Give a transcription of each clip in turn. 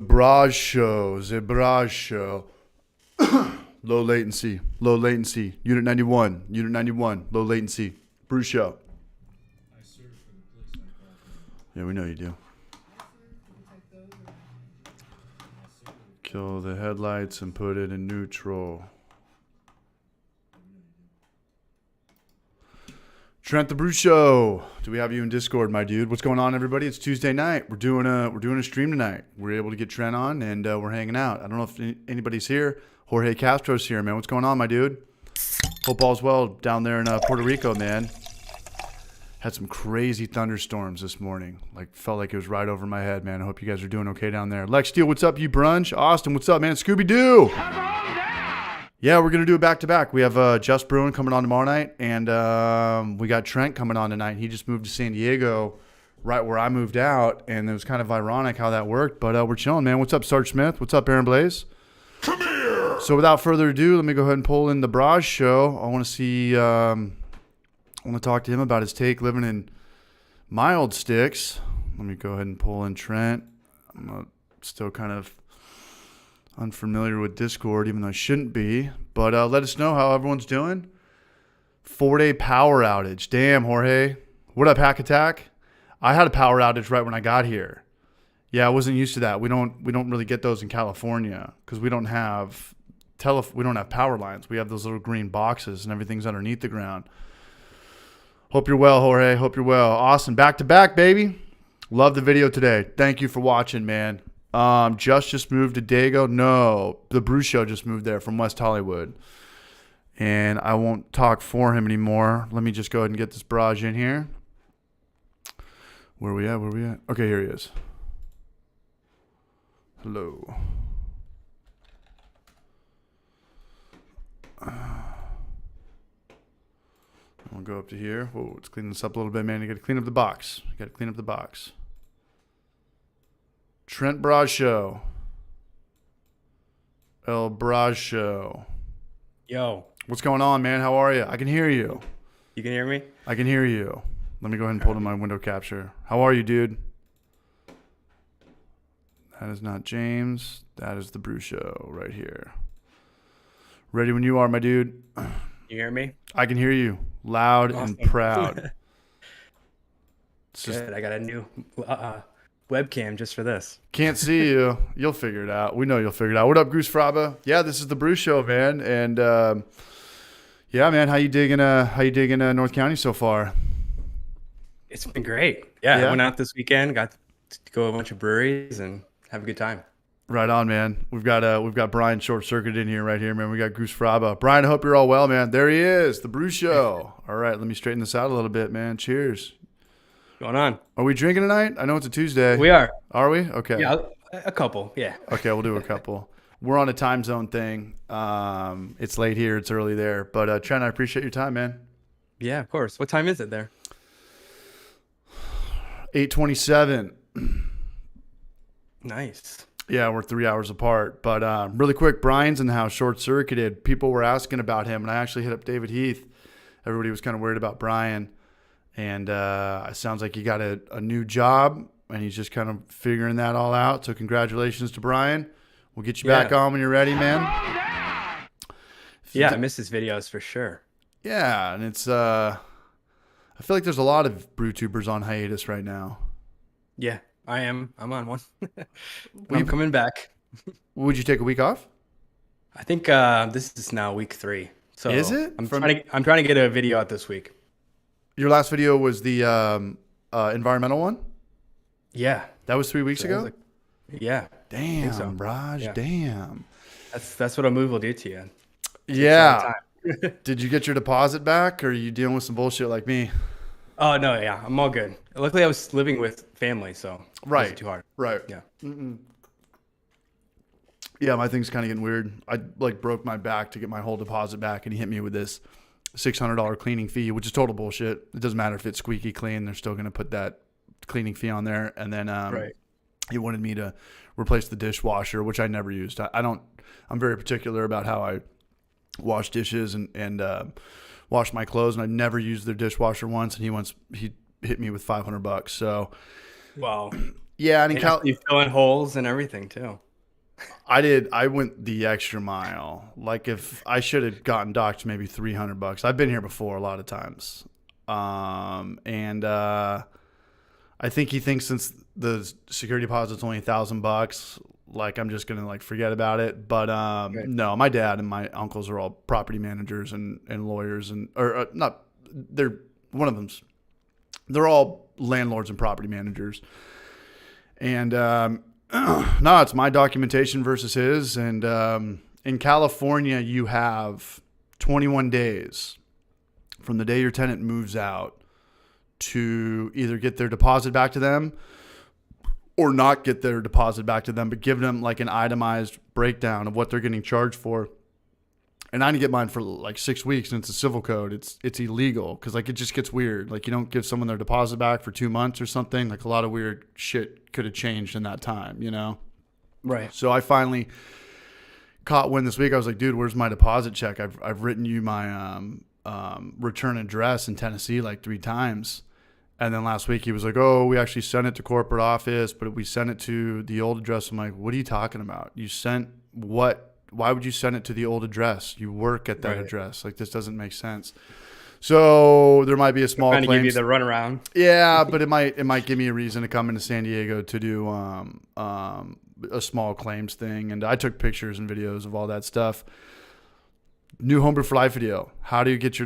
Thebrusho. Low latency. Unit 91. Low latency. Brew show. Yeah, we know you do. Kill the headlights and put it in neutral. Trent Thebrusho, do we have you in Discord, my dude? What's going on, everybody? It's Tuesday night. We're doing a stream tonight. We're able to get Trent on, and we're hanging out. I don't know if anybody's here. Jorge Castro's here, man. What's going on, my dude? Hope all's well down there in Puerto Rico, man. Had some crazy thunderstorms this morning. Felt like it was right over my head, man. I hope you guys are doing okay down there. Lex Steele, what's up, you brunch? Austin, what's up, man? Scooby-Doo. Yeah, we're going to do it back-to-back. We have Just Brewing coming on tomorrow night, and we got Trent coming on tonight. He just moved to San Diego right where I moved out, and it was kind of ironic how that worked, but we're chilling, man. What's up, Sarge Smith? What's up, Aaron Blaze? Come here! So without further ado, let me go ahead and pull in the Braj show. I want to see, I want to talk to him about his take living in my old sticks. Let me go ahead and pull in Trent. I'm still kind of unfamiliar with Discord, even though I shouldn't be. But let us know how everyone's doing. 4-day power outage. Damn, Jorge. What up, Hack Attack? I had a power outage right when I got here. Yeah, I wasn't used to that. We don't really get those in California because we don't have power lines. We have those little green boxes and everything's underneath the ground. Hope you're well, Jorge. Hope you're well. Awesome. Back to back, baby. Love the video today. Thank you for watching, man. Just moved to Dago. No, the Thebrusho just moved there from West Hollywood. And I won't talk for him anymore. Let me just go ahead and get this barrage in here. Where we at? Okay, here he is. Hello. We'll go up to here. Whoa, let's clean this up a little bit, man. You got to clean up the box. Trent Brasho. El Brasho. Yo. What's going on, man? How are you? I can hear you. You can hear me? I can hear you. Let me go ahead and pull to my window capture. How are you, dude? That is not James. That is the Thebrusho right here. Ready when you are, my dude. You hear me? I can hear you. Loud Awesome. and proud. Good. I got a new webcam just for this. Can't see you. You'll figure it out. We know you'll figure it out. What up, Goose Fraba? Yeah, this is the Thebrusho, man. And yeah, man, how you digging North County so far? It's been great. Yeah, I went out this weekend, got to go to a bunch of breweries and have a good time. Right on, man. We've got Brian Short Circuit in here right here, man. We got Goose Fraba. Brian, I hope you're all well, man. There he is, the Thebrusho. All right, let me straighten this out a little bit, man. Cheers. What's going on? Are we drinking tonight? I know it's a Tuesday. We are. Are we? Okay. Yeah, a couple. Yeah. Okay, we'll do a couple. We're on a time zone thing. It's late here. It's early there. But Trent, I appreciate your time, man. Yeah, of course. What time is it there? 8:27. Nice. Yeah, we're 3 hours apart. But really quick, Brian's in the house, short circuited. People were asking about him, and I actually hit up David Heath. Everybody was kind of worried about Brian. And it sounds like he got a new job, and he's just kind of figuring that all out. So congratulations to Brian. We'll get you back on when you're ready, man. Yeah, I miss his videos for sure. Yeah, and it's I feel like there's a lot of brew tubers on hiatus right now. Yeah, I am. I'm on one. I'm coming back. Would you take a week off? I think this is now week 3. So is it? I'm trying to get a video out this week. Your last video was the environmental one? Yeah. That was 3 weeks ago? Yeah. Damn, so. Raj, Yeah. damn. That's what a move will do to you. Yeah. Did you get your deposit back, or are you dealing with some bullshit like me? Oh, no, yeah. I'm all good. Luckily, I was living with family, so it wasn't too hard. Right. Yeah. Yeah, my thing's kind of getting weird. I broke my back to get my whole deposit back, and he hit me with this $600 cleaning fee, which is total bullshit. It doesn't matter if it's squeaky clean; they're still going to put that cleaning fee on there. And then he wanted me to replace the dishwasher, which I never used. I'm very particular about how I wash dishes and wash my clothes, and I never used their dishwasher once. And he hit me with $500. So Wow. Yeah, and You fill in holes and everything too. I went the extra mile. Like if I should have gotten docked maybe $300. I've been here before a lot of times. And I think he thinks since the security deposit's only $1,000, like I'm just gonna like forget about it. But no, my dad and my uncles are all property managers and lawyers or not. They're one of them's. They're all landlords and property managers. And no, it's my documentation versus his. And in California, you have 21 days from the day your tenant moves out to either get their deposit back to them or not get their deposit back to them, but give them like an itemized breakdown of what they're getting charged for. And I didn't get mine for like 6 weeks, and it's a civil code. It's illegal because like it just gets weird. Like you don't give someone their deposit back for 2 months or something. Like a lot of weird shit could have changed in that time, you know? Right. So I finally caught wind this week. I was like, dude, where's my deposit check? I've written you my return address in Tennessee like 3 times. And then last week he was like, oh, we actually sent it to corporate office, but we sent it to the old address. I'm like, what are you talking about? You sent what? Why would you send it to the old address? You work at that address. Like this doesn't make sense. So there might be a small claim. Give you the runaround. Yeah, but it might give me a reason to come into San Diego to do a small claims thing. And I took pictures and videos of all that stuff. New Homebrew for Life video. How do you get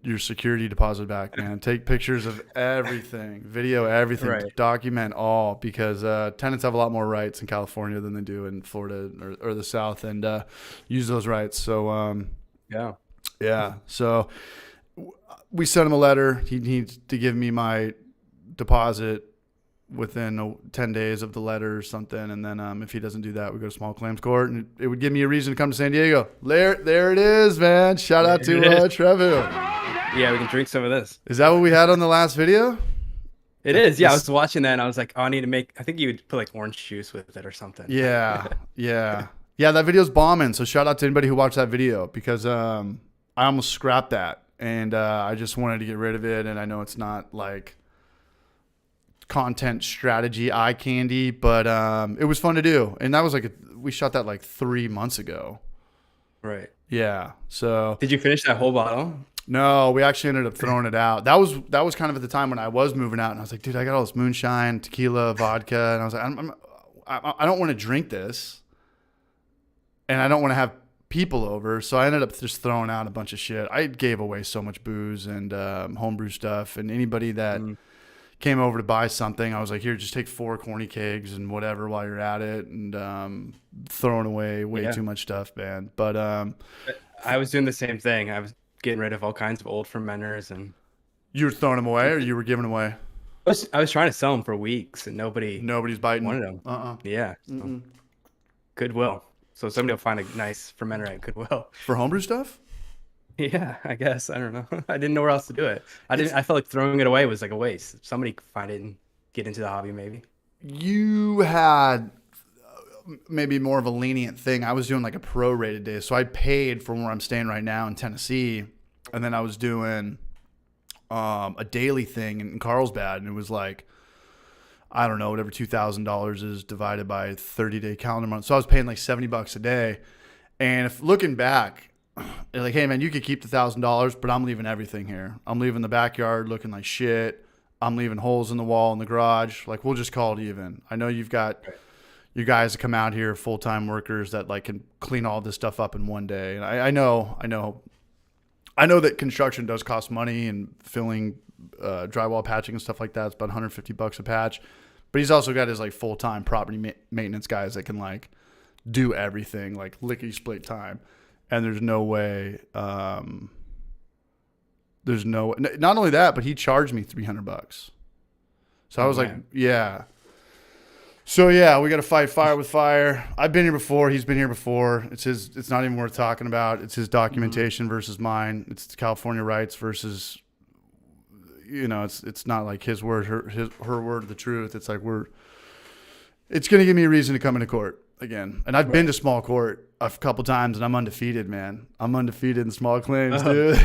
your security deposit back, man? Take pictures of everything, video everything, document all, because tenants have a lot more rights in California than they do in Florida or the South, and use those rights. So yeah. So we sent him a letter. He needs to give me my deposit within 10 days of the letter or something, and then if he doesn't do that, we go to small claims court, and it would give me a reason to come to San Diego. There it is, man. Shout out to Trevu. Yeah, we can drink some of this. Is that what we had on the last video? It is. Yeah, I was watching that and I was like, oh, I need to make. I think you would put like orange juice with it or something. Yeah. That video's bombing. So shout out to anybody who watched that video, because I almost scrapped that, and I just wanted to get rid of it. And I know it's not like content strategy eye candy, but it was fun to do. And that was like we shot that like 3 months ago. Right. Yeah. So did you finish that whole bottle? No, we actually ended up throwing it out. That was kind of at the time when I was moving out, and I was like, dude, I got all this moonshine, tequila, vodka, and I was like, I don't want to drink this, and I don't want to have people over, so I ended up just throwing out a bunch of shit. I gave away so much booze and homebrew stuff, and anybody that came over to buy something, I was like, here, just take 4 corny kegs and whatever while you're at it, and throwing away way too much stuff, man. But I was doing the same thing. I was getting rid of all kinds of old fermenters, and you were throwing them away, or you were giving them away? I was trying to sell them for weeks, and nobody's biting. Wanted them. Yeah. So. Goodwill. So somebody will find a nice fermenter at Goodwill for homebrew stuff. Yeah, I guess. I don't know. I didn't know where else to do it. I felt like throwing it away was like a waste. Somebody could find it and get into the hobby, maybe. You had maybe more of a lenient thing. I was doing like a prorated day, so I paid for where I'm staying right now in Tennessee, and then I was doing a daily thing in Carlsbad, and it was like, I don't know, whatever $2,000 is divided by 30-day calendar month. So I was paying like $70 a day. And if looking back, like, hey man, you could keep the $1,000, but I'm leaving everything here. I'm leaving the backyard looking like shit. I'm leaving holes in the wall in the garage. Like, we'll just call it even. I know you've got you guys that come out here, full-time workers that like can clean all this stuff up in one day. And I know that construction does cost money, and filling drywall patching and stuff like that. It's about $150 a patch. But he's also got his like full-time property maintenance guys that can like do everything, like lickety split time. And there's no way. Not only that, but he charged me $300. So I was like, yeah. So yeah, we got to fight fire with fire. I've been here before. He's been here before. It's not even worth talking about. It's his documentation versus mine. It's California rights versus, it's not like his word, her word of the truth. It's like it's going to give me a reason to come into court again. And I've been to small court a couple times, and I'm undefeated, man. I'm undefeated in small claims, dude.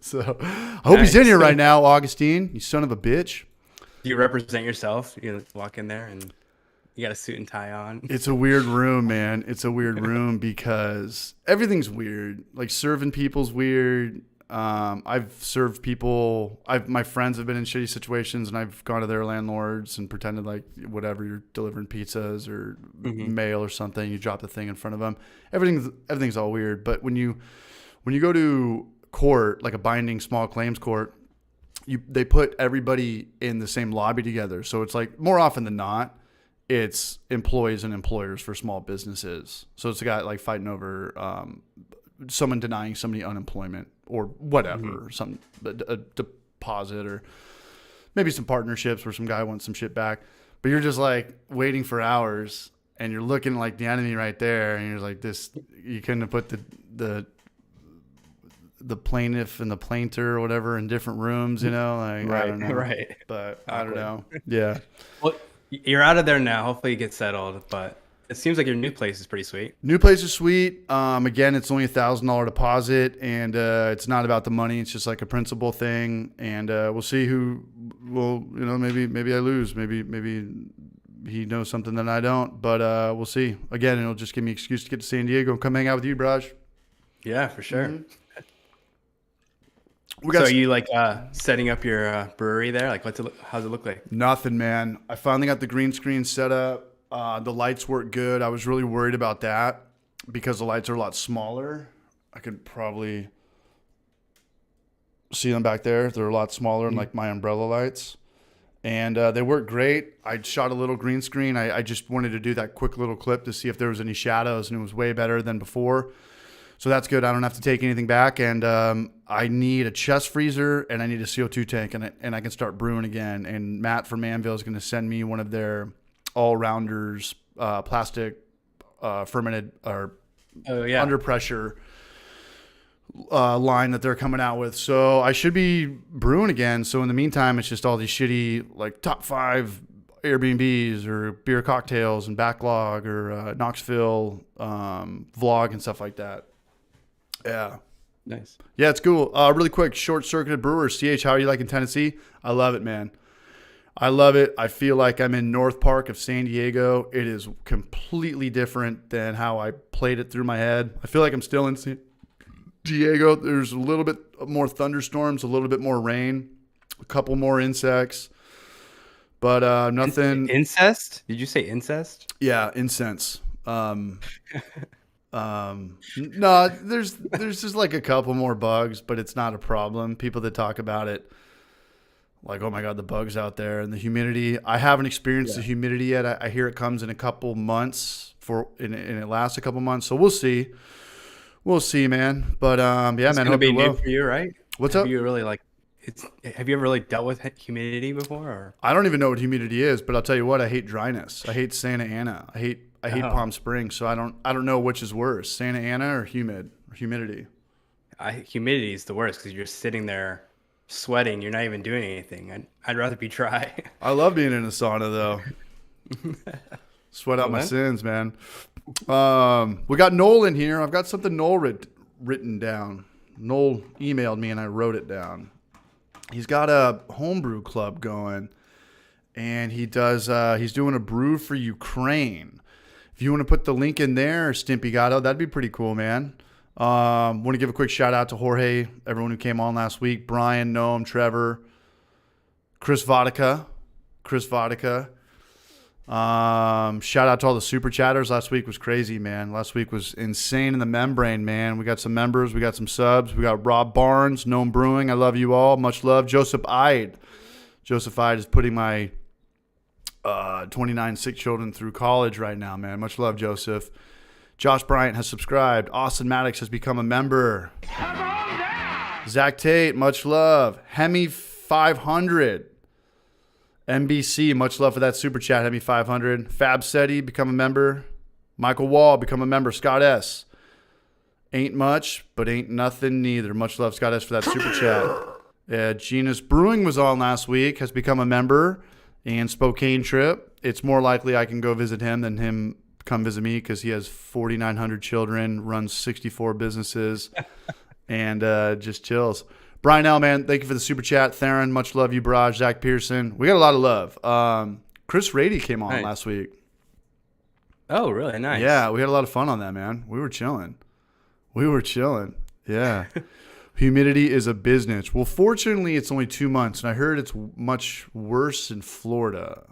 So I hope he's in here right now, Augustine, you son of a bitch. Do you represent yourself? You walk in there and you got a suit and tie on. It's a weird room, man. It's a weird room because everything's weird. Like serving people's weird. I've served people. My friends have been in shitty situations, and I've gone to their landlords and pretended like whatever, you're delivering pizzas or mail or something. You drop the thing in front of them. Everything's all weird. But when you go to court, like a binding small claims court, they put everybody in the same lobby together. So it's like more often than not, it's employees and employers for small businesses. So it's a guy like fighting over someone denying somebody unemployment or whatever, some a deposit or maybe some partnerships where some guy wants some shit back. But you're just like waiting for hours and you're looking like the enemy right there, and you're like, this, you couldn't have put the plaintiff and the plainter or whatever in different rooms, you know? Like, Right, I don't know. right. But I don't know. Yeah. Well, you're out of there now. Hopefully you get settled, but it seems like your new place is pretty sweet. New place is sweet. Again, it's only $1,000 deposit, and it's not about the money. It's just like a principal thing, and we'll see who will. You know, maybe I lose. Maybe he knows something that I don't. But we'll see. Again, it'll just give me an excuse to get to San Diego and come hang out with you, Braj. Yeah, for sure. Mm-hmm. So are you like setting up your brewery there? Like, how's it look like? Nothing, man. I finally got the green screen set up. The lights work good. I was really worried about that because the lights are a lot smaller. I could probably see them back there. They're a lot smaller than like my umbrella lights. And they work great. I shot a little green screen. I just wanted to do that quick little clip to see if there was any shadows, and it was way better than before. So that's good. I don't have to take anything back. And I need a chest freezer, and I need a CO2 tank, and I can start brewing again. And Matt from Anvil is going to send me one of their all-rounders, plastic fermented or under pressure line that they're coming out with. So I should be brewing again. So in the meantime, it's just all these shitty like top 5 Airbnbs or beer cocktails and backlog or Knoxville vlog and stuff like that. Yeah. Nice. Yeah, it's cool. Really quick, Short Circuited Brewers. CH, how are you liking Tennessee? I love it, man. I love it. I feel like I'm in North Park of San Diego. It is completely different than how I played it through my head. I feel like I'm still in San Diego. There's a little bit more thunderstorms, a little bit more rain, a couple more insects, but nothing. Incest? Did you say incest? Yeah, incense. No, there's just like a couple more bugs, but it's not a problem. People that talk about it, like, oh my God, the bugs out there and the humidity. I haven't experienced the humidity yet. I hear it comes in a couple months and it lasts a couple months. So we'll see. We'll see, man. But yeah, It's man, gonna hope be you're new well. for you, right? What's Have up? you really have you ever really dealt with humidity before? Or? I don't even know what humidity is, but I'll tell you what, I hate dryness. I hate Santa Ana. I hate Palm Springs. So I don't know which is worse, Santa Ana or humidity. Humidity is the worst because you're sitting there sweating. You're not even doing anything. I'd rather be dry. I love being in a sauna though. Sweat out my sins, man. We got Noel in here. I've got something Noel written down. Noel emailed me and I wrote it down. He's got a homebrew club going, and he's doing a brew for Ukraine. If you want to put the link in there, Stimpy Gatto, that'd be pretty cool, man. Want to give a quick shout out to Jorge, everyone who came on last week, Brian, Noam, Trevor, Chris Vodka. Shout out to all the super chatters. Last week was crazy, man. Last week was insane in the membrane, man. We got some members, we got some subs, we got Rob Barnes, Gnome Brewing. I love you all. Much love. Joseph Ide is putting my 29 sick children through college right now, man. Much love, Joseph. Josh Bryant has subscribed. Austin Maddox has become a member. Zach Tate, much love. Hemi 500. NBC, much love for that super chat. Hemi 500. Fab Seti, become a member. Michael Wall, become a member. Scott S. Ain't much, but ain't nothing neither. Much love, Scott S, for that super chat. Genus Brewing was on last week, has become a member. And Spokane trip. It's more likely I can go visit him than him come visit me because he has 4,900 children, runs 64 businesses, and just chills. Brian L, man, thank you for the super chat. Theron, much love you, Braj. Zach Pearson. We got a lot of love. Chris Rady came on last week. Oh, really? Nice. Yeah, we had a lot of fun on that, man. We were chilling. Yeah. Humidity is a business. Well, fortunately, it's only 2 months, and I heard it's much worse in Florida.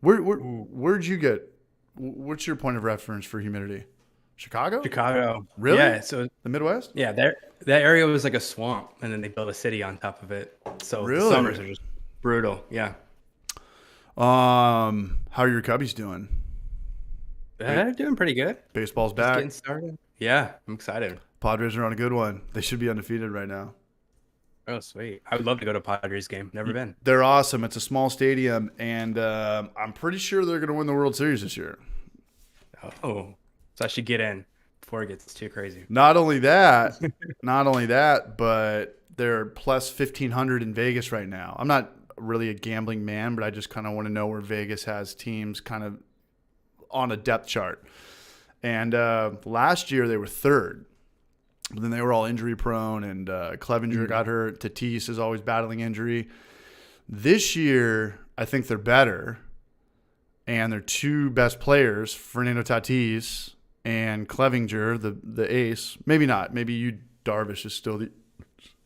Where'd you get? What's your point of reference for humidity? Chicago? Really? Yeah. So the Midwest? yeah, that area was like a swamp, and then they built a city on top of it. So really? The summers are just brutal. Yeah. How are your Cubbies doing? They're doing pretty good. Baseball's Just back. getting started. Yeah, I'm excited. Padres are on a good one. They should be undefeated right now. Oh, sweet. I would love to go to a Padres game. Never been. They're awesome. It's a small stadium, and I'm pretty sure they're going to win the World Series this year. Oh, so I should get in before it gets too crazy. Not only that, but they're plus 1,500 in Vegas right now. I'm not really a gambling man, but I just kind of want to know where Vegas has teams kind of on a depth chart. And last year they were third. But then they were all injury prone, and Clevenger got hurt. Tatis is always battling injury. This year, I think they're better. And their two best players, Fernando Tatis and Clevenger, the ace. Maybe not. Maybe Yu Darvish is still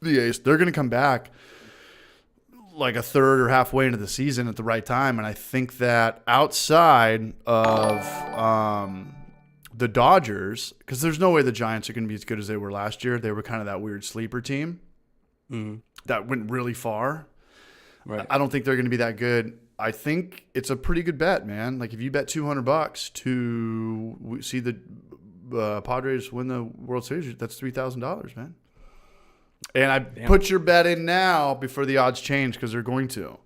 the ace. They're going to come back like a third or halfway into the season at the right time. And I think that outside of the Dodgers, because there's no way the Giants are going to be as good as they were last year. They were kind of that weird sleeper team that went really far. Right. I don't think they're going to be that good. I think it's a pretty good bet, man. Like if you bet $200 to see the Padres win the World Series, that's $3,000, man. And I put your bet in now before the odds change because they're going to.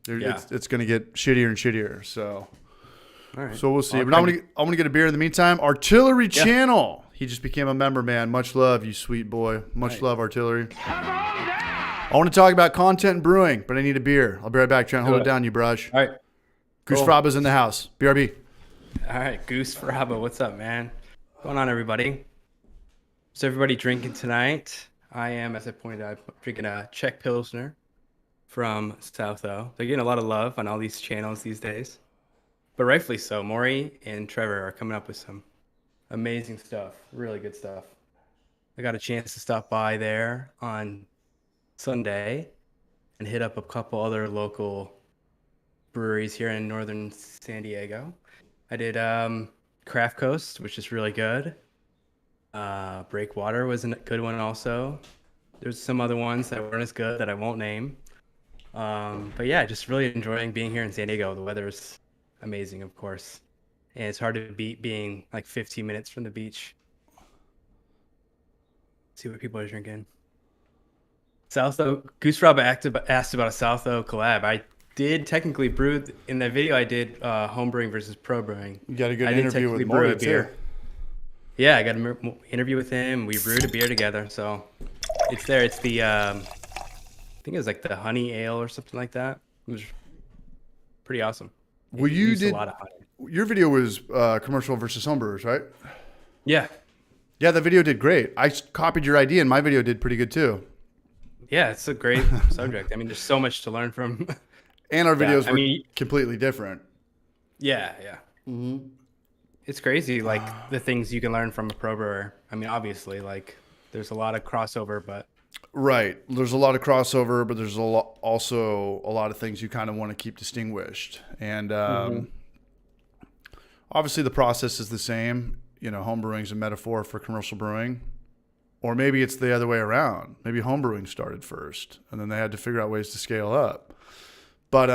It's going to get shittier and shittier. So. All right. So we'll see. But I'm gonna get a beer in the meantime. Artillery Channel. He just became a member, man. Much love, you sweet boy. Much love, Artillery. I want to talk about content and brewing, but I need a beer. I'll be right back. Trying to hold it down, you brush. All right. Goose Fraba's in the house. BRB. All right, Goose Fraba. What's up, man? What's going on, everybody? So everybody drinking tonight? I am, as I pointed out, drinking a Czech Pilsner from Southo. They're getting a lot of love on all these channels these days. But rightfully so. Maury and Trevor are coming up with some amazing stuff, really good stuff. I got a chance to stop by there on Sunday and hit up a couple other local breweries here in northern San Diego. I did Craft Coast, which is really good. Breakwater was a good one also. There's some other ones that weren't as good that I won't name. But yeah, just really enjoying being here in San Diego. The weather's amazing, of course, and it's hard to beat being like 15 minutes from the beach. See what people are drinking. Southo Goose Rob asked about a Southo collab. I did technically brew in that video. I did home brewing versus pro brewing. You got a good interview with Maury too. Yeah, I got an interview with him. We brewed a beer together, so it's there. It's the I think it was like the honey ale or something like that. It was pretty awesome. Well, your video was commercial versus homebrewers, right? Yeah. Yeah, the video did great. I copied your idea, and my video did pretty good too. Yeah, it's a great subject. I mean, there's so much to learn from. And our videos were completely different. Yeah. Mm-hmm. It's crazy, like the things you can learn from a pro brewer. I mean, obviously, like there's a lot of crossover, but. Right. There's a lot of crossover, but there's also a lot of things you kind of want to keep distinguished. And obviously the process is the same. You know, home brewing is a metaphor for commercial brewing. Or maybe it's the other way around. Maybe home brewing started first, and then they had to figure out ways to scale up. But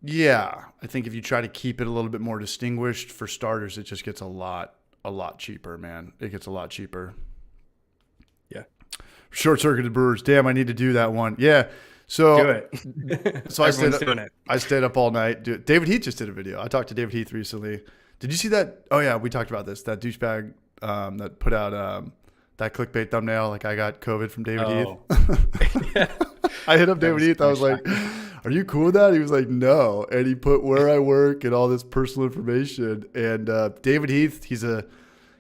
yeah, I think if you try to keep it a little bit more distinguished, for starters, it just gets a lot cheaper, man. It gets a lot cheaper. Yeah. Short circuited brewers. Damn, I need to do that one. Yeah. So do it. So I stayed up all night. David Heath just did a video. I talked to David Heath recently. Did you see that? Oh yeah, we talked about this. That douchebag that put out that clickbait thumbnail, like I got COVID from David Heath. Yeah. I hit up David Heath. I was like, "Are you cool with that?" He was like, "No," and he put where I work and all this personal information. And David Heath, he's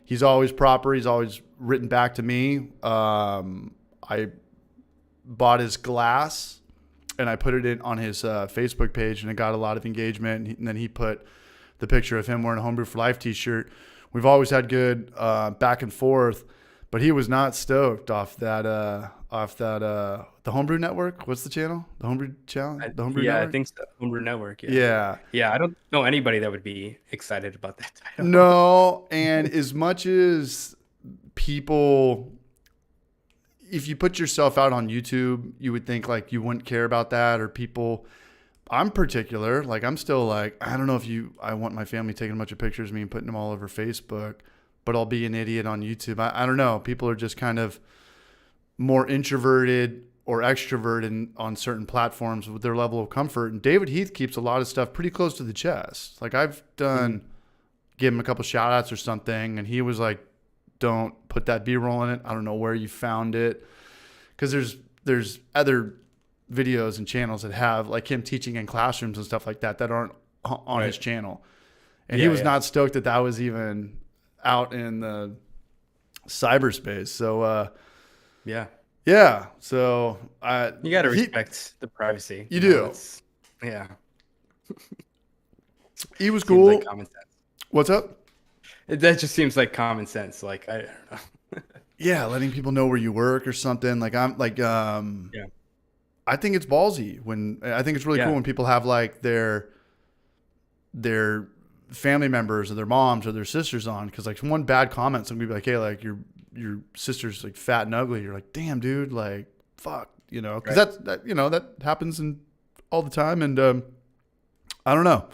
He's always proper. He's always written back to me. I bought his glass and I put it in on his Facebook page, and it got a lot of engagement. And then he put the picture of him wearing a Homebrew for Life t-shirt. We've always had good back and forth, but he was not stoked off that the Homebrew Network. What's the channel? The Homebrew channel? The Homebrew Network? I think so. Homebrew Network. Yeah. Yeah, I don't know anybody that would be excited about that title. No, and as much as people, if you put yourself out on YouTube, you would think like you wouldn't care about that, or people. I'm particular. Like I'm still like, I don't know if I want my family taking a bunch of pictures of me and putting them all over Facebook, but I'll be an idiot on YouTube. I don't know. People are just kind of more introverted or extroverted on certain platforms with their level of comfort. And David Heath keeps a lot of stuff pretty close to the chest. Like I've done, give him a couple shout outs or something, and he was like, don't put that B-roll in it. I don't know where you found it. Because there's other videos and channels that have like him teaching in classrooms and stuff like that aren't on his channel. And he was not stoked that was even out in the cyberspace. So, yeah. So you got to respect the privacy. You do. Yeah. He was cool. Like common sense. What's up? That just seems like common sense. Like, I don't know. Yeah. Letting people know where you work or something. Like I'm like, I think it's ballsy I think it's really cool when people have like their family members or their moms or their sisters on. Cause like one bad comment, somebody be like, hey, like your sister's like fat and ugly. You're like, damn dude, like fuck, cause that happens all the time. And, I don't know.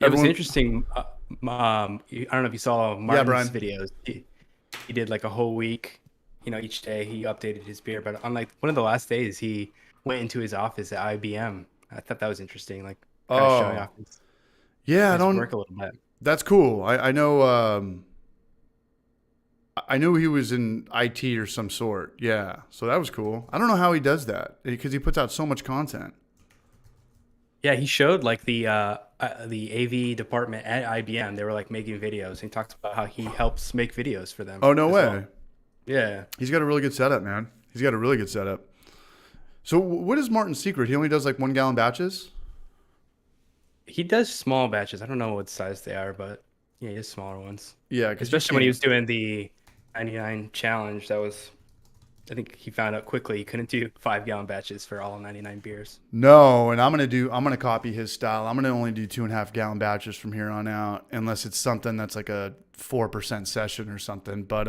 It was interesting. I don't know if you saw Martin's videos. He did like a whole week, each day he updated his beer, but on like one of the last days, he went into his office at IBM. I thought that was interesting. Like kind of showing off his work a little bit. That's cool. I know, I knew he was in IT or some sort. Yeah. So that was cool. I don't know how he does that because he puts out so much content. Yeah. He showed like the AV department at IBM. They were like making videos, and he talks about how he helps make videos for them. Oh, no way. Well. Yeah. He's got a really good setup, man. He's got a really good setup. So what is Martin's secret? He only does like 1 gallon batches? He does small batches. I don't know what size they are, but yeah, he has smaller ones. Yeah. Especially when he was doing the 99 challenge. I think he found out quickly he couldn't do 5 gallon batches for all 99 beers. No. And I'm going to copy his style. I'm going to only do 2.5 gallon batches from here on out, unless it's something that's like a 4% session or something. But,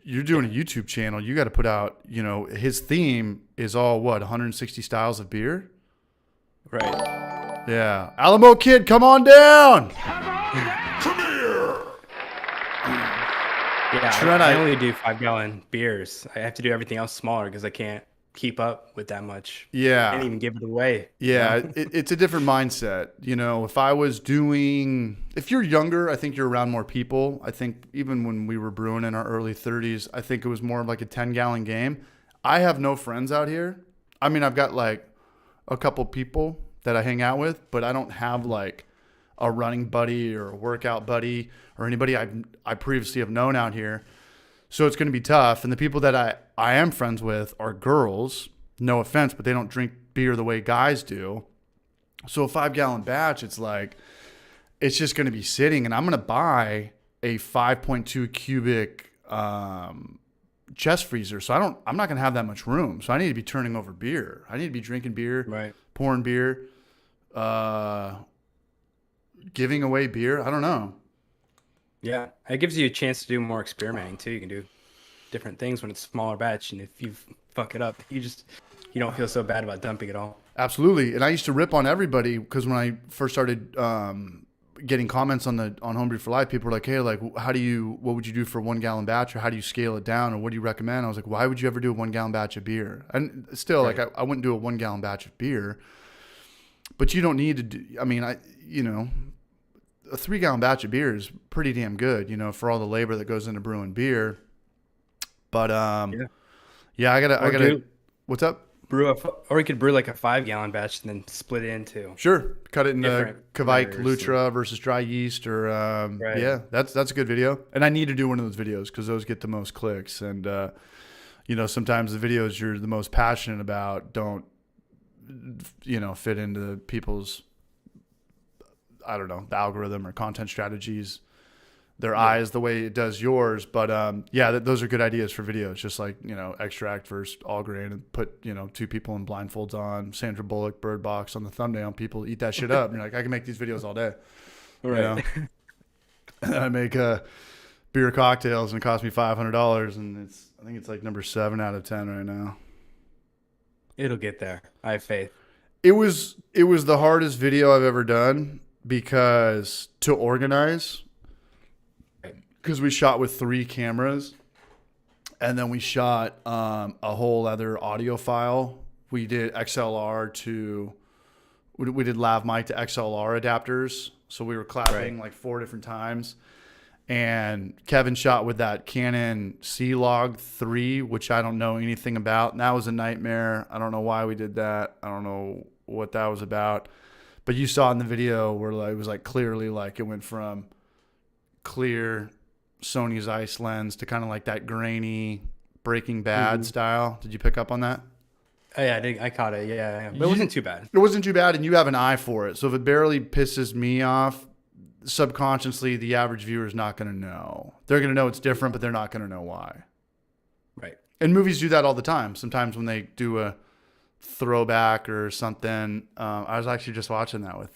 you're doing a YouTube channel. You got to put out, his theme is all 160 styles of beer. Right. Yeah. Alamo Kid, come on down. Come here. Yeah. I only do 5 gallon beers. I have to do everything else smaller because I can't keep up with that much. Yeah. I can't even give it away. Yeah. It's a different mindset. If you're younger, I think you're around more people. I think even when we were brewing in our early 30s, I think it was more like a 10 gallon game. I have no friends out here. I mean, I've got like a couple people that I hang out with, but I don't have like a running buddy or a workout buddy or anybody I previously have known out here. So it's going to be tough. And the people that I am friends with are girls, no offense, but they don't drink beer the way guys do. So a 5 gallon batch, it's like, it's just going to be sitting, and I'm going to buy a 5.2 cubic chest freezer. So I'm not going to have that much room. So I need to be turning over beer. I need to be drinking beer, right, pouring beer, giving away beer. I don't know. Yeah, it gives you a chance to do more experimenting too. You can do different things when it's smaller batch, and if you fuck it up, you don't feel so bad about dumping it all. Absolutely. And I used to rip on everybody because when I first started getting comments on Homebrew for Life, people were like, hey, like what would you do for a 1 gallon batch, or how do you scale it down, or what do you recommend? I was like, why would you ever do a 1 gallon batch of beer? And still, right, like I wouldn't do a 1 gallon batch of beer, but you don't need to do, a 3 gallon batch of beer is pretty damn good, for all the labor that goes into brewing beer. But, yeah, I gotta, what's up? or you could brew like a 5 gallon batch and then split it into Sure. Cut it into different Kveik fermenters Lutra versus dry yeast or right. yeah, that's a good video. And I need to do one of those videos because those get the most clicks. And sometimes the videos you're the most passionate about don't fit into people's, I don't know, the algorithm or content strategies, their eyes the way it does yours. But those are good ideas for videos. Just like, extract versus all grain and put, 2 people in blindfolds on, Sandra Bullock, Bird Box on the thumbnail, and people eat that shit up. And you're like, I can make these videos all day. Right. I make beer cocktails and it cost me $500 and I think it's like number 7 out of 10 right now. It'll get there. I have faith. It was the hardest video I've ever done because to organize, because we shot with 3 cameras and then we shot a whole other audio file. We did we did lav mic to XLR adapters. So we were clapping like 4 different times. And Kevin shot with that Canon C-Log 3, which I don't know anything about. And that was a nightmare. I don't know why we did that. I don't know what that was about. But you saw in the video where it was like clearly like it went from clear Sony Zeiss lens to kind of like that grainy Breaking Bad style. Did you pick up on that? Oh, yeah, I caught it. Yeah. But it wasn't too bad. It wasn't too bad, and you have an eye for it. So if it barely pisses me off, subconsciously, the average viewer is not going to know. They're going to know it's different, but they're not going to know why. Right. And movies do that all the time. Sometimes when they do a throwback or something, I was actually just watching that with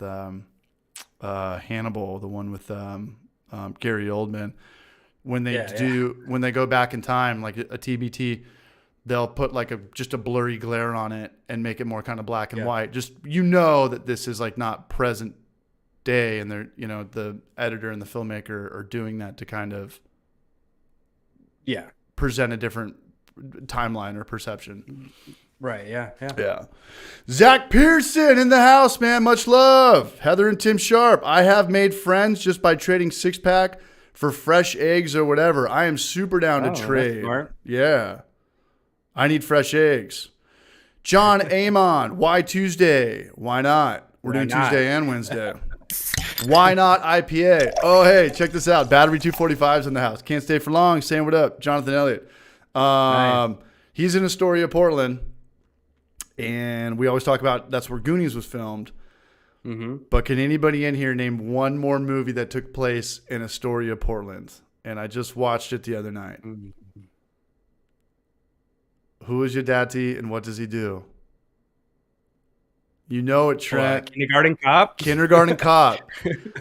Hannibal, the one with Gary Oldman. When they go back in time, like a TBT, they'll put like just a blurry glare on it and make it more kind of black and white. Just that this is like not present day, and they're the editor and the filmmaker are doing that to kind of present a different timeline or perception. Right. Yeah. Zach Pearson in the house, man. Much love. Heather and Tim Sharp. I have made friends just by trading 6-pack for fresh eggs or whatever. I am super down to trade. Smart. Yeah. I need fresh eggs. John Amon. Why Tuesday? Why not? We're doing Tuesday and Wednesday. Why not IPA? Oh, hey, check this out. Battery 245's in the house. Can't stay for long. Saying what up. Jonathan Elliott. Nice. He's in Astoria, Portland. And we always talk about that's where Goonies was filmed. Mm-hmm. But can anybody in here name one more movie that took place in Astoria, Portland? And I just watched it the other night. Mm-hmm. Who is your daddy and what does he do? You know it, Trent. Kindergarten Cop? Kindergarten Cop.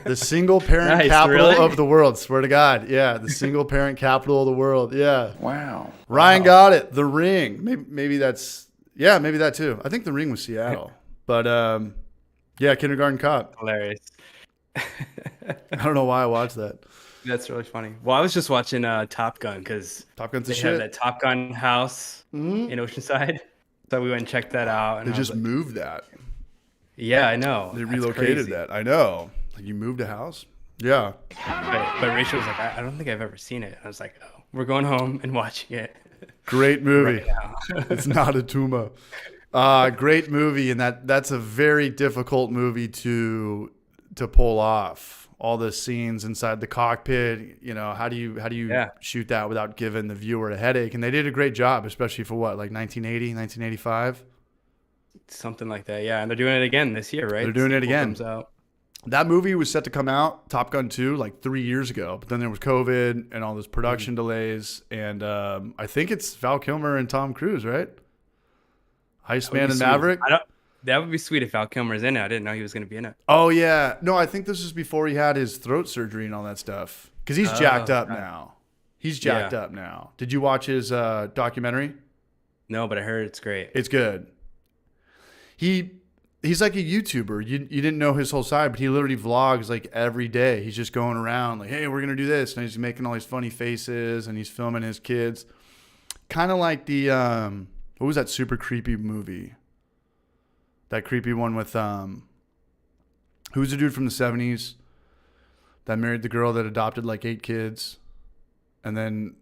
The single parent capital of the world. Swear to God. Yeah, the single parent capital of the world. Yeah. Wow. Ryan got it. The Ring. Maybe that's... Yeah, maybe that too. I think The Ring was Seattle. But, Kindergarten Cop. Hilarious. I don't know why I watched that. That's really funny. Well, I was just watching Top Gun because Top Gun's they the have shit. that Top Gun house in Oceanside. So we went and checked that out. And They just moved that. Yeah, I know. They That's relocated crazy. that. I know. Like you moved a house? Yeah. But Rachel was like, I don't think I've ever seen it. I was like, oh, we're going home and watching it. Great movie. Right now. It's not a Tuma. Great movie, and that's a very difficult movie to pull off. All the scenes inside the cockpit, how do you shoot that without giving the viewer a headache? And they did a great job, especially for what, like 1980, 1985? Something like that, yeah. And they're doing it again this year, right? They're doing it again. Comes out. That movie was set to come out, Top Gun 2, like 3 years ago. But then there was COVID and all those production delays. And I think it's Val Kilmer and Tom Cruise, right? Iceman and Maverick. That would be sweet if Val Kilmer's in it. I didn't know he was going to be in it. Oh, yeah. No, I think this is before he had his throat surgery and all that stuff. Because he's jacked up now. He's jacked up now. Did you watch his documentary? No, but I heard it's great. It's good. He's like a YouTuber. You didn't know his whole side, but he literally vlogs like every day. He's just going around like, hey, we're going to do this. And he's making all these funny faces and he's filming his kids. Kind of like the, what was that super creepy movie? That creepy one with, who was the dude from the 70s that married the girl that adopted like 8 kids? And then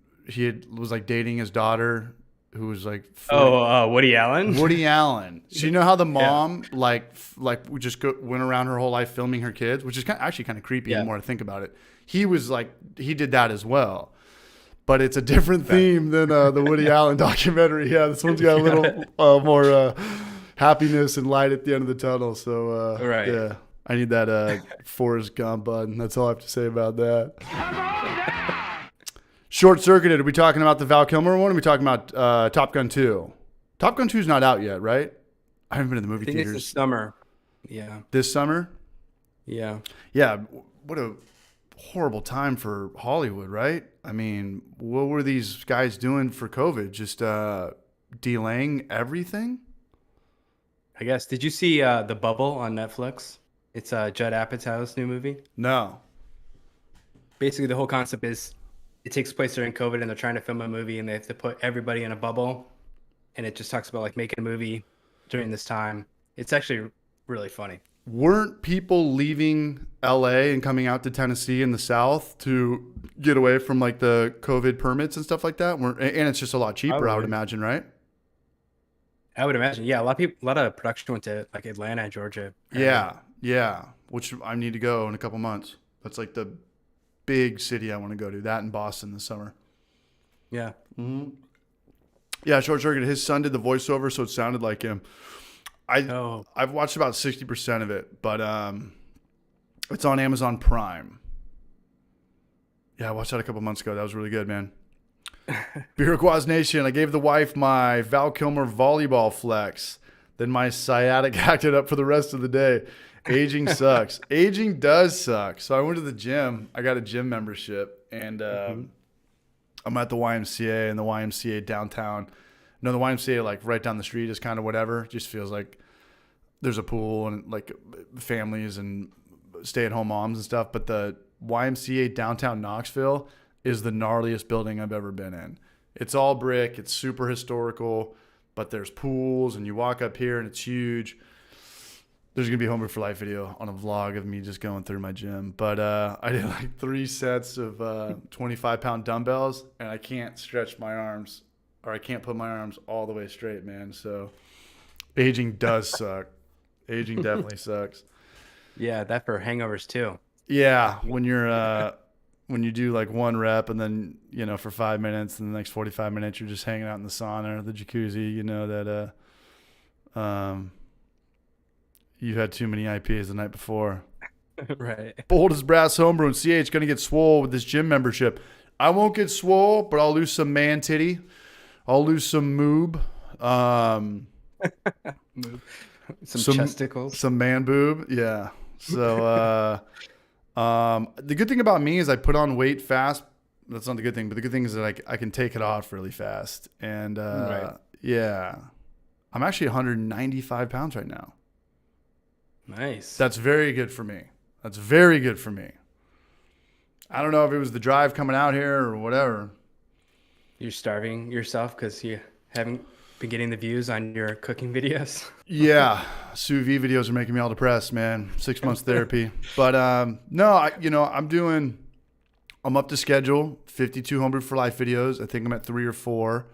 was like dating his daughter who was like 40. Oh, Woody Allen. Woody Allen. So you know how the mom we just went around her whole life filming her kids, which is actually kind of creepy the more I think about it. He did that as well, but it's a different theme than the Woody Allen documentary. Yeah, this one's got a little more happiness and light at the end of the tunnel. So right. Yeah, I need that Forrest Gump button. That's all I have to say about that. Short Circuited. Are we talking about the Val Kilmer one? Or are we talking about Top Gun 2? Top Gun 2 is not out yet, right? I haven't been in the movie theaters. It's this summer. Yeah. This summer? Yeah. Yeah. What a horrible time for Hollywood, right? I mean, what were these guys doing for COVID? Just delaying everything? I guess. Did you see The Bubble on Netflix? It's Judd Apatow's new movie. No. Basically, the whole concept is it takes place during COVID, and they're trying to film a movie, and they have to put everybody in a bubble, and it just talks about like making a movie during this time. It's actually really funny. Weren't people leaving LA and coming out to Tennessee in the South to get away from like the COVID permits and stuff like that? And it's just a lot cheaper, I would imagine, right? I would imagine. Yeah, a lot of production went to like Atlanta, Georgia. Yeah. Which I need to go in a couple months. That's like the big city I want to go to. That in Boston this summer. Yeah. Mm-hmm. Yeah, Short Circuit. His son did the voiceover, so it sounded like him. I've watched about 60% of it, but it's on Amazon Prime. Yeah, I watched that a couple months ago. That was really good, man. Beerquaz Nation. I gave the wife my Val Kilmer volleyball flex. Then my sciatic acted up for the rest of the day. Aging sucks. Aging does suck. So I went to the gym. I got a gym membership, and I'm at the YMCA, and the YMCA downtown. No, the YMCA like right down the street is kind of whatever. Just feels like there's a pool and like families and stay-at-home moms and stuff. But the YMCA downtown Knoxville is the gnarliest building I've ever been in. It's all brick. It's super historical, but there's pools, and you walk up here, and it's huge. There's going to be a Homer for Life video on a vlog of me just going through my gym. But I did like 3 sets of 25-pound dumbbells, and I can't stretch my arms, or I can't put my arms all the way straight, man. So aging does suck. Aging definitely sucks. Yeah, that for hangovers too. Yeah, when you're when you do like 1 rep and then, for 5 minutes, and the next 45 minutes you're just hanging out in the sauna or the jacuzzi, that you had too many IPAs the night before. Right. Bold as brass homebrew and CH going to get swole with this gym membership. I won't get swole, but I'll lose some man titty. I'll lose some moob. Some chesticles. Some man boob. Yeah. So the good thing about me is I put on weight fast. That's not the good thing, but the good thing is that I can take it off really fast. And yeah, I'm actually 195 pounds right now. Nice. That's very good for me. I don't know if it was the drive coming out here or whatever. You're starving yourself because you haven't been getting the views on your cooking videos. Yeah, sous vide videos are making me all depressed, man. 6 months therapy, but no, I'm up to schedule. 52 Homebrew for Life videos. I think I'm at 3 or 4,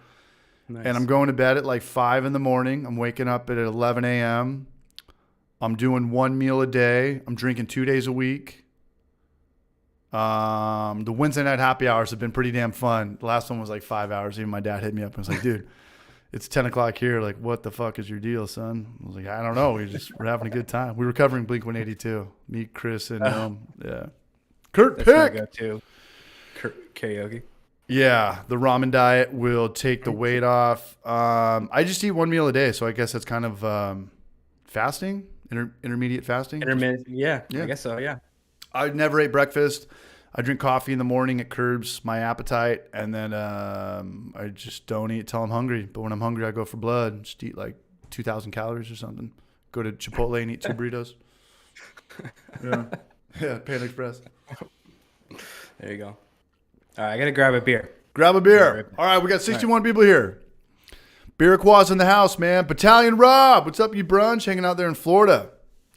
nice. And I'm going to bed at like 5 in the morning. I'm waking up at 11 a.m. I'm doing 1 meal a day. I'm drinking 2 days a week. The Wednesday night happy hours have been pretty damn fun. The last one was like 5 hours. Even my dad hit me up and was like, dude, it's 10 o'clock here. Like, what the fuck is your deal, son? I was like, I don't know. We're having a good time. We were covering Blink-182. Me, Chris, and yeah. Kurt Pick. That's my go-to. Karaoke. Yeah, the ramen diet will take the weight off. I just eat 1 meal a day, so I guess that's kind of fasting. Intermediate fasting? Intermittent, yeah, I guess so, yeah. I never ate breakfast. I drink coffee in the morning. It curbs my appetite. And then I just don't eat till I'm hungry. But when I'm hungry, I go for blood. Just eat like 2,000 calories or something. Go to Chipotle and eat 2 burritos. Yeah, Panda Express. There you go. All right, I got to grab a beer. Grab a beer. All right, we got 61 people here. Beerquaz in the house, man. Battalion Rob. What's up, you brunch? Hanging out there in Florida.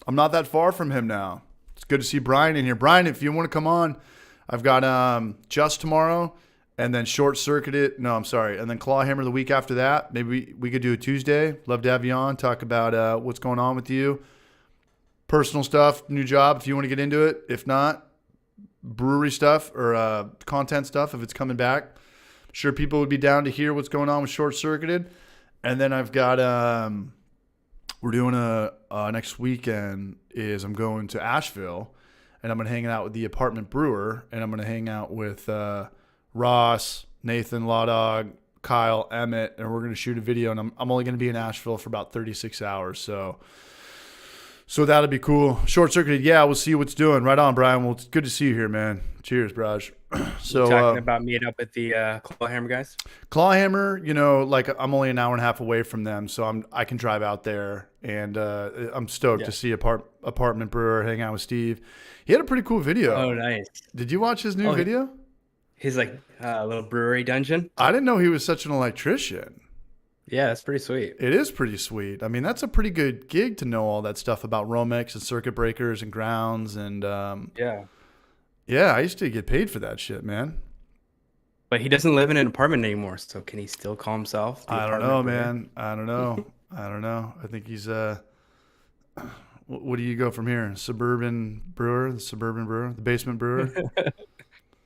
I'm not that far from him now. It's good to see Brian in here. Brian, if you want to come on, I've got Just tomorrow and then short circuit it. No, I'm sorry. And then Clawhammer the week after that. Maybe we could do a Tuesday. Love to have you on. Talk about what's going on with you. Personal stuff, new job if you want to get into it. If not, brewery stuff or content stuff if it's coming back. I'm sure people would be down to hear what's going on with Short Circuited. And then I've got we're doing a next weekend is I'm going to Asheville and I'm going to hang out with the Apartment Brewer and I'm going to hang out with Ross, Nathan, Lawdog, Kyle, Emmett, and we're going to shoot a video. And I'm only going to be in Asheville for about 36 hours. So that'll be cool. Short Circuited, yeah, we'll see what's doing. Right on, Brian. Well, it's good to see you here, man. Cheers, Braj. So talking about meeting up with the Clawhammer guys? Clawhammer, like I'm only an hour and a half away from them, so I can drive out there, and I'm stoked to see Apartment Brewer, hang out with Steve. He had a pretty cool video. Oh, nice. Did you watch his new video? His little brewery dungeon? I didn't know he was such an electrician. Yeah, that's pretty sweet. It is pretty sweet. I mean, that's a pretty good gig to know all that stuff about Romex and circuit breakers and grounds and yeah, I used to get paid for that shit, man. But he doesn't live in an apartment anymore, so can he still call himself? I don't know, man. I don't know. I think he's what do you go from here? Suburban brewer, the basement brewer.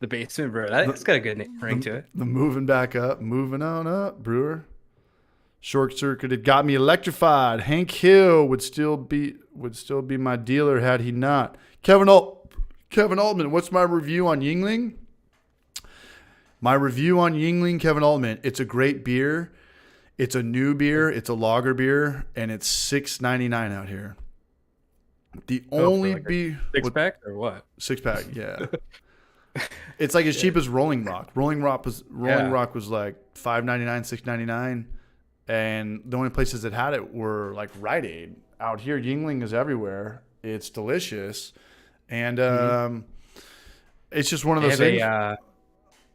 The basement brewer. That's got a good ring to it. The moving on up brewer. Short Circuited got me electrified. Hank Hill would still be my dealer had he not. Kevin Altman, what's my review on Yuengling? My review on Yuengling, Kevin Altman. It's a great beer. It's a new beer. It's a lager beer, and it's $6.99 out here. The only beer. 6-pack or what? 6-pack, yeah. It's like as cheap as Rolling Rock. Rolling Rock was like $5.99, $6.99. And the only places that had it were like Rite Aid. Out here, Yuengling is everywhere. It's delicious. And it's just one of those things.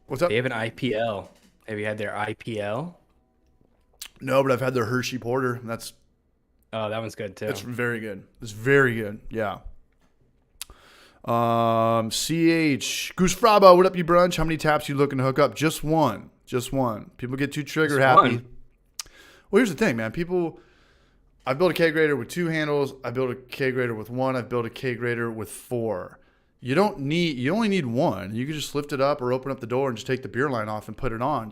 What's up? They have an IPL. Have you had their IPL? No, but I've had their Hershey Porter. Oh, that one's good too. It's very good. It's very good. Yeah. CH Goose Fraba, what up, you brunch? How many taps you looking to hook up? Just one. People get too trigger happy. Well, here's the thing, man. I built a Kegerator with 2 handles. I built a Kegerator with 1. I've built a Kegerator with 4. You only need 1. You can just lift it up or open up the door and just take the beer line off and put it on.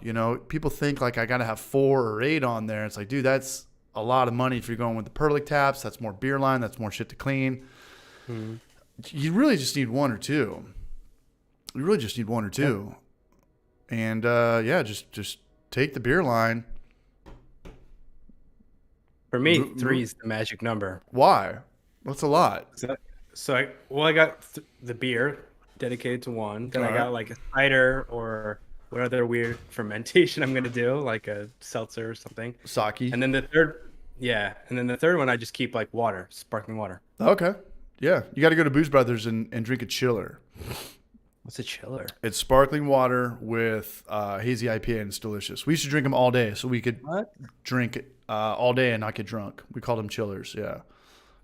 People think like I got to have 4 or 8 on there. It's like, dude, that's a lot of money if you're going with the Perlick taps. That's more beer line. That's more shit to clean. Mm-hmm. You really just need 1 or 2. Yeah. And just take the beer line. For me, 3 is the magic number. Why? That's a lot. I got the beer dedicated to 1. Then I got like a cider or what other weird fermentation I'm going to do, like a seltzer or something. Sake. And then the third one, I just keep like water, sparkling water. Okay. Yeah. You got to go to Booze Brothers and drink a chiller. What's a chiller? It's sparkling water with hazy IPA, and it's delicious. We used to drink them all day, so we could drink it all day and not get drunk. We called them chillers. Yeah,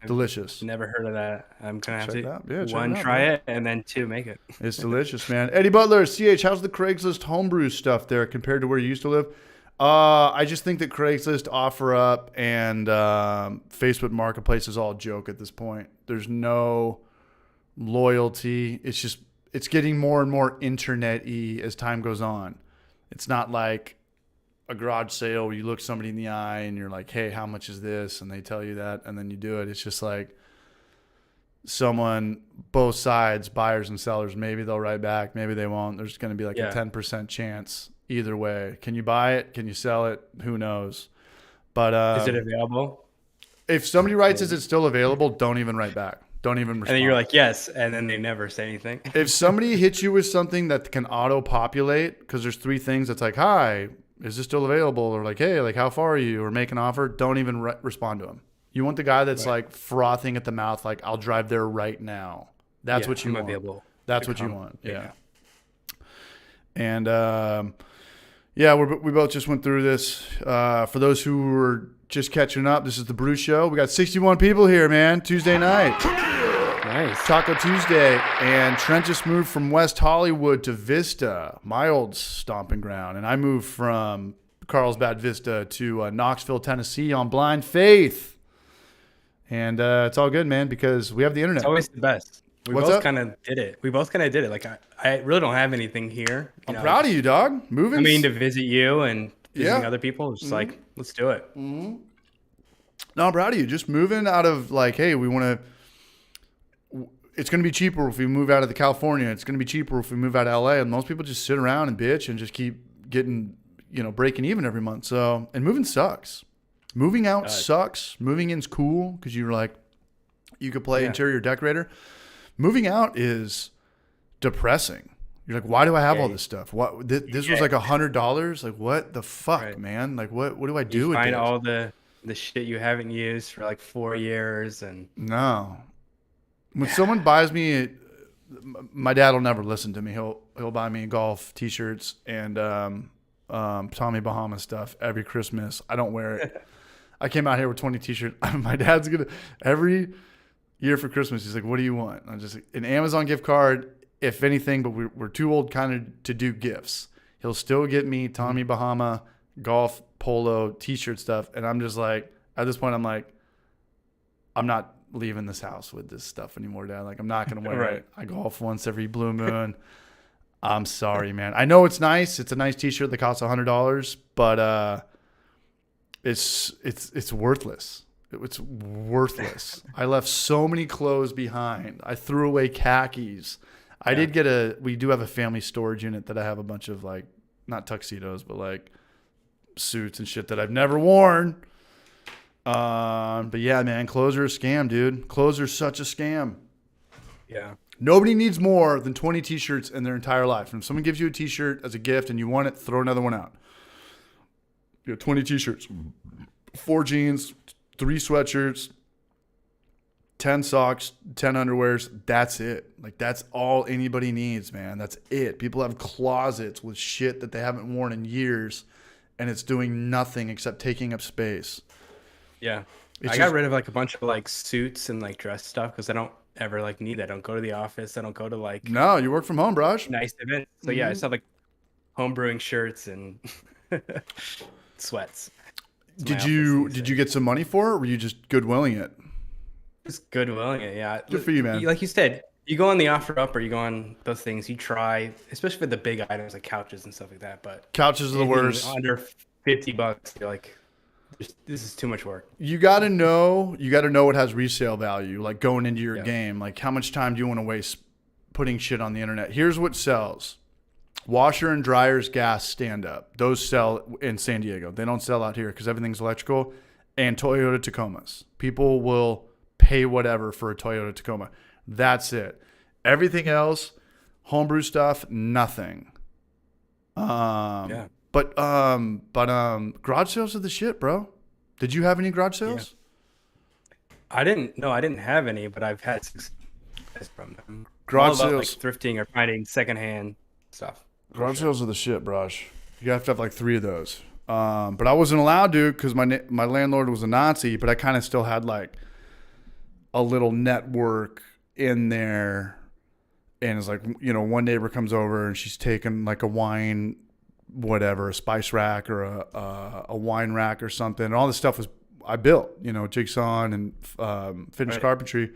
delicious. Never heard of that. I'm gonna have to 1 try it and then 2 make it. It's delicious, man. Eddie Butler, CH, how's the Craigslist homebrew stuff there compared to where you used to live? I just think that Craigslist, OfferUp, and Facebook Marketplace is all a joke at this point. There's no loyalty. It's getting more and more internet-y as time goes on. It's not like a garage sale where you look somebody in the eye and you're like, hey, how much is this? And they tell you that, and then you do it. It's just like both sides, buyers and sellers, maybe they'll write back, maybe they won't. There's going to be like a 10% chance either way. Can you buy it? Can you sell it? Who knows? But is it available? If somebody writes, is it still available? Don't even write back. Don't even respond. And then you're like, yes, and then they never say anything. If somebody hits you with something that can auto-populate, because there's 3 things that's like, hi, is this still available? Or like, hey, like, how far are you? Or make an offer. Don't even respond to them. You want the guy that's like frothing at the mouth, like, I'll drive there right now. That's what you want. Available. That's what you want. Yeah. And, we both just went through this. For those who were just catching up, this is the Brew Show. We got 61 people here, man. Tuesday night. Nice. Taco Tuesday, and Trent just moved from West Hollywood to Vista, my old stomping ground, and I moved from Carlsbad Vista to Knoxville, Tennessee on blind faith. And it's all good, man, because we have the internet. It's always the best. We What's both up? kind of did it. Like I really don't have anything here. I'm proud of you, dog. Moving. I mean, to visit you and visiting Yeah. other people. It's just like, let's do it. No, I'm proud of you. Just moving out of like, hey, we want to. It's going to be cheaper if we move out of the California. It's going to be cheaper if we move out of LA. And most people just sit around and bitch and just keep getting, breaking even every month. So, and moving sucks. Moving out sucks. Moving in's cool because you're like, you could play interior decorator. Moving out is depressing. You're like, why do I have all this stuff? What this was like $100. Like, what the fuck, man? Like, what do I do You with find this? all the shit you haven't used for like 4 years, and No. When someone buys me, my dad will never listen to me. He'll buy me golf T-shirts and Tommy Bahama stuff every Christmas. I don't wear it. I came out here with 20 T-shirts. My dad's gonna every year for Christmas. He's like, "What do you want?" I'm just an Amazon gift card, if anything. But we're too old kind of to do gifts. He'll still get me Tommy Bahama golf polo T-shirt stuff, and I'm just like, at this point, I'm like, I'm not leaving this house with this stuff anymore, Dad. Like, I'm not gonna wear it. I golf once every blue moon. I'm sorry, man. I know it's nice. It's a nice T-shirt that costs $100, but it's worthless. It's worthless. I left so many clothes behind. I threw away khakis. I did get we do have a family storage unit that I have a bunch of like, not tuxedos, but like suits and shit that I've never worn. But yeah, man, clothes are a scam, dude. Clothes are such a scam. yeah, Nobody needs more than 20 T-shirts in their entire life. And if someone gives you a T-shirt as a gift and you want it, throw another one out. You have 20 T-shirts, 4 jeans, 3 sweatshirts, 10 socks, 10 underwears. That's it. Like, that's all anybody needs, man. That's it. People have closets with shit that they haven't worn in years, and it's doing nothing except taking up space. yeah. It's I got rid of like a bunch of like suits and like dress stuff because I don't ever like need that. I don't go to the office. I don't go to like No, you work from home, Braj. nice events. So yeah, I just have like home brewing shirts and sweats. Did you get some money for it, or were you just goodwilling it? Just goodwilling it, yeah. Good for you, man. Like you said, you go on the offer up or you go on those things. You try, especially for the big items like couches and stuff like that. But Couches are the anything worst. under $50, you're like, this is too much work. You got to know what has resale value, like going into your game. Like, how much time do you want to waste putting shit on the internet? Here's what sells. Washer and dryers, gas, stand up. Those sell in San Diego. They don't sell out here because everything's electrical. And Toyota Tacomas. People will pay whatever for a Toyota Tacoma. That's it. Everything else, homebrew stuff, nothing. But garage sales are the shit, bro. Did you have any garage sales? I didn't have any, but I've had success from them. Garage All about, sales, like thrifting or finding secondhand stuff. garage sales are the shit, Braj. You have to have like 3 of those. But I wasn't allowed to because my landlord was a Nazi. But I kind of still had like a little network in there, and it's like, one neighbor comes over and she's taking like a wine, whatever, a spice rack or a wine rack or something. And all this stuff was I built, jigsaw and finished carpentry.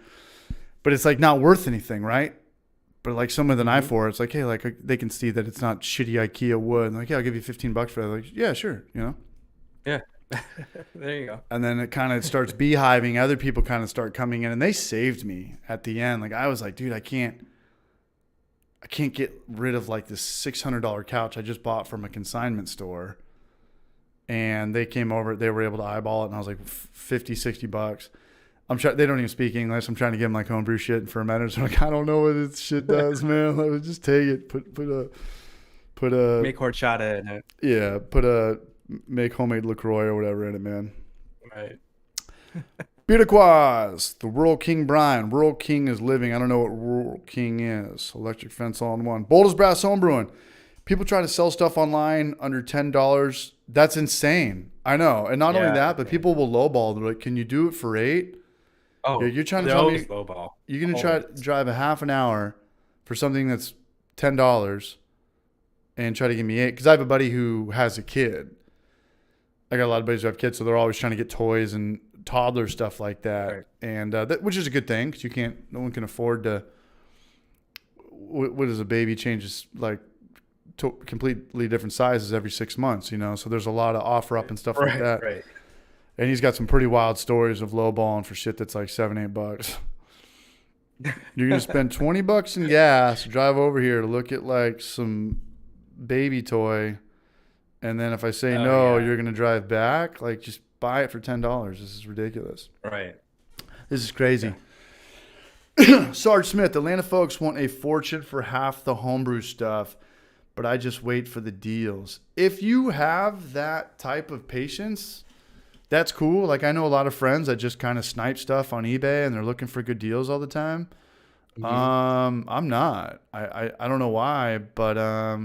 But it's like not worth anything, right? But like some of the knife for it's like, hey, like they can see that it's not shitty IKEA wood. And like, yeah, I'll give you $15 for that. Like, yeah, sure, Yeah. There you go. And then it kind of starts beehiving. Other people kind of start coming in, and they saved me at the end. Like, I was like, dude, I can't get rid of like this $600 couch I just bought from a consignment store. And they came over, they were able to eyeball it, and I was like, $50-$60. They don't even speak English. I'm trying to give them like homebrew shit and fermenters. I'm like, I don't know what this shit does, man. Like, just take it. Put a Make horchata in it. Yeah, make homemade LaCroix or whatever in it, man. Right. Beautiquoise, the Rural King Brian. Rural King is living. I don't know what Rural King is. Electric fence all in one. Bold as Brass Homebrewing. People try to sell stuff online under $10. That's insane. I know. And not only that, but people will lowball. They're like, can you do it for $8? Oh, You're trying to they're tell always me lowball. you're going to try to Always. drive a half an hour for something that's $10 and try to give me 8? Because I have a buddy who has a kid. I got a lot of buddies who have kids, so they're always trying to get toys and toddler stuff like that, Right. and which is a good thing because no one can afford to. What is a baby changes like to completely different sizes every 6 months, so there's a lot of offer up and stuff like Right. that. Right. And he's got some pretty wild stories of lowballing for shit that's like $7-8. You're gonna spend $20 in gas, drive over here to look at like some baby toy, and then if I say Oh, no, yeah. you're gonna drive back. Like, just buy it for $10. This is ridiculous. Right. This is crazy. Sarge Smith, Atlanta folks want a fortune for half the homebrew stuff, but I just wait for the deals. If you have that type of patience, that's cool. Like, I know a lot of friends that just kind of snipe stuff on eBay and they're looking for good deals all the time. I'm not. I don't know why, but I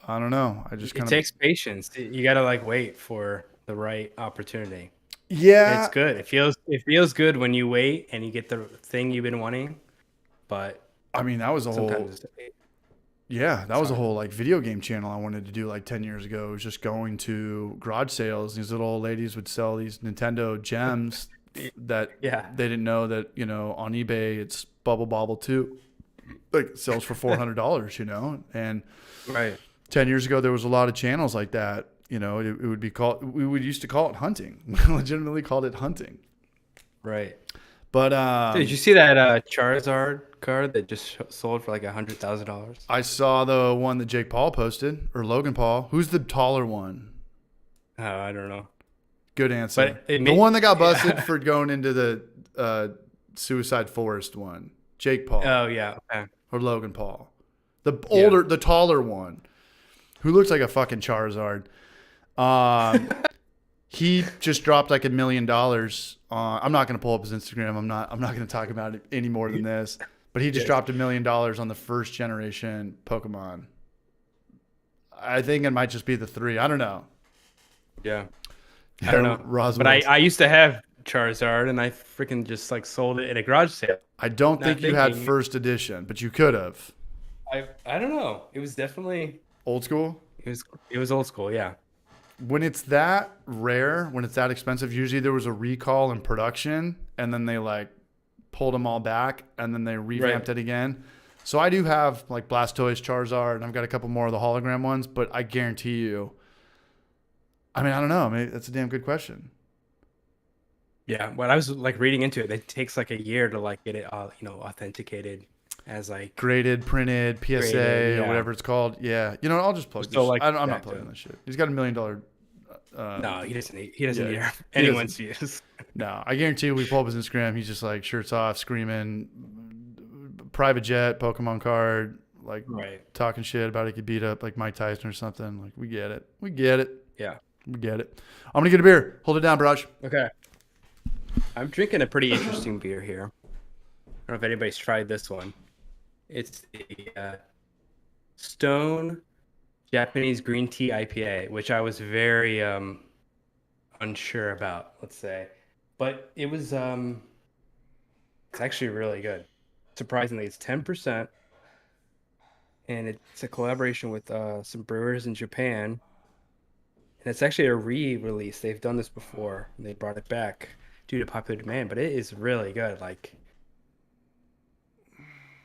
don't know. I just It kind of takes patience. You got to like wait for the right opportunity. yeah. It's good. It feels good when you wait and you get the thing you've been wanting, but I mean, that was a whole sometimes that was a whole like video game channel I wanted to do like 10 years ago. It was just going to garage sales. These little old ladies would sell these Nintendo gems that yeah. they didn't know that, on eBay it's Bubble Bobble 2. Like, it sells for $400, and Right. 10 years ago there was a lot of channels like that. It would be called, we would used to call it hunting. We legitimately called it hunting. Right. But Did you see that Charizard card that just sold for like $100,000? I saw the one that Jake Paul posted, or Logan Paul. Who's the taller one? Oh, I don't know. Good answer. But The one that got busted for going into the Suicide Forest one. Jake Paul Oh yeah. Okay. or Logan Paul. The taller one, who looks like a fucking Charizard. He just dropped like $1 million. I'm not going to pull up his Instagram. I'm not going to talk about it any more than this. But he just dropped $1 million on the first generation Pokemon. I think it might just be the 3. I don't know. Yeah. I don't know. Roswell. But I used to have Charizard and I freaking just like sold it at a garage sale. I don't Not think you had thinking. first edition, but you could have. I don't know. It was definitely Old school? it was old school, yeah. When it's that rare, when it's that expensive, usually there was a recall in production and then they like pulled them all back and then they revamped it again. So I do have like Blastoise, Charizard, and I've got a couple more of the hologram ones, but I guarantee you, I mean, I don't know. Maybe that's a damn good question. Yeah, when I was like reading into it, it takes like a year to like get it authenticated as like Graded, printed, PSA, Graded, or yeah. whatever it's called. Yeah. I'll just plug So, this. like, I'm not that, plugging too. this shit. He's got $1 million. no, he doesn't need yeah, anyone's views. No, I guarantee you, we pull up his Instagram. He's just like shirts off, screaming, private jet, Pokemon card, like Right. talking shit about he could beat up like Mike Tyson or something. Like, we get it. We get it. Yeah. We get it. I'm going to get a beer. Hold it down, Braj. Okay. I'm drinking a pretty interesting beer here. I don't know if anybody's tried this one. It's the Stone Japanese Green Tea IPA, which I was very unsure about, let's say. But it was it's actually really good. Surprisingly, it's 10%. And it's a collaboration with some brewers in Japan. And it's actually a re-release. They've done this before. And they brought it back due to popular demand, but it is really good. Like,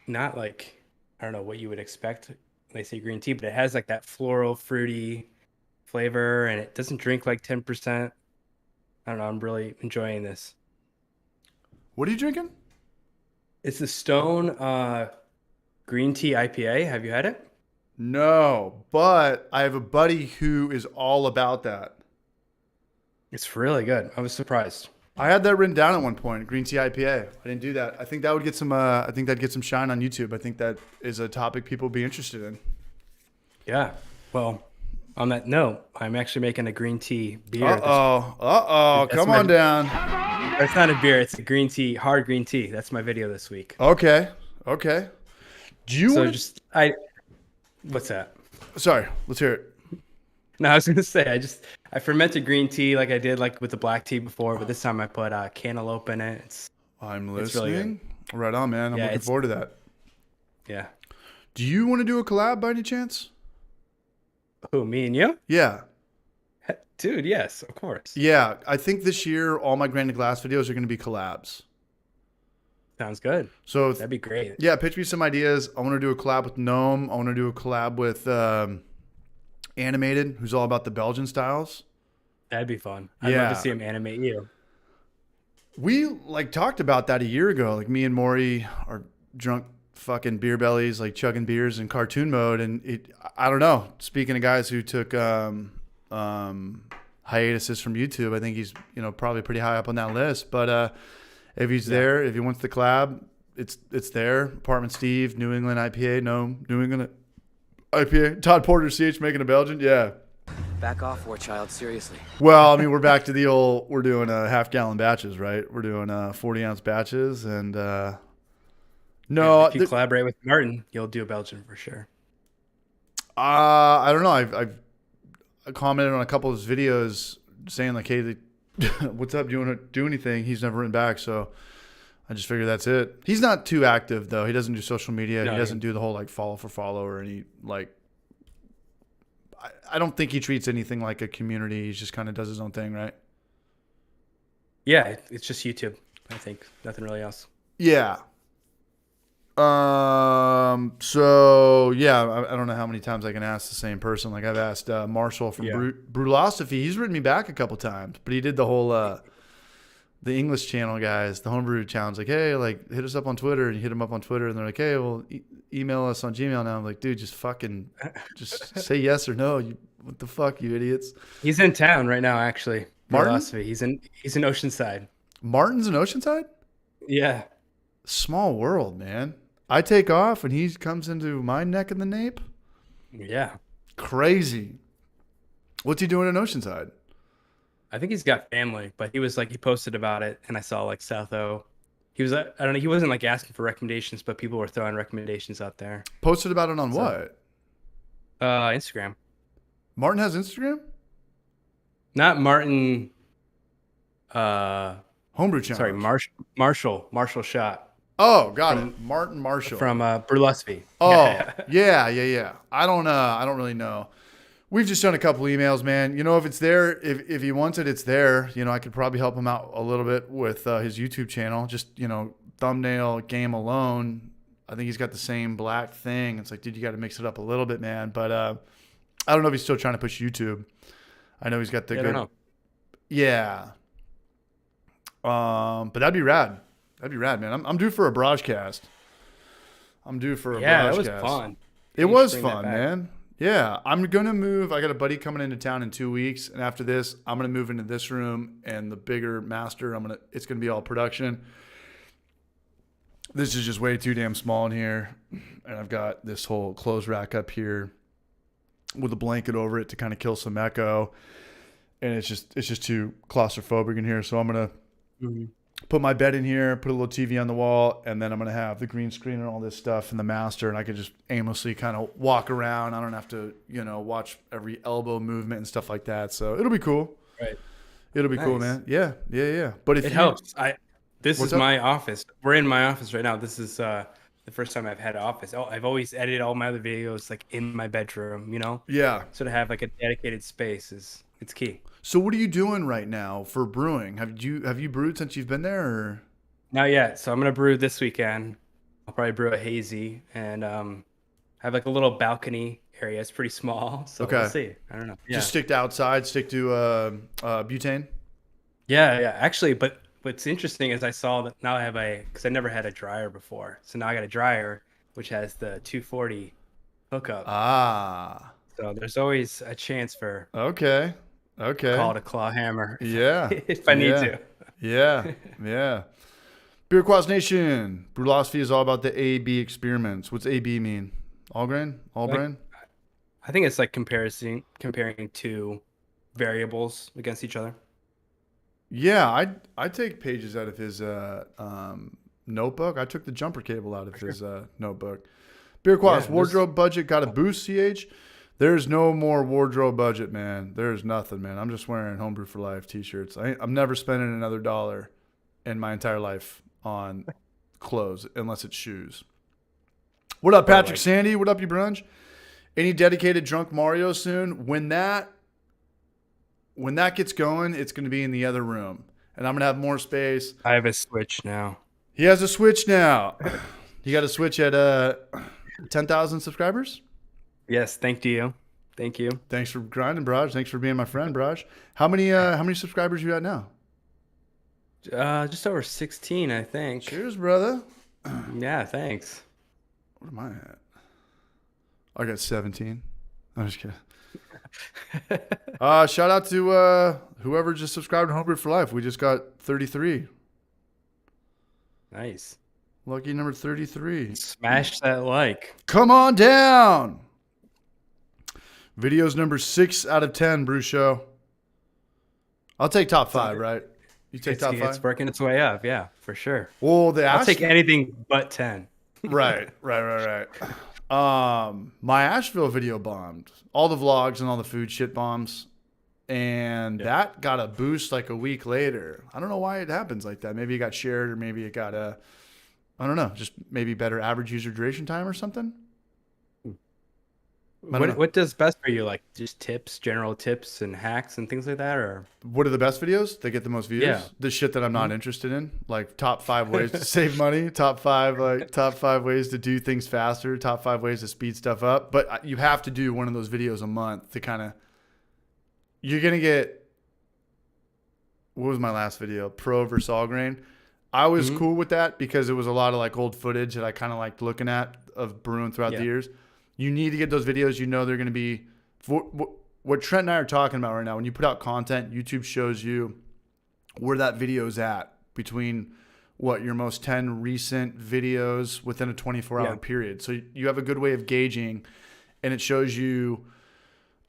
not like, I don't know what you would expect when they say green tea, but it has like that floral, fruity flavor, and it doesn't drink like 10%. I don't know. I'm really enjoying this. What are you drinking? It's the Stone Green Tea IPA. Have you had it? No, but I have a buddy who is all about that. It's really good. I was surprised. I had that written down at one point, green tea IPA. I didn't do that. I think that would get some. I think that'd get some shine on YouTube. I think that is a topic people would be interested in. Yeah. Well, on that note, I'm actually making a green tea beer. That's Come on down. It's not a beer. It's a green tea, hard green tea. That's my video this week. Okay. Do you So want what's that? Sorry, let's hear it. No, I was gonna say I fermented green tea like I did like with the black tea before, but this time I put cantaloupe in it. It's I'm It's really good. listening. Right on, man. I'm Yeah, looking forward to that. Yeah. Do you want to do a collab by any chance? Who, me and you? Yeah. Dude, yes, of course. Yeah. I think this year all my Granite Glass videos are going to be collabs. Sounds good. So, That'd be great. yeah, pitch me some ideas. I want to do a collab with Gnome. I want to do a collab with Animated, who's all about the Belgian styles. That'd be fun. I'd love to see him animate you. We talked about that a year ago. Like me and Maury are drunk fucking beer bellies, like chugging beers in cartoon mode. And I don't know. Speaking of guys who took hiatuses from YouTube, I think he's probably pretty high up on that list. But if he's there, if he wants the collab, it's there. Apartment Steve, New England IPA, no New England IPA. Todd Porter, CH making a Belgian, yeah. Back off, war child. Seriously. Well, I mean, we're back to the old. We're doing half-gallon batches, right? We're doing 40-ounce batches, and no. If you collaborate with Martin, you'll do a Belgian for sure. I don't know. I've commented on a couple of his videos saying like, "Hey, what's up? Do you want to do anything?" He's never written back, so I just figured that's it. He's not too active though. He doesn't do social media. No, he doesn't do the whole follow for follow or any I don't think he treats anything like a community. He just kind of does his own thing, right? Yeah, it's just YouTube. I think nothing really else. Yeah. So yeah, I don't know how many times I can ask the same person. Like I've asked Marshall from Brewlosophy. He's written me back a couple times, but he did the whole the English channel guys, the homebrew challenge. Like, hey, hit us up on Twitter, and you hit them up on Twitter, and they're like, hey, well, email us on Gmail now. I'm like, dude, just say yes or no. What the fuck, you idiots? He's in town right now, actually. Martin? Brewlosophy. He's in Oceanside. Martin's in Oceanside? Yeah. Small world, man. I take off and he comes into my neck of the nape. Yeah. Crazy. What's he doing in Oceanside? I think he's got family, but he posted about it, and I saw South O. He was, I don't know, he wasn't asking for recommendations, but people were throwing recommendations out there. Posted about it on what? Instagram. Martin has Instagram? Not Martin. Homebrew challenge. Sorry, Marshall Shot. Oh, got it. Martin Marshall from Brewlosophy. Oh, yeah. I don't really know. We've just done a couple emails, man. If it's there, if he wants it, it's there. I could probably help him out a little bit with his YouTube channel. Just, thumbnail game alone. I think he's got the same black thing. It's like, dude, you got to mix it up a little bit, man. But I don't know if he's still trying to push YouTube. I know he's got the good. I don't know. Yeah. But that'd be rad. That'd be rad, man. I'm due for a broadcast. Yeah, it was fun. It was fun, man. Yeah, I'm going to move. I got a buddy coming into town in 2 weeks. And after this, I'm going to move into this room and the bigger master. It's going to be all production. This is just way too damn small in here. And I've got this whole clothes rack up here with a blanket over it to kind of kill some echo. And it's just too claustrophobic in here. So I'm going to put my bed in here, put a little TV on the wall, and then I'm going to have the green screen and all this stuff in the master, and I can just aimlessly kind of walk around. I don't have to, watch every elbow movement and stuff like that. So it'll be cool. Right. It'll be cool, man. Yeah. But if it helps. This is my office. We're in my office right now. This is the first time I've had an office. I've always edited all my other videos in my bedroom, Yeah. So to have a dedicated space it's key. So what are you doing right now for brewing? Have you brewed since you've been there, or? Not yet. So I'm gonna brew this weekend. I'll probably brew a hazy and have a little balcony area. It's pretty small, so we'll see. I don't know. Yeah. Just stick to outside. Stick to butane. Yeah. Actually, but what's interesting is I saw that now I have because I never had a dryer before. So now I got a dryer which has the 240 hookup. Ah. So there's always a chance for call it a claw hammer. Yeah. If I need to. Yeah. Beer Quaz Nation. Brewlosophy is all about the A/B experiments. What's A/B mean? All grain? All brain? I think it's comparing two variables against each other. Yeah, I take pages out of his notebook. I took the jumper cable out of his notebook. Beer Quaz, wardrobe budget got a boost, CH? There's no more wardrobe budget, man. There's nothing, man. I'm just wearing Homebrew for Life t-shirts. I'm never spending another dollar in my entire life on clothes unless it's shoes. What up, Patrick Sandy? What up, you brunch? Any dedicated drunk Mario soon? When that gets going, it's going to be in the other room, and I'm going to have more space. I have a Switch now. He has a Switch now. You got a Switch at 10,000 subscribers? Yes, thank you. Thank you. Thanks for grinding, Braj. Thanks for being my friend, Braj. How many subscribers you at now? Just over 16, I think. Cheers, brother. Yeah, thanks. What am I at? I got 17. I'm just kidding. Shout out to whoever just subscribed to Homebrew for Life. We just got 33. Nice. Lucky number 33. Smash that like. Come on down. Videos number 6 out of 10, Brewshow. I'll take top 5, right? You take top 5? It's working its way up, yeah, for sure. Well, I'll take anything but 10. Right. My Asheville video bombed. All the vlogs and all the food shit bombs. And that got a boost like a week later. I don't know why it happens like that. Maybe it got shared, or maybe it got I don't know, just maybe better average user duration time or something. What does best for you? Like just tips, general tips and hacks and things like that, or what are the best videos? They get the most views. Yeah. The shit that I'm not interested in, like top 5 ways to save money, top 5 ways to do things faster, top 5 ways to speed stuff up. But you have to do one of those videos a month to kind of. You're gonna get. What was my last video? Pro versus all grain. I was cool with that because it was a lot of like old footage that I kind of liked looking at of brewing throughout the years. You need to get those videos. You know they're going to be what Trent and I are talking about right now. When you put out content, YouTube shows you where that video's at between your most 10 recent videos within a 24-hour period. So you have a good way of gauging, and it shows you,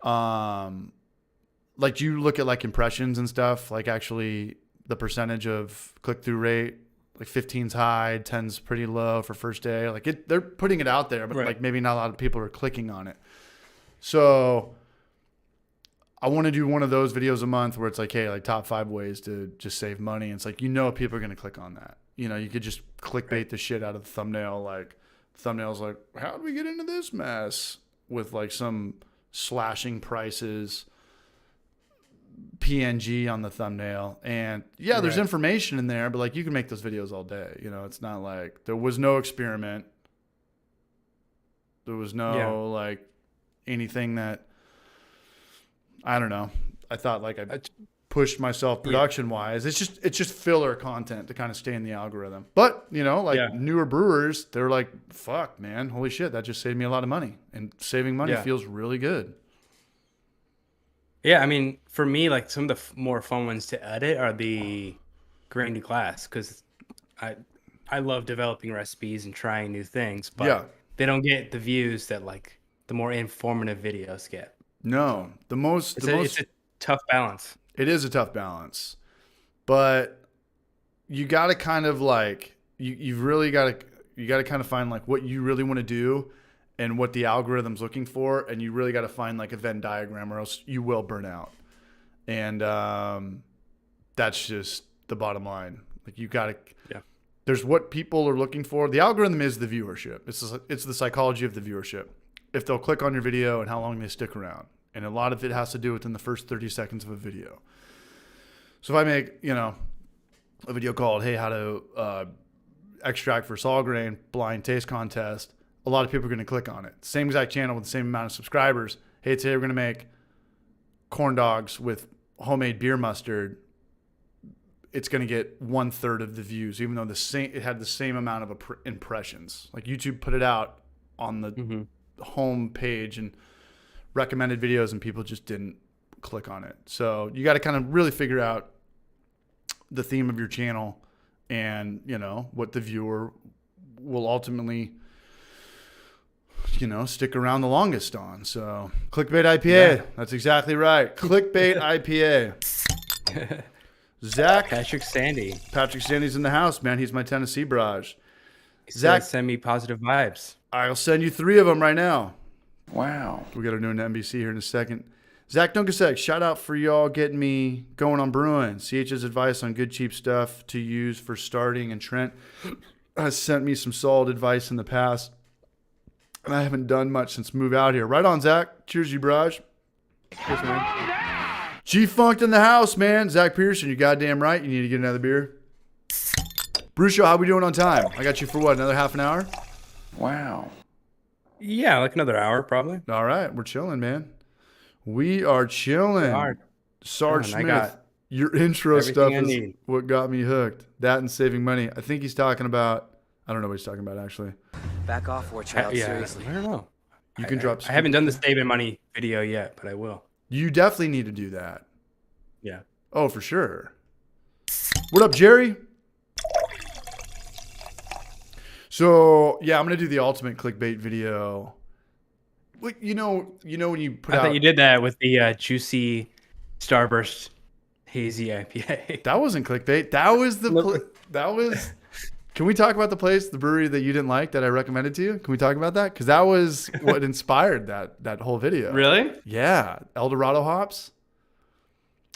like you look at like impressions and stuff, like actually the percentage of click-through rate. Like 15's high, 10's pretty low for first day. Like they're putting it out there, but like maybe not a lot of people are clicking on it. So I want to do one of those videos a month where it's like, hey, like top 5 ways to just save money. And it's like, people are going to click on that. You could just clickbait the shit out of the thumbnail. Like thumbnails like, how did we get into this mess? With like some slashing prices, PNG on the thumbnail, and there's information in there, but like you can make those videos all day. It's not like there was no experiment, there was no like anything that I don't know. I thought like I pushed myself production wise. It's just filler content to kind of stay in the algorithm. But newer brewers, they're like, fuck, man, holy shit, that just saved me a lot of money, and saving money feels really good. Yeah, I mean, for me, like some of the more fun ones to edit are the grain to glass, because I love developing recipes and trying new things, but they don't get the views that like the more informative videos get. No, it's a tough balance. It is a tough balance, but you got to kind of like you've really got to kind of find like what you really want to do and what the algorithm's looking for, and you really got to find like a Venn diagram, or else you will burn out. And that's just the bottom line. Like you got to. There's what people are looking for. The algorithm is the viewership. It's the psychology of the viewership. If they'll click on your video and how long they stick around, and a lot of it has to do within the first 30 seconds of a video. So if I make a video called "Hey, how to extract for all grain blind taste contest," a lot of people are going to click on it. Same exact channel with the same amount of subscribers. Hey, today we're going to make corn dogs with homemade beer mustard. It's going to get 1/3 of the views, even though it had the same amount of impressions. Like YouTube put it out on the home page and recommended videos, and people just didn't click on it. So you got to kind of really figure out the theme of your channel, and what the viewer will ultimately stick around the longest on. So clickbait IPA. That's exactly right. Clickbait IPA. Zach. Patrick Sandy's in the house, man. He's my Tennessee barrage. Zach, send me positive vibes. I'll send you 3 of them right now. Wow. We got to do an NBC here in a second. Zach Dunkasek, shout out for y'all getting me going on brewing. CH's advice on good, cheap stuff to use for starting, and Trent has sent me some solid advice in the past. And I haven't done much since move out here. Right on, Zach. Cheers, you Braj. Cheers, man. G-Funked in the house, man. Zach Pearson, you're goddamn right. You need to get another beer. Brewshow, how we doing on time? I got you for what, another half an hour? Wow. Yeah, like another hour probably. All right, we're chilling, man. We are chilling. Sarge Man, I Smith, got your intro everything stuff I is need. what got me hooked. That and saving money. I think he's talking about, I don't know what he's talking about, actually. Back off, war child. Yeah, Seriously. I don't know. You can drop I haven't done the saving money video yet, but I will. You definitely need to do that. Yeah. Oh, for sure. What up, Jerry? So, yeah, I'm going to do the ultimate clickbait video. Like, you know when you put I out... thought you did that with the juicy Starburst hazy IPA. That wasn't clickbait. That was that was... Can we talk about the brewery that you didn't like that I recommended to you? Can we talk about that? Because that was what inspired that whole video. Really? Yeah. El Dorado hops.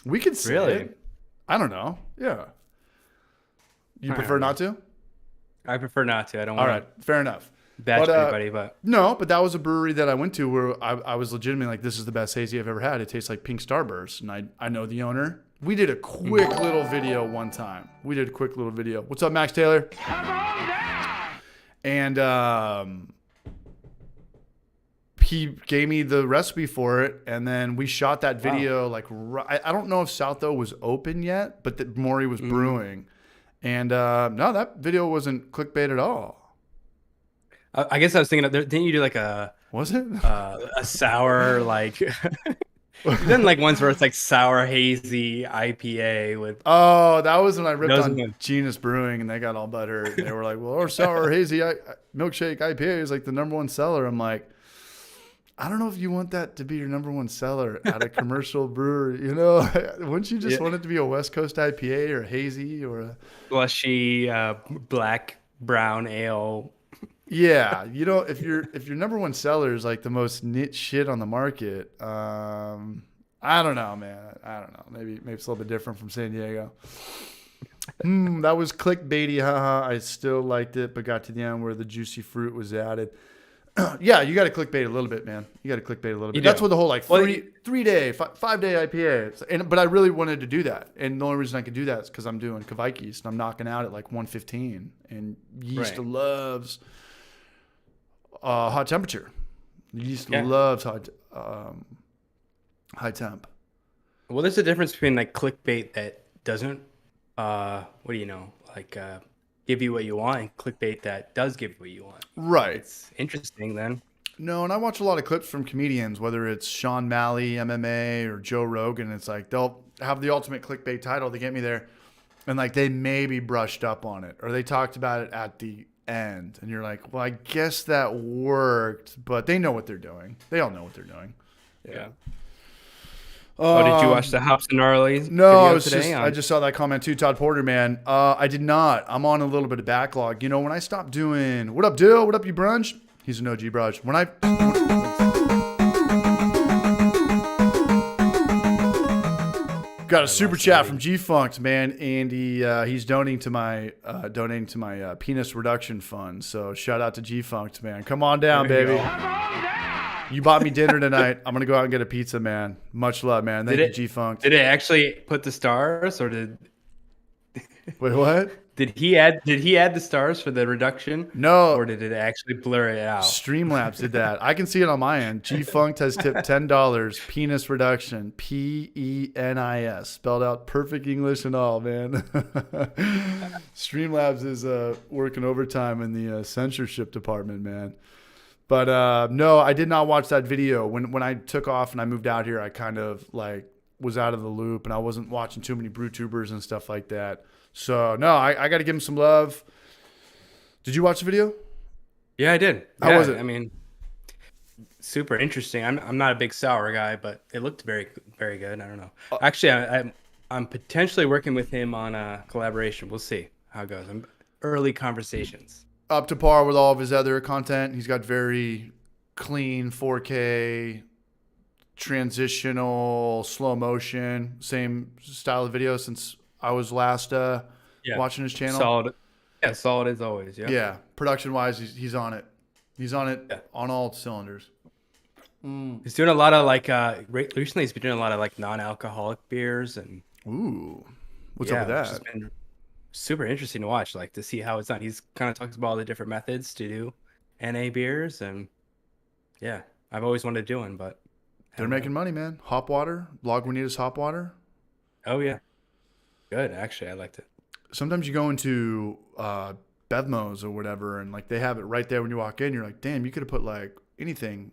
We could say Really? it. I don't know. Yeah. You All prefer right. not to? I prefer not to. I don't All want right. Fair enough. to bash But, anybody, but No, but that was a brewery that I went to where I was legitimately like, this is the best hazy I've ever had. It tastes like pink Starburst. And I know the owner. We did a quick little video one time. What's up, Max Taylor? And he gave me the recipe for it. And then we shot that video. I don't know if South O was open yet, but that Maury was brewing. And no, that video wasn't clickbait at all. I guess I was thinking, didn't you do like a sour, like, you've done like ones where it's like sour hazy IPA with. Oh, that was when I ripped on good. Genus Brewing and they got all butthurt. They were like, well, our sour hazy milkshake IPA is like the #1 seller. I'm like, I don't know if you want that to be your #1 seller at a commercial brewery. You know, wouldn't you just want it to be a West Coast IPA or a hazy or a Slushy, black, brown ale. Yeah, you know, if your #1 seller is like the most niche shit on the market, I don't know, man. I don't know. Maybe it's a little bit different from San Diego. That was clickbaity, haha. I still liked it, but got to the end where the juicy fruit was added. Yeah, you got to clickbait a little bit, man. You got to clickbait a little bit. That's what the whole like 3-day, 5-day IPA. But I really wanted to do that, and the only reason I could do that is because I'm doing Kveikis and I'm knocking out at like 115, and yeast loves hot temperature. Yeast loves high temp. Well, there's a difference between like clickbait that doesn't, give you what you want, and clickbait that does give you what you want. Right. It's interesting then. No, and I watch a lot of clips from comedians, whether it's Sean Malley, MMA, or Joe Rogan. It's like they'll have the ultimate clickbait title to get me there, and like they maybe brushed up on it, or they talked about it at the end, and you're like, well, I guess that worked, but they know what they're doing. They all know what they're doing. Yeah. Did you watch the Hops and Gnarlies? No, video I just saw that comment too, Todd Porter, man. I did not. I'm on a little bit of backlog. You know, when I stopped doing, what up, Dill? What up, you brunch? He's an OG brunch. When I got a super chat from G-Funked, man, and he's donating to my penis reduction fund. So shout out to G-Funked, man. Come on down, baby. You bought me dinner tonight. I'm gonna go out and get a pizza, man. Much love, man. Thank you, G-Funked. Did it actually put the stars, or did? Wait, what? Did he add the stars for the reduction? No. Or did it actually blur it out? Streamlabs did that. I can see it on my end. G-Funked has tipped $10. Penis reduction. PENIS. Spelled out perfect English and all, man. Streamlabs is working overtime in the censorship department, man. But no, I did not watch that video. When I took off and I moved out here, I kind of like was out of the loop and I wasn't watching too many brew tubers and stuff like that. So no, I got to give him some love. Did you watch the video? Yeah, I did. How was it? I mean, super interesting. I'm not a big sour guy, but it looked very, very good. I don't know. Actually, I'm potentially working with him on a collaboration. We'll see how it goes. Early conversations. Up to par with all of his other content. He's got very clean 4K transitional slow motion, same style of video since I was last watching his channel. Solid. Yeah, solid as always. Yeah. Yeah, production wise, he's on it. He's on it Yeah. on all cylinders. He's doing a lot of like recently he's been doing a lot of like non-alcoholic beers and Ooh, what's up with which has that? been super interesting to watch, like to see how it's done. He's kind of talks about all the different methods to do NA beers, and yeah, I've always wanted to do one, but They're making money, man. Hop water, Lagunitas hop water. oh yeah, good. Actually, I liked it. Sometimes you go into Bevmo's or whatever, and like they have it right there when you walk in. You're like, damn, you could have put like anything,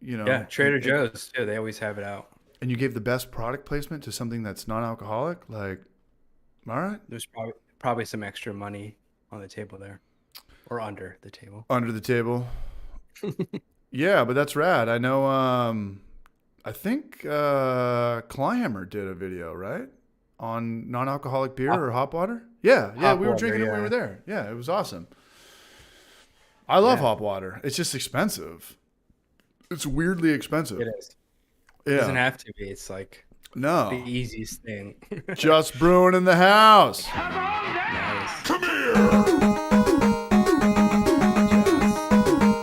you know. Yeah, Trader Joe's too. They always have it out. And you gave the best product placement to something that's non-alcoholic. Like, all right, There's probably some extra money on the table there, or under the table. under the table. Yeah, but that's rad. I know. I think Clyhammer did a video, right, on non-alcoholic beer or hop water. Yeah, Hop we were water, drinking it when we yeah. were there. Yeah, it was awesome. I love Yeah. hop water. It's just expensive. It's weirdly expensive. It is. Yeah. It doesn't have to be. It's like the No. easiest thing. Just brewing in the house. Nice.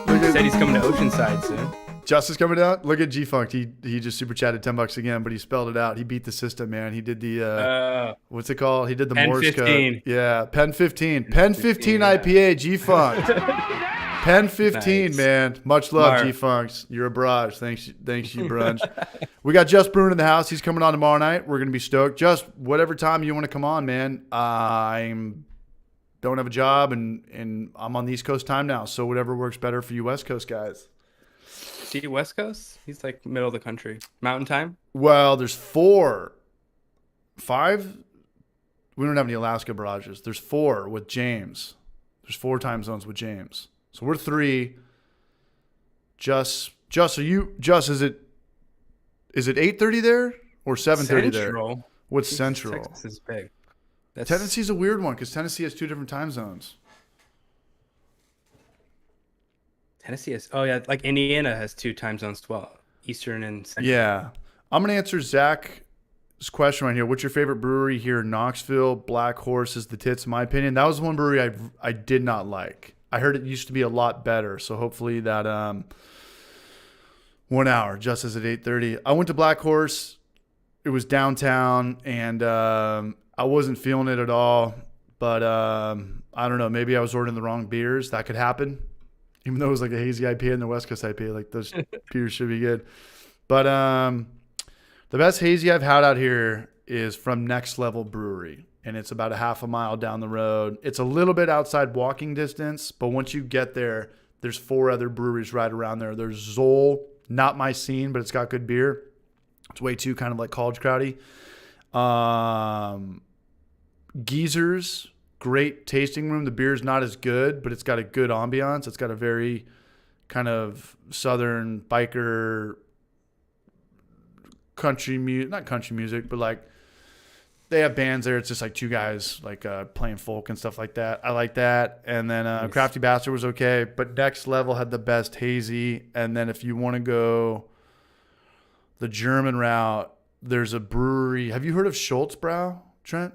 Look Said at he's coming to Oceanside soon. Justice coming down. Look at G Funked. He just super chatted $10 again, but he spelled it out. He beat the system, man. He did the what's it called? He did the Pen Morse 15. code. Yeah, Pen 15. Pen 15 IPA, G Funked. Pen 15, Nice. man. Much love, Smart. G Funks. You're a barrage. Thanks, you brunch. We got Just Brewing in the house. He's coming on tomorrow night. We're gonna be stoked. Just whatever time you want to come on, man. Don't have a job and I'm on the East Coast time now, so whatever works better for you West Coast guys. See West Coast? He's like middle of the country. Mountain time? Well, there's 5. We don't have any Alaska barrages. There's 4 with James. There's 4 time zones with James. So we're 3. Just is it 8:30 there or 7:30 there? Central. What's Central? Texas is big. That's Tennessee's a weird one because Tennessee has 2 different time zones. Tennessee is. Oh yeah, like Indiana has 2 time zones as well, Eastern and Central. Yeah. I'm going to answer Zach's question right here. What's your favorite brewery here in Knoxville? Black Horse is the tits, in my opinion. That was one brewery I did not like. I heard it used to be a lot better. So hopefully that 1 hour, just as at 8:30. I went to Black Horse. It was downtown, and I wasn't feeling it at all. But I don't know. Maybe I was ordering the wrong beers. That could happen. Even though it was like a hazy IPA and the West Coast IPA, like those beers should be good. But the best hazy I've had out here is from Next Level Brewery, and it's about a half a mile down the road. It's a little bit outside walking distance, but once you get there, there's 4 other breweries right around there. There's Zoll, not my scene, but it's got good beer. It's way too kind of like college crowdy. Geezer's, great tasting room. The beer's not as good, but it's got a good ambiance. It's got a very kind of southern biker country music, not country music, but like they have bands there. It's just like 2 guys like playing folk and stuff like that. I like that. And then Nice. Crafty Bastard was okay, but Next Level had the best hazy. And then if you want to go the German route, there's a brewery. Have you heard of Schultzbrau, Trent?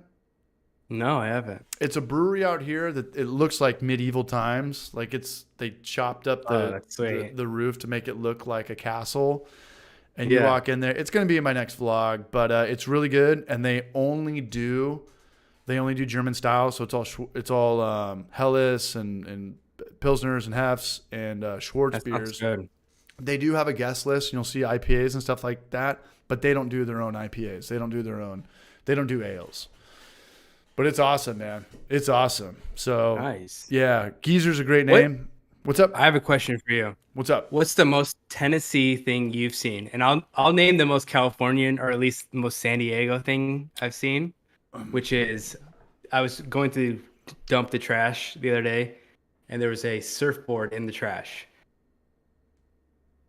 No, I haven't. It's a brewery out here that it looks like medieval times. Like they chopped up That's sweet. the roof to make it look like a castle. And you Yeah. walk in there. It's going to be in my next vlog, but it's really good. And they only do German style, so it's all Helles and Pilsners and Hefs and Schwarz That beers. sounds good. They do have a guest list. You'll see IPAs and stuff like that, but they don't do their own IPAs. They don't do ales. But it's awesome, man. It's awesome. So Nice. yeah, Geezer's a great What- name. What's up? I have a question for you. What's up? What's the most Tennessee thing you've seen? And I'll name the most Californian, or at least the most San Diego thing I've seen, which is I was going to dump the trash the other day, and there was a surfboard in the trash.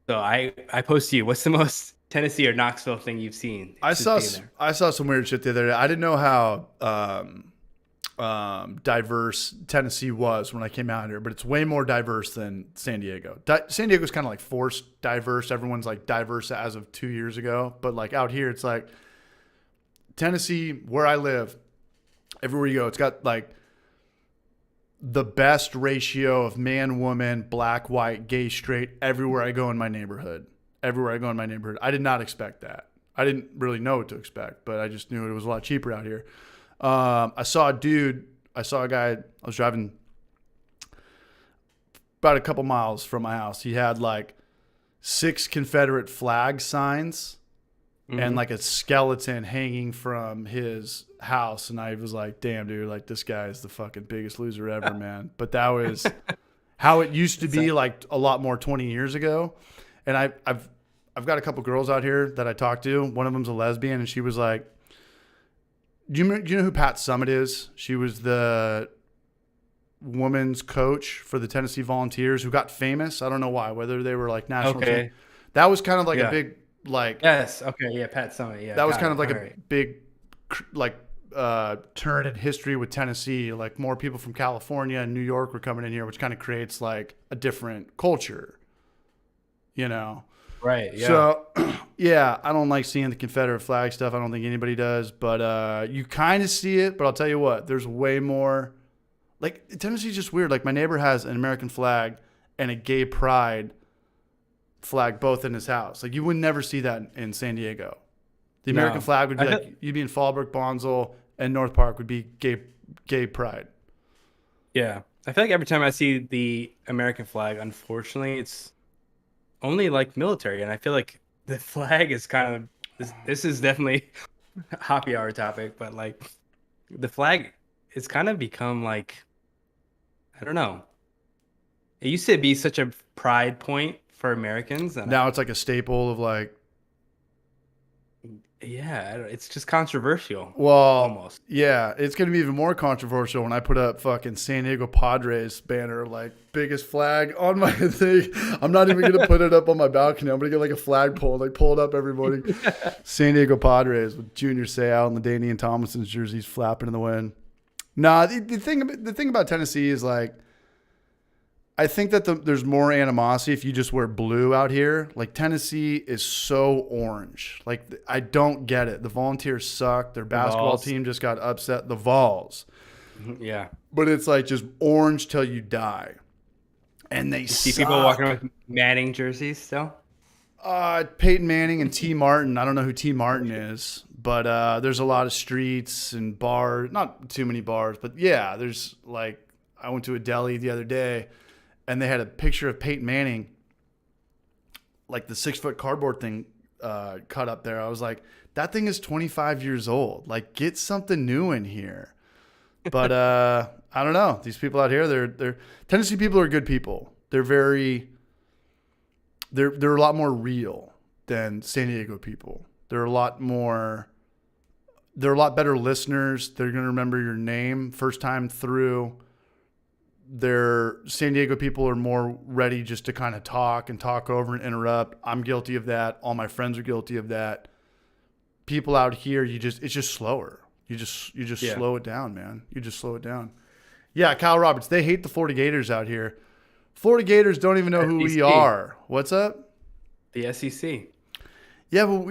So I posed to you, what's the most Tennessee or Knoxville thing you've seen? I since saw being there? I saw some weird shit the other day. I didn't know how diverse Tennessee was when I came out here, but it's way more diverse than San Diego. San Diego's kind of like forced diverse. Everyone's like diverse as of 2 years ago, but like out here, it's like Tennessee, where I live, everywhere you go, it's got like the best ratio of man, woman, black, white, gay, straight, everywhere I go in my neighborhood. Everywhere I go in my neighborhood. I did not expect that. I didn't really know what to expect, but I just knew it was a lot cheaper out here. I saw a guy, I was driving about a couple miles from my house. He had like 6 Confederate flag signs and like a skeleton hanging from his house. And I was like, damn, dude, like this guy is the fucking biggest loser ever, man. But that was how it used to be like a lot more 20 years ago. And I've got a couple girls out here that I talked to. One of them's a lesbian, and she was like, do you know who Pat Summit is? She was the women's coach for the Tennessee Volunteers who got famous. I don't know why, whether they were like national. Okay. That was kind of like a big, like. Yes. Okay. Yeah. Pat Summit. Yeah. That was kind of like a big, like, turn in history with Tennessee. Like more people from California and New York were coming in here, which kind of creates like a different culture, you know? Right. Yeah. So, yeah, I don't like seeing the Confederate flag stuff. I don't think anybody does, but you kind of see it. But I'll tell you what, there's way more. Like Tennessee's just weird. Like my neighbor has an American flag and a gay pride flag both in his house. Like you would never see that in San Diego. The American flag would be like you'd be in Fallbrook, Bonsall, and North Park would be gay pride. Yeah, I feel like every time I see the American flag, unfortunately, it's only like military, and I feel like the flag is kind of this is definitely a happy hour topic, but like the flag it's kind of become like I don't know. It used to be such a pride point for Americans, and now it's like a staple of like. Yeah, it's just controversial. Well, almost. Yeah, it's going to be even more controversial when I put up fucking San Diego Padres banner, like biggest flag on my thing. I'm not even going to put it up on my balcony. I'm going to get like a flagpole, like pull it up, everybody. San Diego Padres with Junior Seau and LaDainian Tomlinson's jerseys flapping in the wind. Nah, the thing about Tennessee is like, I think that there's more animosity if you just wear blue out here. Like Tennessee is so orange. Like I don't get it. The Volunteers suck. Their basketball team just got upset. The Vols. Yeah. But it's like just orange till you die. And they see suck. People walking around with Manning jerseys still? Peyton Manning and T. Martin. I don't know who T. Martin is, but there's a lot of streets and bars. Not too many bars, but yeah, there's like I went to a deli the other day. And they had a picture of Peyton Manning, like the 6-foot cardboard thing cut up there. I was like, that thing is 25 years old. Like, get something new in here. But I don't know. These people out here, they're Tennessee people are good people. They're a lot more real than San Diego people. They're a lot better listeners. They're going to remember your name first time through. San Diego people are more ready just to kind of talk over and interrupt. I'm guilty of that. All my friends are guilty of that. People out here, it's just slower. You just slow it down, man. You just slow it down. Yeah, Kyle Roberts, they hate the Florida Gators out here. Florida Gators don't even know who we are. What's up? The SEC. Yeah, but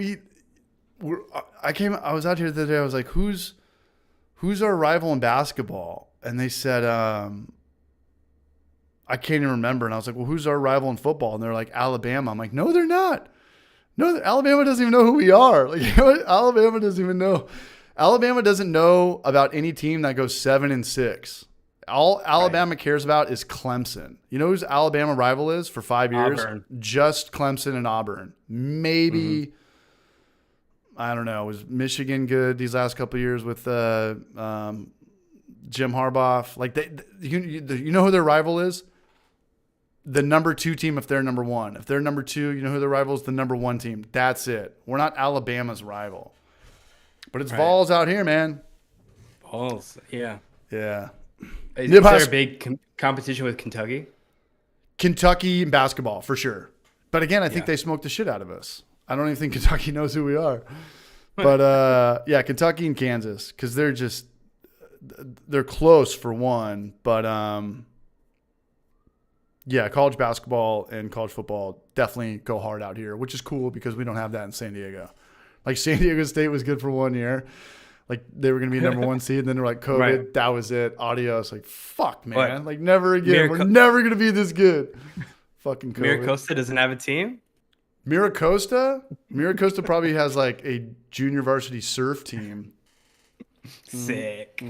I was out here the other day. I was like, who's our rival in basketball? And they said, I can't even remember. And I was like, well, who's our rival in football? And they're like, Alabama. I'm like, no, they're not. No, Alabama doesn't even know who we are. Like, Alabama doesn't even know. Alabama doesn't know about any team that goes 7-6. All Alabama cares about is Clemson. You know whose Alabama rival is for 5 years? Auburn. Just Clemson and Auburn. Maybe, I don't know, was Michigan good these last couple of years with Jim Harbaugh? Like, you know who their rival is? The number 2 team if they're number 1. If they're number 2, you know who their rival is? The number 1 team. That's it. We're not Alabama's rival. But it's Vols out here, man. Vols, yeah. Yeah. Is there a big competition with Kentucky? Kentucky in basketball, for sure. But again, I think they smoked the shit out of us. I don't even think Kentucky knows who we are. But, yeah, Kentucky and Kansas, because they're they're close for one, but yeah, college basketball and college football definitely go hard out here, which is cool because we don't have that in San Diego. Like San Diego State was good for 1 year. Like they were going to be number 1 seed. And then they're like COVID. Right. That was it. Adios. Like, fuck, man. What? Like never again. We're never going to be this good. Fucking COVID. Miracosta doesn't have a team? Miracosta probably has like a junior varsity surf team. Sick.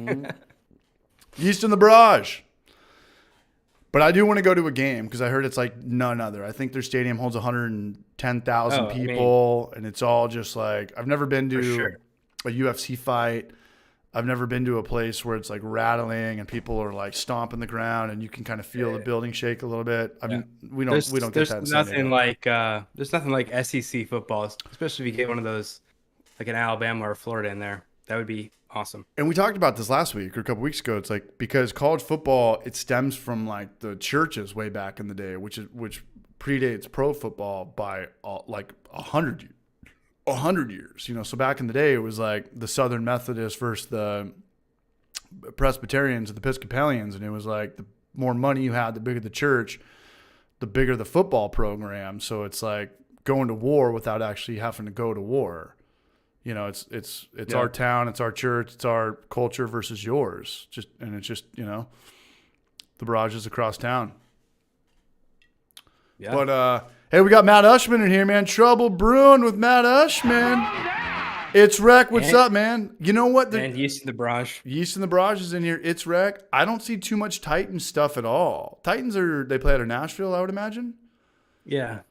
East in the Barrage. But I do want to go to a game because I heard it's like none other. I think their stadium holds 110,000 people, and it's all just like I've never been to a UFC fight. I've never been to a place where it's like rattling and people are like stomping the ground and you can kind of feel the building shake a little bit. I mean, we don't get that in San Diego. There's nothing like SEC football, especially if you get one of those like an Alabama or Florida in there. That would be awesome. And we talked about this last week or a couple weeks ago. It's like because college football, it stems from like the churches way back in the day, which predates pro football by like 100 years. You know, so back in the day, it was like the Southern Methodists versus the Presbyterians and the Episcopalians, and it was like the more money you had, the bigger the church, the bigger the football program. So it's like going to war without actually having to go to war. You know, it's our town, it's our church, it's our culture versus yours. It's just, you know, the barrages across town. Yeah. But hey, we got Matt Ushman in here, man. Trouble brewing with Matt Ushman. It's Rec. What's up, man? You know what? And Yeast in the Barrage. Yeast in the Barrage is in here. It's Rec. I don't see too much Titans stuff at all. Titans they play out of Nashville, I would imagine. Yeah.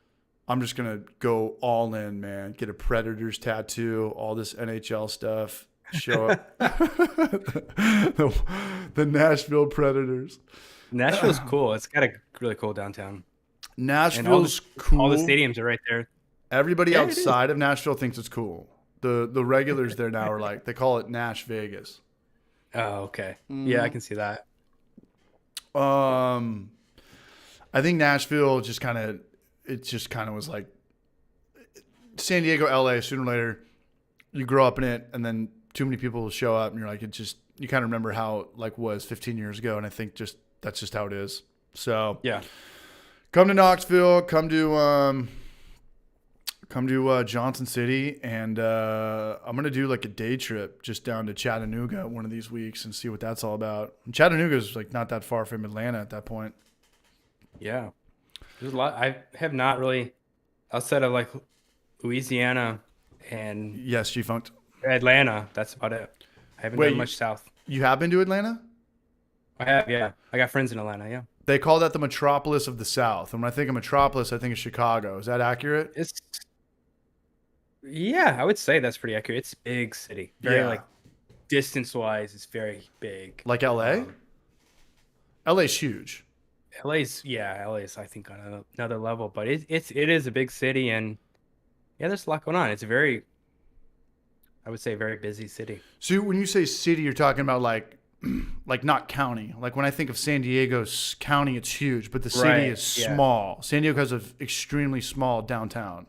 I'm just going to go all in, man. Get a Predators tattoo, all this NHL stuff. Show up. the Nashville Predators. Nashville's cool. It's got a really cool downtown. Nashville's cool. All the stadiums are right there. Everybody outside of Nashville thinks it's cool. The regulars there now are like, they call it Nash Vegas. Oh, okay. Yeah, I can see that. I think Nashville just kind of was like San Diego, LA. Sooner or later, you grow up in it, and then too many people will show up, and you're like, you kind of remember how it like was 15 years ago, and I think that's just how it is. So yeah, come to Knoxville, come to Johnson City, and I'm gonna do like a day trip just down to Chattanooga one of these weeks and see what that's all about. And Chattanooga is like not that far from Atlanta at that point. Yeah. There's a lot. I have not really, outside of like Louisiana and G-Funked. Atlanta. That's about it. I haven't done much south. You have been to Atlanta? I have, yeah. I got friends in Atlanta, yeah. They call that the metropolis of the South. And when I think of metropolis, I think of Chicago. Is that accurate? Yeah, I would say that's pretty accurate. It's a big city. Very like distance-wise, it's very big. Like LA? LA's huge. LA's I think on another level, but it is a big city, and yeah, there's a lot going on. It's I would say, a very busy city. So when you say city, you're talking about like not county. Like when I think of San Diego's county, it's huge, but the city is small. San Diego has an extremely small downtown.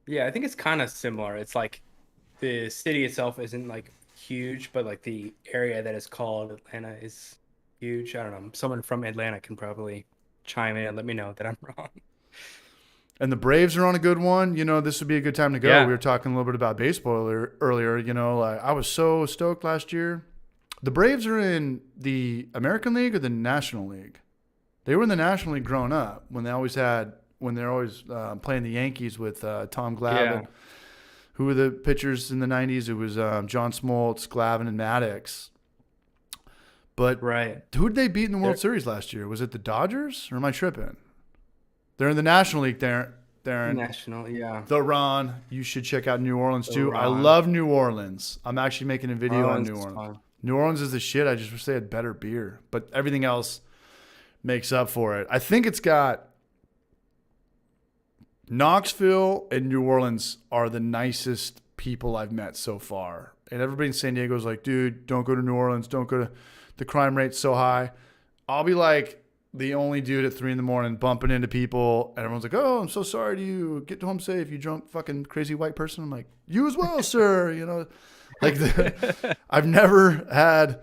Yeah, I think it's kind of similar. It's like the city itself isn't like huge, but like the area that is called Atlanta is huge. I don't know. Someone from Atlanta can probably chime in and let me know that I'm wrong. And the Braves are on a good one. You know, this would be a good time to go. Yeah. We were talking a little bit about baseball earlier. You know, like I was so stoked last year. The Braves are in the American League or the National League? They were in the National League growing up when they're always playing the Yankees with Tom Glavine. Yeah. Who were the pitchers in the 90s? It was John Smoltz, Glavine, and Maddox. But who did they beat in the World Series last year? Was it the Dodgers, or am I tripping? They're in the National League, Darren. National, yeah. The Ron. You should check out New Orleans, too. I love New Orleans. I'm actually making a video on New Orleans. New Orleans is the shit. I just wish they had better beer. But everything else makes up for it. I think it's got Knoxville and New Orleans are the nicest people I've met so far. And everybody in San Diego is like, dude, don't go to New Orleans. Don't go to the crime rate's so high. I'll be like the only dude at 3 a.m. bumping into people. And everyone's like, oh, I'm so sorry to you. Get home safe, you drunk fucking crazy white person. I'm like, you as well, sir. You know, like I've never had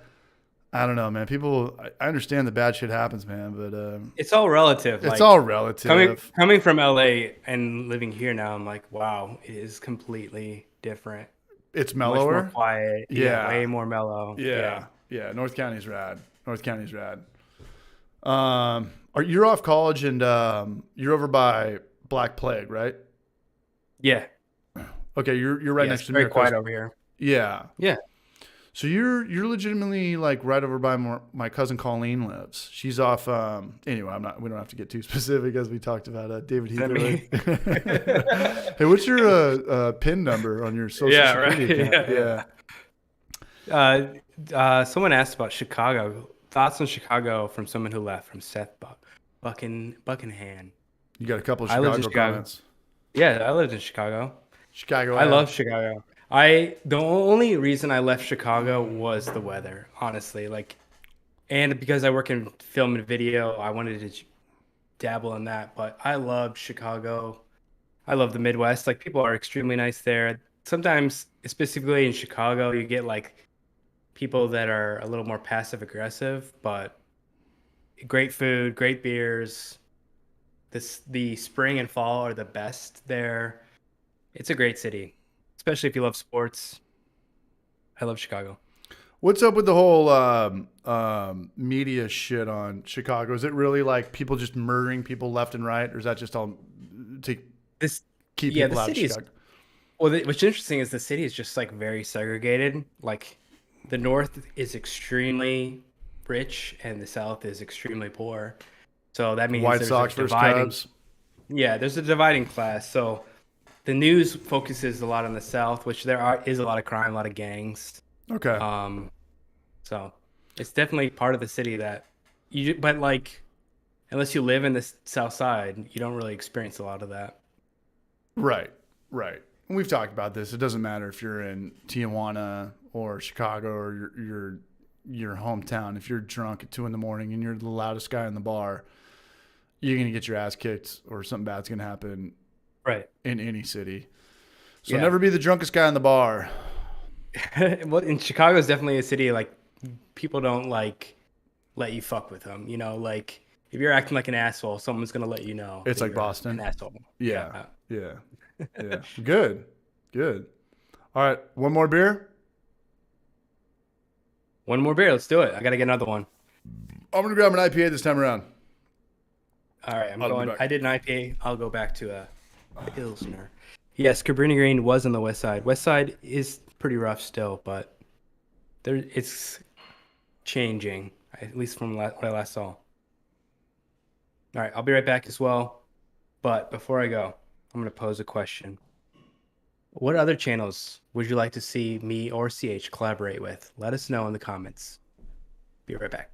I don't know, man. People, I understand the bad shit happens, man, but It's all relative. it's Like all relative. coming from LA and living here now, I'm like, wow, it is completely different. It's Much more mellower. quiet. Yeah, way Yeah, more mellow. Yeah. yeah, yeah. North County's rad. North County's rad. You're off college and you're over by Black Plague, right? Yeah. Okay, you're right Yeah, next it's to very New quiet York. over here. Yeah. Yeah. So you're legitimately like right over by my cousin Colleen lives. She's off. Anyway, we don't have to get too specific as we talked about David Heath. Me? Hey, what's your PIN number on your social security account? Someone asked about Chicago. Thoughts on Chicago from someone who left, from Seth Buckingham. You got a couple of I lived in Chicago Chicago. comments. Yeah, I lived in Chicago. Chicago. I love Chicago. The only reason I left Chicago was the weather, honestly. Like, and because I work in film and video, I wanted to dabble in that. But I love Chicago. I love the Midwest. Like, people are extremely nice there. Sometimes, specifically in Chicago, you get like people that are a little more passive aggressive, but great food, great beers. The spring and fall are the best there. It's a great city, especially if you love sports. I love Chicago. What's up with the whole media shit on Chicago? Is it really like people just murdering people left and right, or is that just all to This, keep yeah, people the out of city is. Chicago? Well, what's interesting is the city is just like very segregated. Like, the north is extremely rich and the south is extremely poor. So that means White there's Sox a versus dividing. Cubs. Yeah, there's a dividing class. So the news focuses a lot on the south, which is a lot of crime, a lot of gangs. Okay. So it's definitely part of the city that but like, unless you live in the south side, you don't really experience a lot of that. Right. We've talked about this. It doesn't matter if you're in Tijuana or Chicago or your hometown. If you're drunk at 2 a.m. and you're the loudest guy in the bar, you're gonna get your ass kicked or something bad's gonna happen. Right. In any city. So Yeah. never be the drunkest guy in the bar. Well, in Chicago is definitely a city like people don't like let you fuck with them. You know, like if you're acting like an asshole, someone's gonna let you know. It's that like you're Boston. An asshole. Yeah. Good. All right, one more beer. One more beer. Let's do it. I gotta get another one. I'm gonna grab an IPA this time around. All right, I'll be back. I did an IPA. I'll go back to a Pilsner. Yes, Cabrini Green was on the west side. West side is pretty rough still, but it's changing, at least from what I last saw. All right, I'll be right back as well. But before I go, I'm going to pose a question. What other channels would you like to see me or CH collaborate with? Let us know in the comments. Be right back.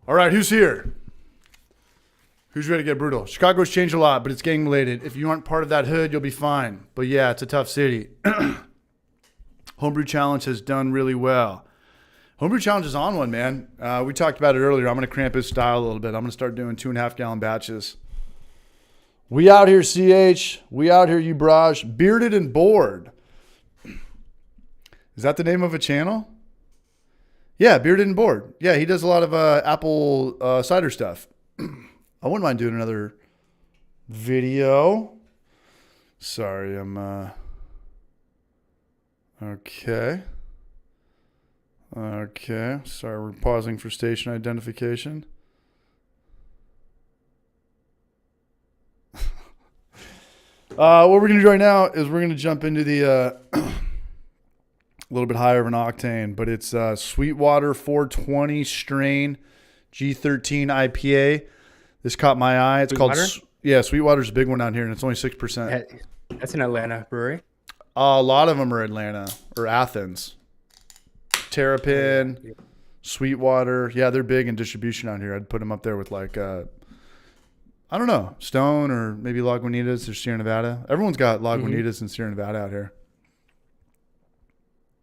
All right, who's here? Who's ready to get brutal? Chicago's changed a lot, but it's gang related. If you aren't part of that hood, you'll be fine. But yeah, it's a tough city. Homebrew Challenge has done really well. Homebrew Challenge is on one, man. We talked about it earlier. I'm going to cramp his style a little bit. I'm going to start doing 2.5 gallon batches. We out here, CH. We out here, you Braj. Bearded and Bored. Is that the name of a channel? Yeah, Bearded and Bored. Yeah, he does a lot of apple cider stuff. I wouldn't mind doing another video. Sorry, I'm... Okay. Okay. Sorry, we're pausing for station identification. What we're going to do right now is we're going to jump into the... a little bit higher of an octane, but it's Sweetwater 420 strain G13 IPA. This caught my eye. It's Sweetwater? called Sweetwater's a big one down here, and it's only 6%. That's an Atlanta brewery. A lot of them are Atlanta or Athens. Terrapin, Sweetwater. Yeah, they're big in distribution out here. I'd put them up there with like I don't know, Stone or maybe Lagunitas or Sierra Nevada. Everyone's got Lagunitas and Sierra Nevada out here.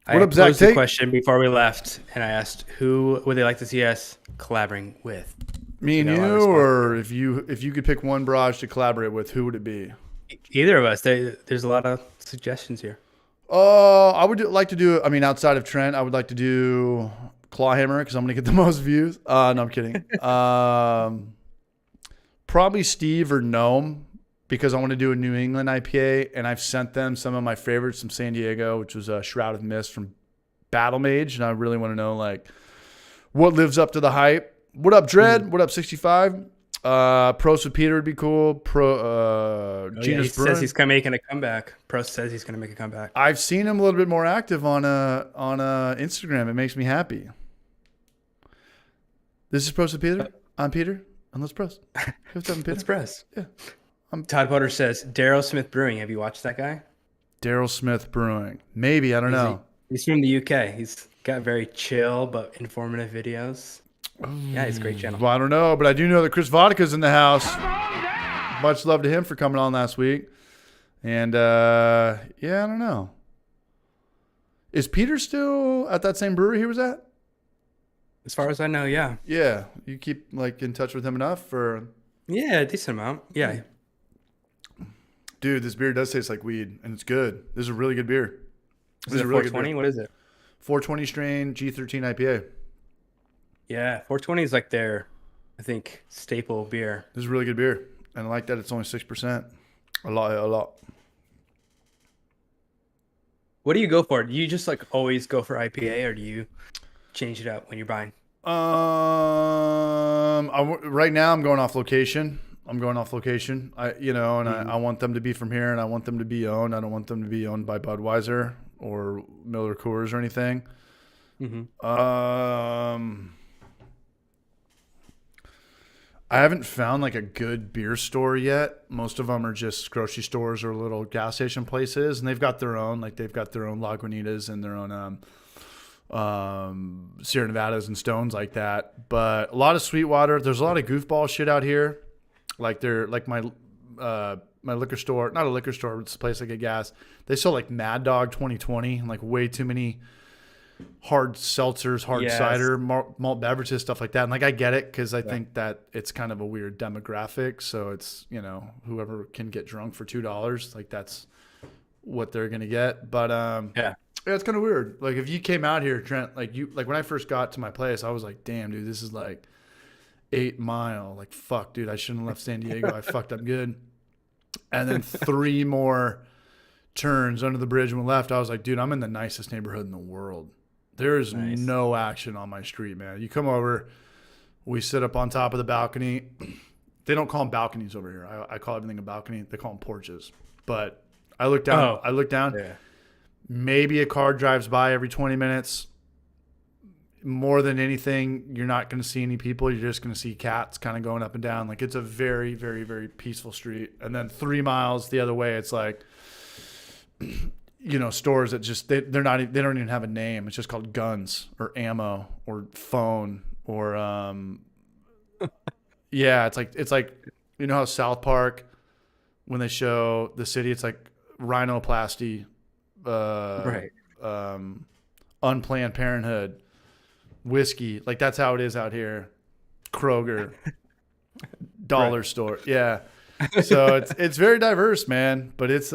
I What up, Zach posed the Tate? question before we left, and I asked who would they like to see us collaborating with. Me and got a lot of you, response. or if you could pick one barrage to collaborate with, who would it be? Either of us. There's a lot of suggestions here. I would like to do. I mean, outside of Trent, I would like to do Clawhammer because I'm gonna get the most views. No, I'm kidding. Probably Steve or Gnome because I want to do a New England IPA, and I've sent them some of my favorites from San Diego, which was a Shroud of Mist from Battle Mage, and I really want to know like what lives up to the hype. What up, Dread? What up, 65? Pros with Peter would be cool. He Genius says he's making a comeback. Pro says he's going to make a comeback. I've seen him a little bit more active on Instagram. It makes me happy. This is Pros with Peter. I'm Peter, and let's press. What's up, Peter? Let's press. Yeah. Todd Potter says Daryl Smith Brewing. Have you watched that guy? Daryl Smith Brewing. Maybe, I don't know. He's from the UK. He's got very chill but informative videos. Yeah, he's a great channel. Well, I don't know, but I do know that Chris Vodka's in the house. Much love to him for coming on last week. And, yeah, I don't know. Is Peter still at that same brewery he was at? As far as I know, yeah. Yeah. You keep, like, in touch with him enough? Or? Yeah, a decent amount. Yeah. Dude, this beer does taste like weed, and it's good. This is a really good beer. Is it 420? What is it? 420 strain G13 IPA. Yeah, 420 is like their, I think, staple beer. This is a really good beer. And I like that it's only 6%. I like it a lot. What do you go for? Do you just like always go for IPA, or do you change it up when you're buying? Right now I'm going off location. I want them to be from here, and I want them to be owned. I don't want them to be owned by Budweiser or Miller Coors or anything. I haven't found like a good beer store yet. Most of them are just grocery stores or little gas station places, and they've got their own Lagunitas and their own Sierra Nevadas and Stones like that. But a lot of Sweetwater. There's a lot of goofball shit out here. Like they're like my liquor store, not a liquor store, but it's a place I get gas. They sell like Mad Dog 2020 and like way too many hard seltzers, hard cider, malt beverages, stuff like that. And like I get it because I think that it's kind of a weird demographic. So it's, whoever can get drunk for $2, like that's what they're gonna get. But yeah, it's kind of weird. Like if you came out here, Trent, like when I first got to my place, I was like, damn, dude, this is like 8 Mile. Like fuck, dude, I shouldn't have left San Diego. I fucked up good. And then 3 more turns under the bridge and left. I was like, dude, I'm in the nicest neighborhood in the world. There's no action on my street, man. You come over, we sit up on top of the balcony. They don't call them balconies over here. I call everything a balcony. They call them porches. But I look down. Yeah. Maybe a car drives by every 20 minutes. More than anything, you're not going to see any people. You're just going to see cats kind of going up and down. Like it's a very, very, very peaceful street. And then 3 miles the other way, it's like, stores that just they don't even have a name. It's just called Guns or Ammo or Phone or yeah. It's like how South Park when they show the city, it's like rhinoplasty, Unplanned Parenthood. Whiskey, like that's how it is out here. Kroger, dollar store, yeah. So it's very diverse, man. But it's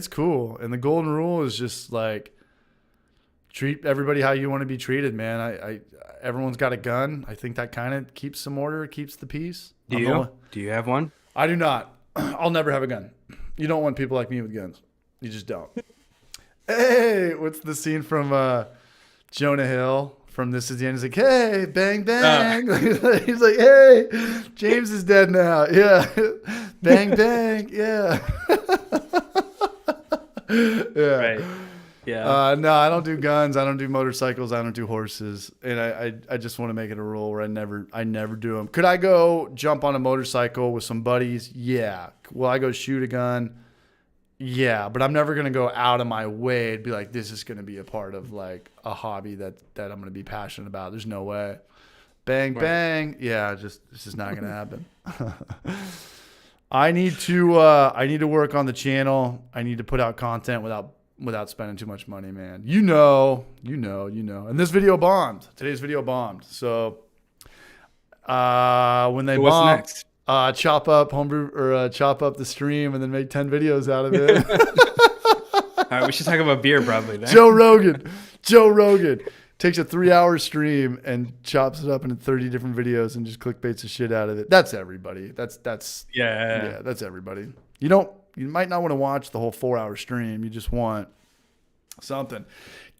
cool. And the golden rule is just like treat everybody how you want to be treated, man. Everyone's got a gun. I think that kind of keeps some order, keeps the peace. Do you have one? I do not. I'll never have a gun. You don't want people like me with guns. You just don't. Hey, what's the scene from Jonah Hill from This Is the End? He's like, hey, bang, bang. He's like, hey, James is dead now. Yeah. Bang, bang. Yeah. Yeah. Right. Yeah. No, I don't do guns. I don't do motorcycles. I don't do horses. And I just want to make it a rule where I never do them. Could I go jump on a motorcycle with some buddies? Yeah. Will I go shoot a gun? Yeah, but I'm never going to go out of my way and be like, this is going to be a part of like a hobby that I'm going to be passionate about. There's no way. Bang, Right. bang. Yeah, this is not going to happen. I need to work on the channel. I need to put out content without spending too much money, man. You know. And this video bombed. Today's video bombed. So when they What's bomb, next? chop up the stream and then make 10 videos out of it. All right, we should talk about beer probably then. Joe Rogan takes a 3-hour stream and chops it up into 30 different videos and just clickbaits the shit out of it. That's everybody. That's Yeah. that's everybody. You might not want to watch the whole 4-hour stream. You just want something.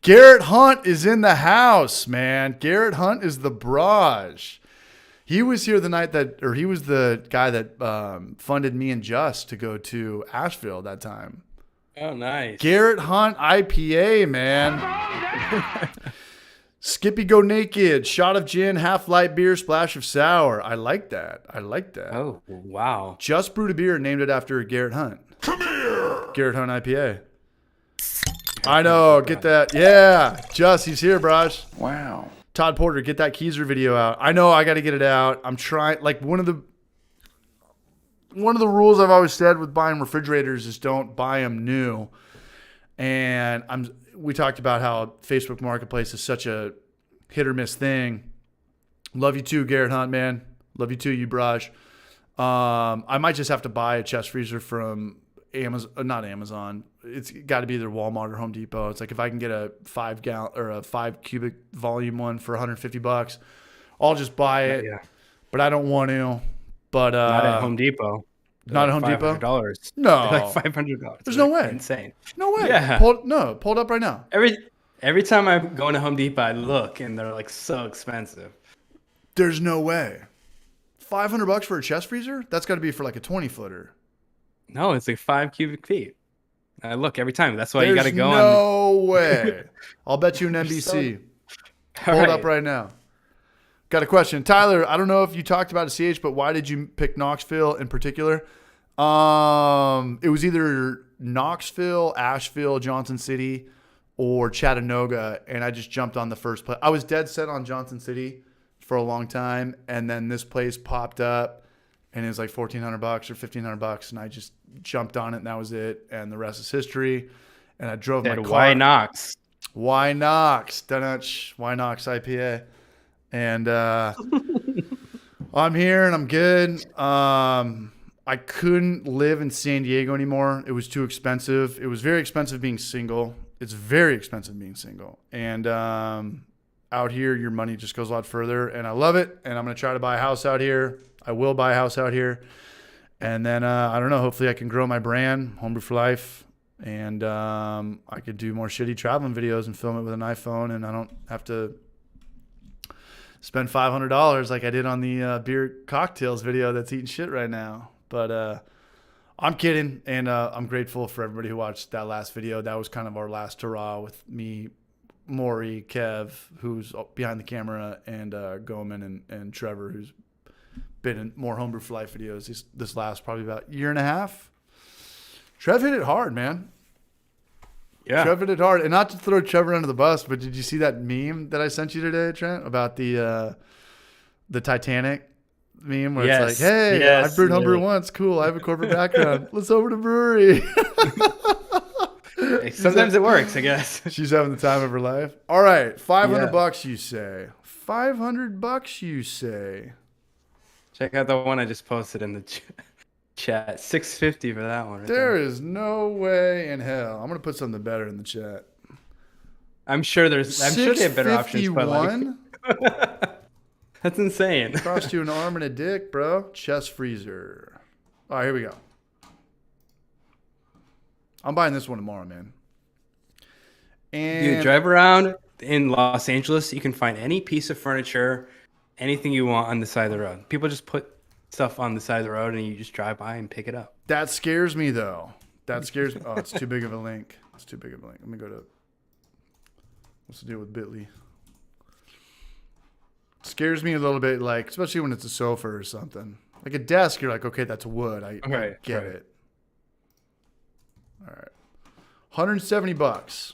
Garrett Hunt is in the house, man. Garrett Hunt is the barrage. He was here the night he was the guy that funded me and Just to go to Asheville that time. Oh, nice. Garrett Hunt IPA, man. Skippy Go Naked, shot of gin, half light beer, splash of sour. I like that. Oh, wow. Just brewed a beer and named it after Garrett Hunt. Come here. Garrett Hunt IPA. I know. Get that. Yeah. He's here, Braj. Wow. Todd Porter, get that Keyser video out. I know I got to get it out. I'm trying. Like one of the rules I've always said with buying refrigerators is don't buy them new. And we talked about how Facebook Marketplace is such a hit or miss thing. Love you too, Garrett Hunt, man. Love you too, you Braj. I might just have to buy a chest freezer from Amazon, not Amazon. It's got to be either Walmart or Home Depot. It's like if I can get a 5-gallon or a 5 cubic volume one for $150, I'll just buy it. Yeah. But I don't want to. But Not at Home Depot. Not at Home Depot? $500. No. They're like $500. There's no way. Insane. No way. Yeah. Pull it up right now. Every time I go into Home Depot, I look and they're like so expensive. There's no way. $500 for a chest freezer? That's got to be for like a 20-footer. No, it's like 5 cubic feet. I look every time. That's why There's you got to go no way. I'll bet you an NBC. Pull it up right now. Got a question. Tyler, I don't know if you talked about it, CH, but why did you pick Knoxville in particular? It was either Knoxville, Asheville, Johnson City, or Chattanooga, and I just jumped on the first place. I was dead set on Johnson City for a long time, and then this place popped up, and it was like $1,400 or $1,500, and I just jumped on it, and that was it, and the rest is history. And I drove my car. Why Knox? Why Knox? Why Knox IPA? And I'm here and I'm good. I couldn't live in San Diego anymore. It was too expensive. It was very expensive being single. It's very expensive being single. And out here, your money just goes a lot further. And I love it. And I'm going to try to buy a house out here. I will buy a house out here. And then, I don't know, hopefully I can grow my brand, Homebrew for Life. And I could do more shitty traveling videos and film it with an iPhone. And I don't have to spend $500 like I did on the beer cocktails video that's eating shit right now. But I'm kidding, and I'm grateful for everybody who watched that last video. That was kind of our last hurrah with me, Maury, Kev, who's behind the camera, and Goman and Trevor, who's been in more Homebrew for Life videos this last probably about year and a half. Trev hit it hard, man. Yeah. Trev hit it hard. And not to throw Trevor under the bus, but did you see that meme that I sent you today, Trent, about the Titanic meme where it's like, hey, I've brewed homebrew once. Cool. I have a corporate background. Let's open a brewery. Hey, sometimes it works, I guess. She's having the time of her life. All right. $500 you say. $500 you say. Check out the one I just posted in the chat. $650 for that one. There is no way in hell. I'm going to put something better in the chat. I'm sure they have better options. But like, that's insane. Cost you an arm and a dick, bro. Chest freezer. All right, here we go. I'm buying this one tomorrow, man. And You drive around in Los Angeles, you can find any piece of furniture, anything you want on the side of the road. People just put stuff on the side of the road and you just drive by and pick it up. that scares me, though. That scares me. Oh, it's too big of a link. It's too big of a link. Let me go to... What's the deal with Bitly? Scares me a little bit, like, especially when it's a sofa or something. Like a desk, you're like, okay, that's wood. I get it. All right. $170.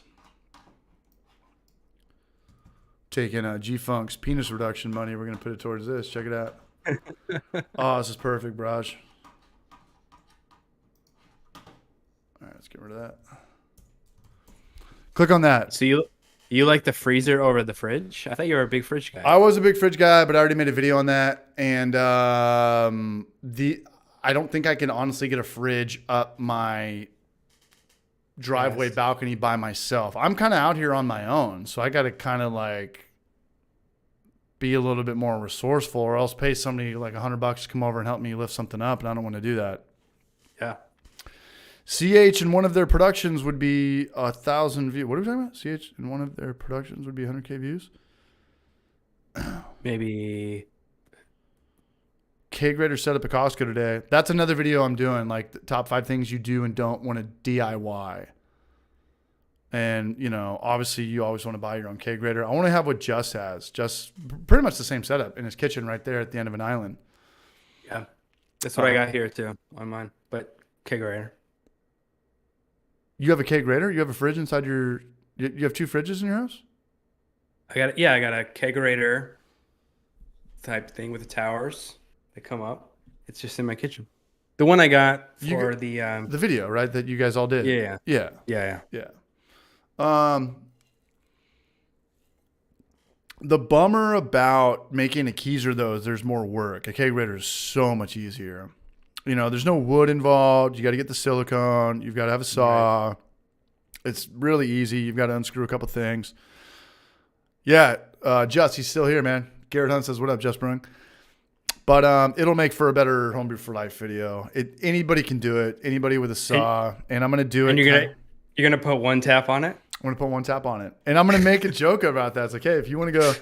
taking G-Funk's penis reduction money. We're going to put it towards this. Check it out. Oh, this is perfect, Braj. All right, let's get rid of that. Click on that. So you like the freezer over the fridge? I thought you were a big fridge guy. I was a big fridge guy, but I already made a video on that. And I don't think I can honestly get a fridge up my driveway balcony by myself. I'm kind of out here on my own, so I got to kind of like be a little bit more resourceful, or else pay somebody like $100 to come over and help me lift something up, and I don't want to do that. Yeah. CH in one of their productions would be 1,000 views. What are we talking about? CH in one of their productions would be 100K views? Maybe. Kegerator set up a Costco today. That's another video I'm doing, like the top 5 things you do and don't want to DIY. And, you know, obviously you always want to buy your own Kegerator. I want to have what Just has. Just pretty much the same setup in his kitchen right there at the end of an island. Yeah. That's what I got here too on mine. But Kegerator. You have a Kegerator? You have a fridge inside your... You have 2 fridges in your house? I got a Kegerator type thing with the towers that come up. It's just in my kitchen. The one I got for the video, right? That you guys all did. Yeah. The bummer about making a Keyser though is there's more work. A Kegerator is so much easier. You know, there's no wood involved. You got to get the silicone. You've got to have a saw. Right. It's really easy. You've got to unscrew a couple things. Yeah, Just, he's still here, man. Garrett Hunt says, what up, Just Brewing? But it'll make for a better Homebrew for Life video. Anybody can do it. Anybody with a saw. And I'm going to do it. And you're gonna put one tap on it? I'm going to put one tap on it. And I'm going to make a joke about that. It's like, hey, if you want to go...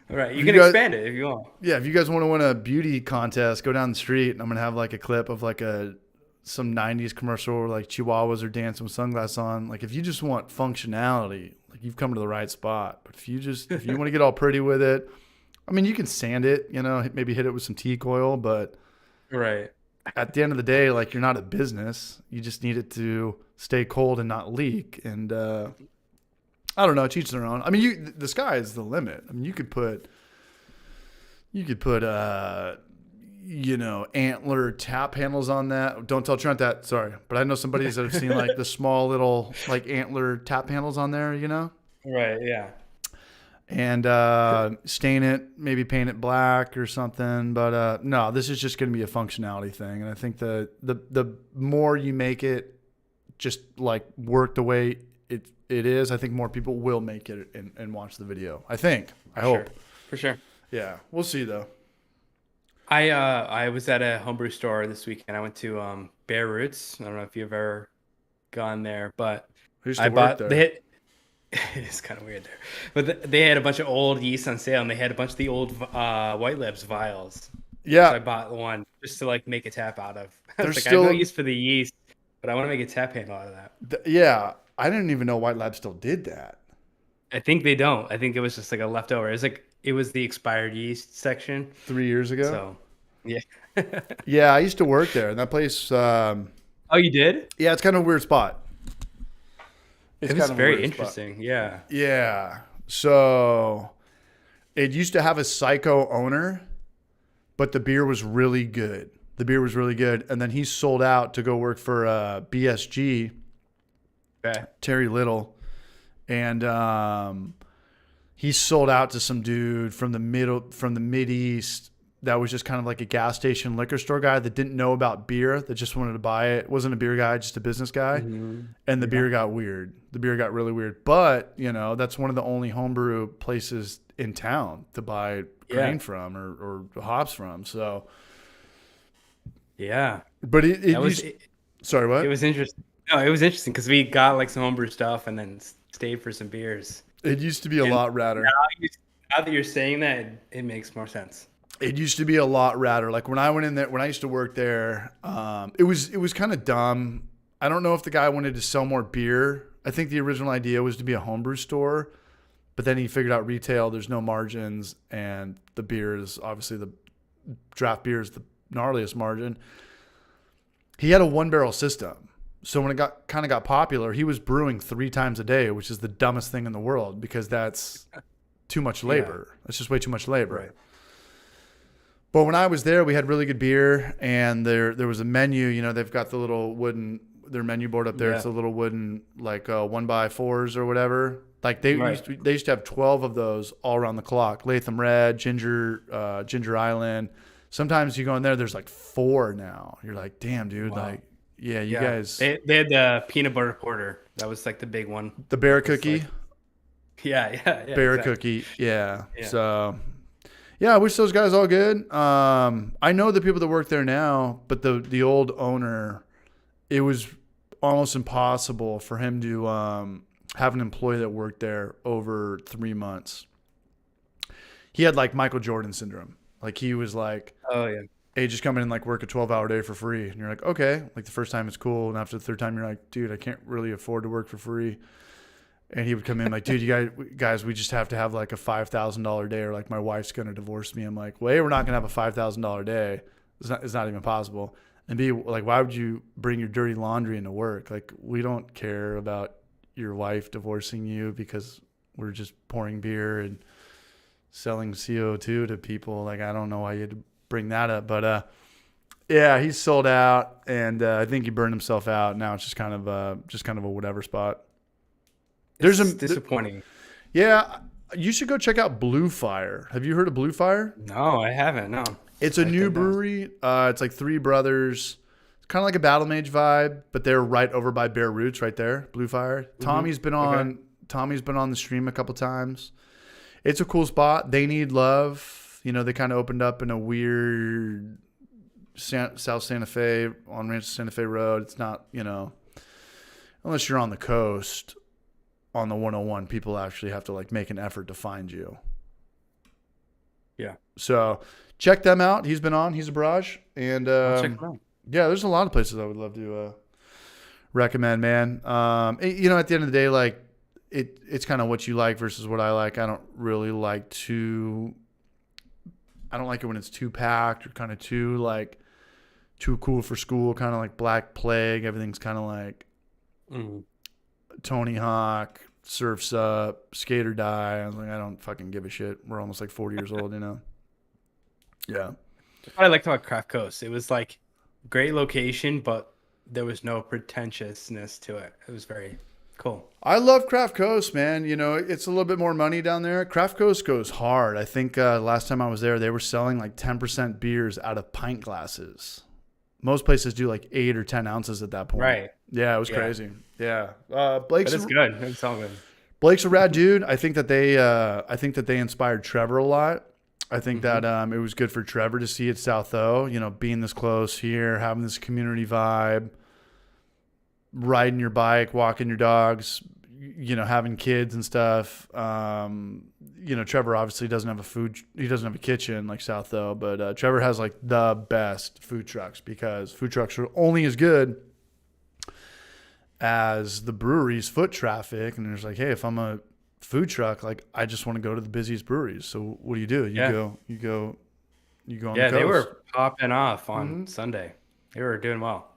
All right, you can expand it if you want. Yeah, if you guys want to win a beauty contest, go down the street, and I'm going to have like a clip of like some 90s commercial where like Chihuahuas are dancing with sunglasses on. Like if you just want functionality, like you've come to the right spot. But if you want to get all pretty with it, I mean, you can sand it, you know, maybe hit it with some teak oil, but right. At the end of the day, like you're not a business. You just need it to stay cold and not leak. And I don't know, to each their own. I mean, the sky is the limit. I mean, you could put you know, antler tap handles on that. Don't tell Trent that, sorry. But I know somebody that have seen like the small little like antler tap handles on there, you know? Right, yeah. And stain it, maybe paint it black or something. But no, this is just going to be a functionality thing. And I think the more you make it just like work the way it is, I think more people will make it and watch the video. I hope. For sure. Yeah, we'll see though. I was at a homebrew store this weekend. I went to Bare Roots. I don't know if you've ever gone there, but I bought there. It's kind of weird there, but they had a bunch of old yeast on sale, and they had a bunch of the old White Labs vials. Yeah, so I bought one just to like make a tap out of. I was like, still... I have no use for the yeast, but I want to make a tap handle out of that. Yeah, I didn't even know White Labs still did that. I think they don't. I think it was just like a leftover. It was the expired yeast section 3 years ago. So, yeah. Yeah, I used to work there, and that place. Oh, you did? Yeah, it's kind of a weird spot. It was very interesting. Spot. Yeah. Yeah. So it used to have a psycho owner, but the beer was really good. And then he sold out to go work for BSG, Terry Little. And he sold out to some dude from the Mideast that was just kind of like a gas station liquor store guy that didn't know about beer, that just wanted to buy it. Wasn't a beer guy, just a business guy. Mm-hmm. And the beer got weird. The beer got really weird. But, you know, that's one of the only homebrew places in town to buy grain from or hops from. So, yeah. But sorry, what? It was interesting. No, it was interesting because we got like some homebrew stuff and then stayed for some beers. It used to be a lot radder. Now that you're saying that, it makes more sense. It used to be a lot radder. Like when I went in there, when I used to work there, it was kind of dumb. I don't know if the guy wanted to sell more beer. I think the original idea was to be a homebrew store, but then he figured out retail, there's no margins, and the beer is obviously the draft beer is the gnarliest margin. He had a 1-barrel system. So when it got popular, he was brewing 3 times a day, which is the dumbest thing in the world because that's too much labor. Yeah. It's just way too much labor. Right. But when I was there, we had really good beer, and there was a menu. You know, they've got the little their menu board up there. Yeah. It's a little wooden, like 1x4s or whatever. Like they used to have 12 of those all around the clock. Latham Red, Ginger Island. Sometimes you go in there, there's like 4 now. You're like, damn, dude. Wow. Like, yeah, you guys. They had the peanut butter porter. That was like the big one. The bear cookie. Like, yeah. Bear exactly. cookie. Yeah. Yeah. So, yeah, I wish those guys all good. I know the people that work there now, but the old owner, it was almost impossible for him to have an employee that worked there over 3 months. He had like Michael Jordan syndrome. Like he was like, oh yeah, hey, just come in and like work a 12-hour day for free. And you're like, okay. Like the first time it's cool. And after the third time, you're like, dude, I can't really afford to work for free. And he would come in like, dude, you guys, we just have to have like a $5,000 day, or like my wife's going to divorce me. I'm like, well, A, we're not going to have a $5,000 day. It's not even possible. And B, like, why would you bring your dirty laundry into work? Like, we don't care about your wife divorcing you because we're just pouring beer and selling CO2 to people. Like, I don't know why you had to bring that up. But, yeah, he's sold out, and I think he burned himself out. Now it's just kind of a whatever spot. It's disappointing. Yeah, you should go check out Blue Fire. Have you heard of Blue Fire? No, I haven't. No. It's a new brewery. It's like 3 brothers. It's kind of like a Battle Mage vibe, but they're right over by Bear Roots, right there. Blue Fire. Mm-hmm. Tommy's been on the stream a couple times. It's a cool spot. They Need Love. You know, they kind of opened up in a weird South Santa Fe on Rancho Santa Fe Road. It's not, you know, unless you're on the coast. On the 101, people actually have to like make an effort to find you. Yeah. So check them out. He's been on. He's a barrage. And I'll check them out. Yeah, there's a lot of places I would love to recommend, man. You know, at the end of the day, like it's kind of what you like versus what I like. I don't really like to. I don't like it when it's too packed or kind of too cool for school. Kind of like Black Plague. Everything's kind of like. Tony Hawk, Surf's Up, Skate or Die. I was like, I don't fucking give a shit. We're almost like 40 years old, you know? Yeah. What I liked about Craft Coast, it was like great location, but there was no pretentiousness to it. It was very cool. I love Craft Coast, man. You know, it's a little bit more money down there. Craft Coast goes hard. I think last time I was there, they were selling like 10% beers out of pint glasses. Most places do like 8 or 10 ounces at that point. Right. Yeah, it was crazy. Yeah. Blake's But it's good. It's all good. Blake's a rad dude. I think that they inspired Trevor a lot. I think that it was good for Trevor to see at South O, you know, being this close here, having this community vibe, riding your bike, walking your dogs, you know, having kids and stuff. You know, Trevor obviously doesn't have a kitchen like South O, but Trevor has like the best food trucks because food trucks are only as good as the brewery's foot traffic. And there's like, hey, if I'm a food truck, like I just want to go to the busiest breweries. So what do? You go on the coast. They were popping off on Sunday. They were doing well.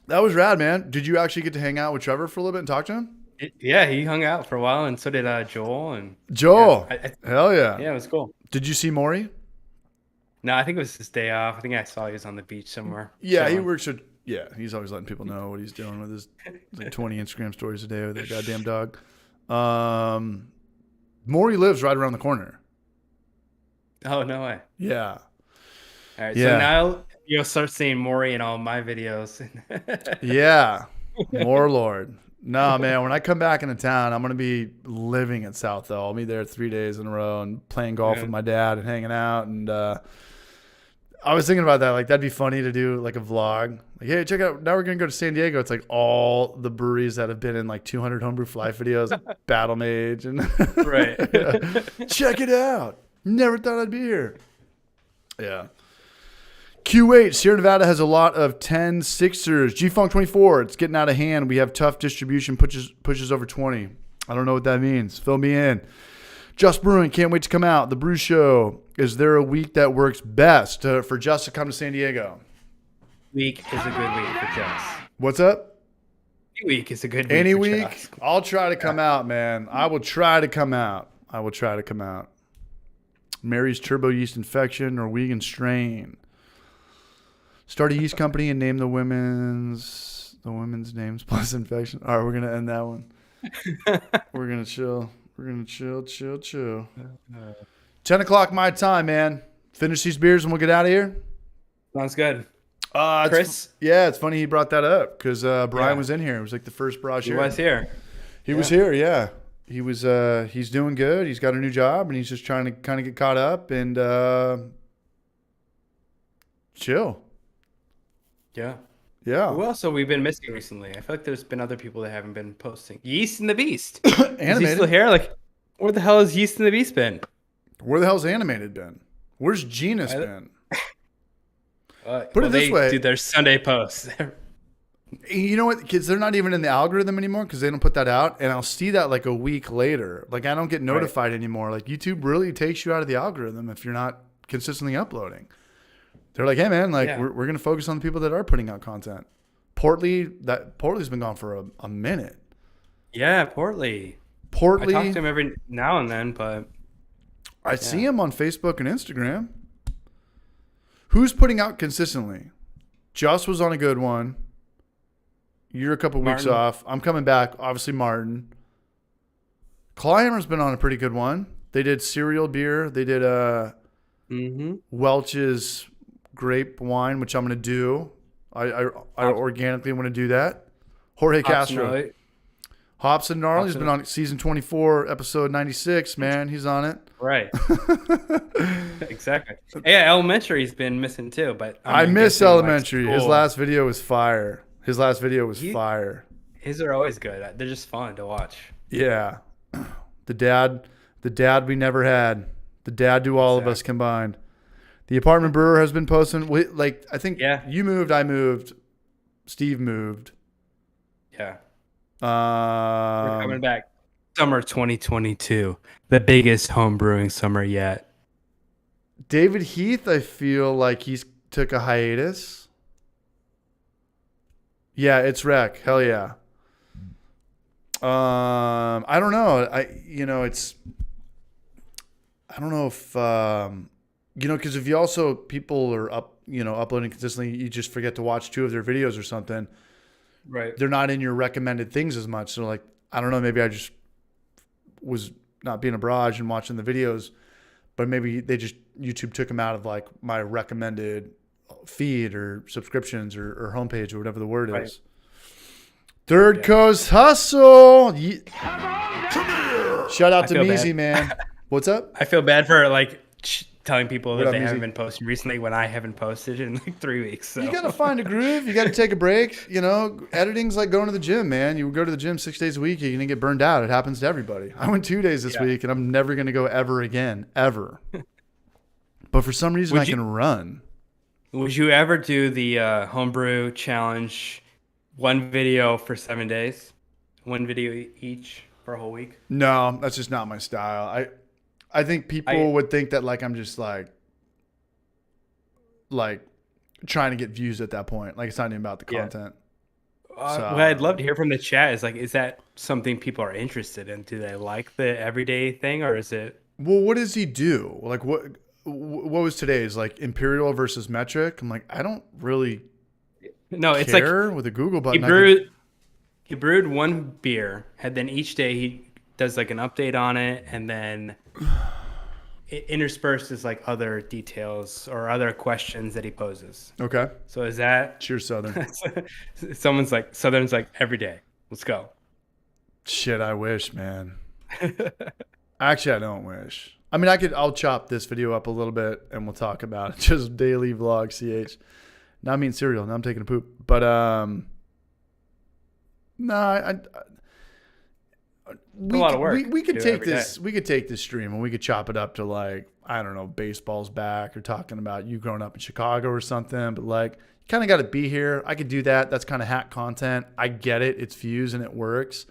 That was rad, man. Did you actually get to hang out with Trevor for a little bit and talk to him? Yeah, he hung out for a while, and so did Joel. Hell yeah. Yeah, it was cool. Did you see Maury? No, I think it was his day off. I think I saw he was on the beach somewhere. Yeah, he works at. Yeah, he's always letting people know what he's doing with his like 20 Instagram stories a day with that goddamn dog. Maury lives right around the corner. Oh, no way. Yeah. All right, so now you'll start seeing Maury in all my videos. Yeah, more Lord. No, man, when I come back into town, I'm going to be living at South O. I'll be there 3 days in a row and playing golf with my dad and hanging out. And I was thinking about that. Like, that'd be funny to do, like, a vlog. Like, hey, check out. Now we're going to go to San Diego. It's, like, all the breweries that have been in, like, 200 Homebrew Fly videos, Battle Mage. And Right. Check it out. Never thought I'd be here. Yeah. Q8, Sierra Nevada has a lot of 10 Sixers. G-Funk 24, it's getting out of hand. We have tough distribution, pushes over 20. I don't know what that means. Fill me in. Just Brewing, can't wait to come out. The Brew is there a week that works best for Just to come to San Diego? Week is a good week for Just. What's up? Any week is a good week Any for week? Just. I'll try to come out, man. I will try to come out. I will try to come out. Mary's turbo yeast infection, Norwegian strain. Start a yeast company and name the women's names plus infection. All right, we're gonna end that one. We're gonna chill. We're gonna chill. 10 o'clock my time, man. Finish these beers and we'll get out of here. Sounds good. Chris? It's funny he brought that up because Brian was in here. It was like the first barrage. He was here. He was here, yeah. He was. He's doing good. He's got a new job, and he's just trying to kind of get caught up and chill. Yeah. Yeah. Who else have we been missing recently? I feel like there's been other people that haven't been posting. Yeast and the Beast. Animated. Is he still here? Like, where the hell has Yeast and the Beast been? Where the hell's Animated been? Where's Genus been? Put it this way. Do their Sunday posts. You know what, kids? They're not even in the algorithm anymore because they don't put that out. And I'll see that like a week later. Like I don't get notified anymore. Like YouTube really takes you out of the algorithm if you're not consistently uploading. They're like, hey man, like we're gonna focus on the people that are putting out content. Portly's been gone for a minute. Yeah, Portly. I talk to him every now and then, but I see him on Facebook and Instagram. Who's putting out consistently? Just was on a good one. You're a couple weeks off. I'm coming back. Obviously, Martin. Clyhammer's been on a pretty good one. They did cereal beer. They did Welch's grape wine, which I'm going to do. I organically want to do that. Jorge Castro. Hops and Gnarly has been on season 24, episode 96, man. He's on it. Right. Exactly. Yeah, Elementary's been missing too, but I miss Elementary. His last video was fire. His are always good. They're just fun to watch. Yeah. The dad we never had. The dad to all of us combined. The apartment brewer has been posting. Like I think you moved, I moved, Steve moved. Yeah. We're coming back. Summer 2022. The biggest home brewing summer yet. David Heath, I feel like he's took a hiatus. Yeah, it's rec. Hell yeah. I don't know. I don't know if because if you also people are uploading consistently, you just forget to watch 2 of their videos or something. Right. They're not in your recommended things as much. So like, I don't know, maybe I just was not being a barrage and watching the videos, but maybe YouTube took them out of like my recommended feed or subscriptions or homepage or whatever the word is. Third Coast Hustle. Shout out to Meezy, man. What's up? I feel bad for like telling people that they haven't been posting recently when I haven't posted in like 3 weeks. So. You got to find a groove. You got to take a break. Editing's like going to the gym, man. You go to the gym 6 days a week, you're going to get burned out. It happens to everybody. I went 2 days this week and I'm never going to go ever again, ever. But for some reason I can run. Would you ever do the homebrew challenge, 1 video for 7 days? 1 video each for a whole week? No, that's just not my style. I think people would think that like I'm just like trying to get views at that point. Like it's not even about the content. What I'd love to hear from the chat is like, is that something people are interested in? Do they like the everyday thing, or is it? Well, what does he do? Like what was today's like imperial versus metric? I'm like, I don't really it's like with a Google button. He brewed 1 beer, and then each day he does like an update on it, and then it intersperses like other details or other questions that he poses. Okay. So is that cheers, Southern? Southern's like every day. Let's go. Shit, I wish, man. Actually, I don't wish. I mean, I'll chop this video up a little bit and we'll talk about it. Just daily vlog, CH. Now I'm eating cereal. Now I'm taking a poop. But, a lot of work. We could take this. We could take this stream and we could chop it up to like, I don't know, baseball's back or talking about you growing up in Chicago or something. But like, you kind of got to be here. I could do that. That's kind of hack content. I get it. It's views and it works.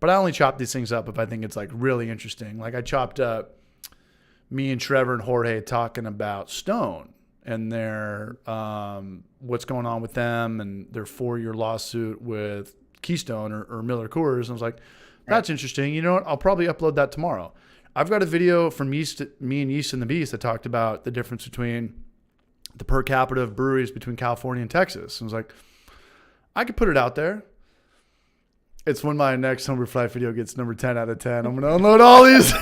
But I only chop these things up if I think it's like really interesting. Like I chopped up me and Trevor and Jorge talking about Stone and their what's going on with them and their 4-year lawsuit with Keystone or Miller Coors. And I was like, that's interesting. You know what? I'll probably upload that tomorrow. I've got a video from me and Yeast and the Beast that talked about the difference between the per capita of breweries between California and Texas. I was like, I could put it out there. It's when my next Homebrew Flight video gets number 10 out of 10. I'm going to unload all these.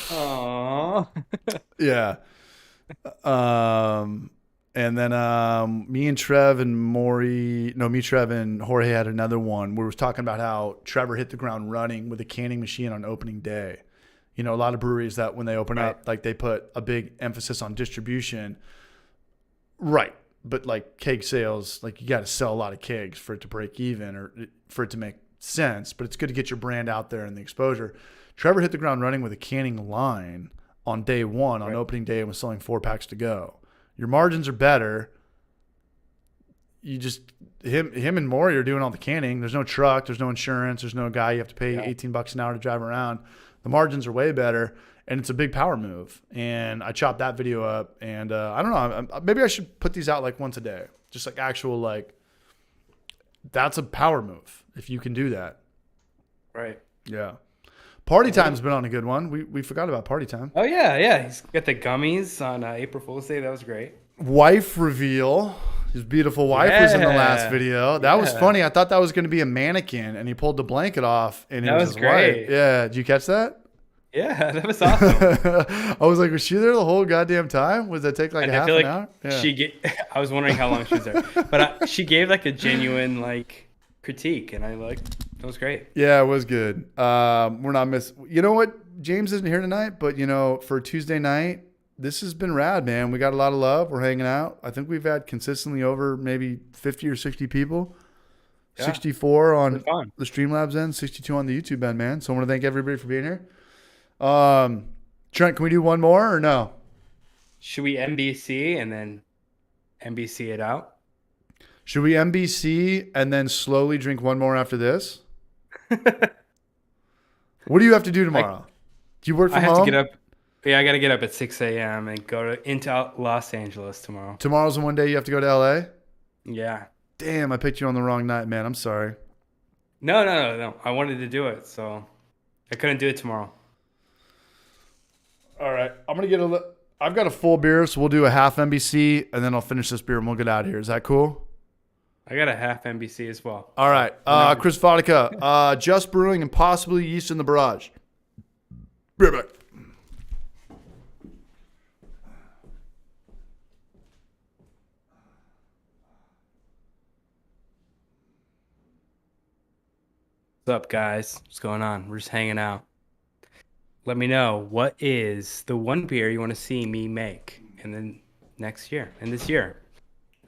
Aww. Yeah. And then me, Trev, and Jorge had another one where we was talking about how Trevor hit the ground running with a canning machine on opening day. You know, a lot of breweries that when they open up, like they put a big emphasis on distribution. Right. But like keg sales, like you got to sell a lot of kegs for it to break even or for it to make sense. But it's good to get your brand out there and the exposure. Trevor hit the ground running with a canning line on day one, on opening day, and was selling 4-packs to go. Your margins are better. You just him and Maury are doing all the canning. There's no truck, there's no insurance, there's no guy you have to pay $18 an hour to drive around. The margins are way better, and it's a big power move. And I chopped that video up, and I don't know, maybe I should put these out like once a day, just like actual like. That's a power move if you can do that. Right. Yeah. Party Time's been on a good one. We forgot about Party Time. Oh, yeah. He's got the gummies on April Fool's Day. That was great. Wife reveal. His beautiful wife was in the last video. That was funny. I thought that was going to be a mannequin, and he pulled the blanket off, and it was his great. wife. Yeah. Did you catch that? Yeah, that was awesome. I was like, was she there the whole goddamn time? Was that take like half an hour? Yeah. I was wondering how long she was there. But she gave like a genuine like critique, and it was great. Yeah, it was good. We're not you know what? James isn't here tonight, but you know, for Tuesday night, this has been rad, man. We got a lot of love. We're hanging out. I think we've had consistently over maybe 50 or 60 people. Yeah. 64 on the Streamlabs end, 62 on the YouTube end, man. So I want to thank everybody for being here. Trent, can we do one more or no? Should we NBC and then NBC it out? Should we NBC and then slowly drink one more after this? What do you have to do tomorrow? Do you work from home? I have to get up. Yeah, I got to get up at 6 a.m. and go into Los Angeles tomorrow. Tomorrow's the one day you have to go to LA? Yeah. Damn, I picked you on the wrong night, man. I'm sorry. No. I wanted to do it, so I couldn't do it tomorrow. All right. I've got a full beer, so we'll do a half NBC, and then I'll finish this beer and we'll get out of here. Is that cool? I got a half NBC as well. All right. Chris Vodka, Just Brewing and possibly Yeast in the Barrage. Be right back. What's up, guys? What's going on? We're just hanging out. Let me know, what is the one beer you want to see me make in this year?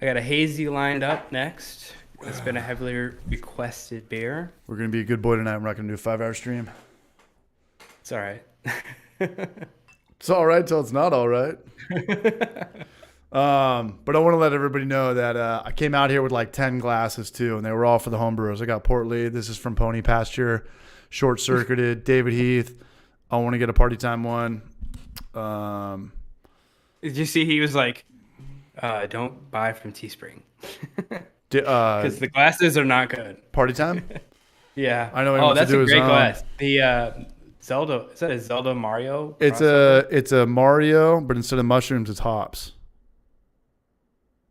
I got a hazy lined up next. It's been a heavily requested beer. We're going to be a good boy tonight. We're not going to do a 5-hour stream. It's all right. It's all right till it's not all right. But I want to let everybody know that I came out here with like 10 glasses too, and they were all for the homebrewers. I got Port Lee. This is from Pony Pasture. Short Circuited. David Heath. I want to get a Party Time one. Did you see he was like, don't buy from Teespring. Because the glasses are not good. Party Time? Yeah. I know. That's a great glass. The Zelda, is that a Zelda Mario? It's a Mario, but instead of mushrooms, it's hops.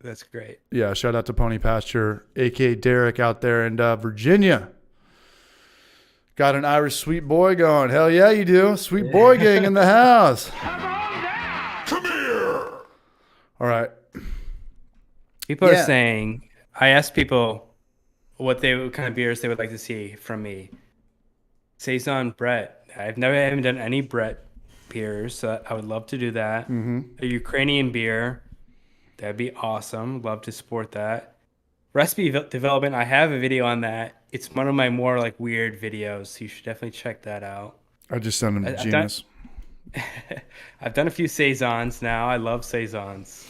That's great. Yeah, shout out to Pony Pasture, a.k.a. Derek out there in Virginia. Got an Irish sweet boy going. Hell yeah, you do. Sweet boy gang in the house. Come here. All right. People are saying, I asked people what kind of beers they would like to see from me. Saison Brett. I haven't done any Brett beers, so I would love to do that. Mm-hmm. A Ukrainian beer. That'd be awesome. Love to support that. Recipe development. I have a video on that. It's one of my more like weird videos. So you should definitely check that out. I just sent him to Genius. I've done a few Saisons now. I love Saisons.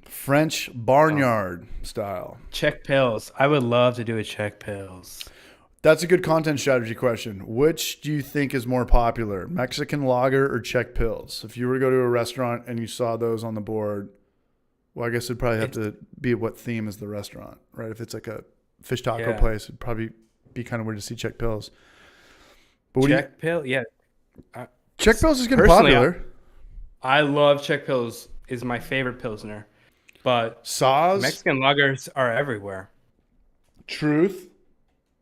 French barnyard style. Czech Pils. I would love to do a Czech Pils. That's a good content strategy question. Which do you think is more popular, Mexican lager or Czech Pils? If you were to go to a restaurant and you saw those on the board, well, I guess it'd probably have to be what theme is the restaurant, right? If it's like a fish taco place, it'd probably be kind of weird to see Czech Pils. But what Czech Pale, yeah. Czech Pils is getting Personally, popular. I love Czech Pils. Is my favorite Pilsner. But Saaz. Mexican lagers are everywhere. Truth.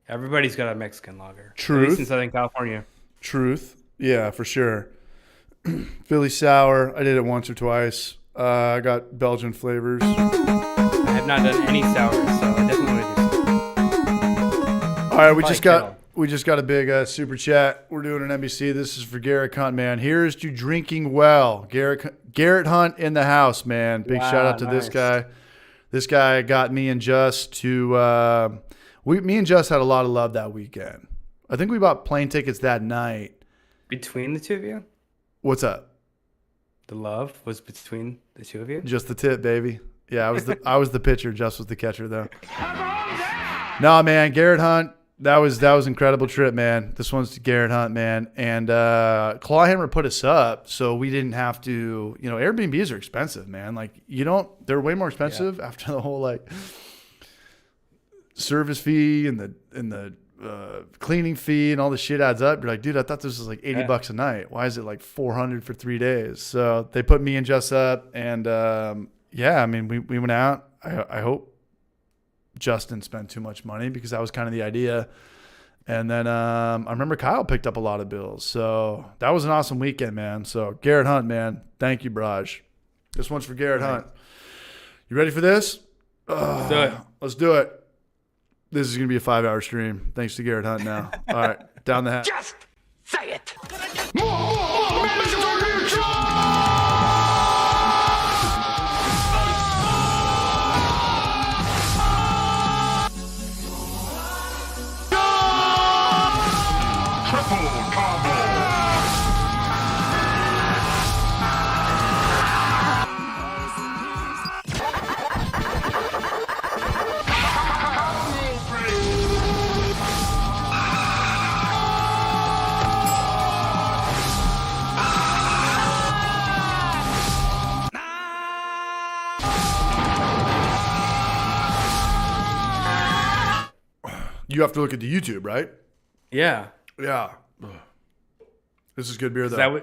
Everybody's got a Mexican lager. Truth. At least in Southern California. Truth. Yeah, for sure. Philly Sour. I did it once or twice. I got Belgian flavors. I have not done any sours, so I definitely want to do some. All right, we just got a big super chat. We're doing an NBC. This is for Garrett Hunt, man. Here's to drinking well. Garrett Hunt in the house, man. Big shout out to this guy. This guy got me and Just to me and Just had a lot of love that weekend. I think we bought plane tickets that night. Between the two of you? What's up? The love was between the two of you? Just the tip, baby. Yeah, I was the pitcher. Just was the catcher, though. No, man, Garrett Hunt. That was an incredible trip, man. This one's to Garrett Hunt, man. And Clawhammer put us up, so we didn't have to. You know, Airbnbs are expensive, man. Like they're way more expensive after the whole like service fee and the cleaning fee and all the shit adds up. You're like, dude, I thought this was like $80 a night. Why is it like $400 for 3 days? So they put me and Jess up, and I mean, we went out. I hope Justin spent too much money because that was kind of the idea. And then I remember Kyle picked up a lot of bills. So that was an awesome weekend, man. So Garrett Hunt, man, thank you, Braj. This one's for Garrett Hunt. You ready for this? Let's do it. Let's do it. This is going to be a 5-hour stream. Thanks to Garrett Hunt now. All right, down the hatch. Just say it. You have to look at the YouTube, right? Yeah. Yeah. This is good beer, though.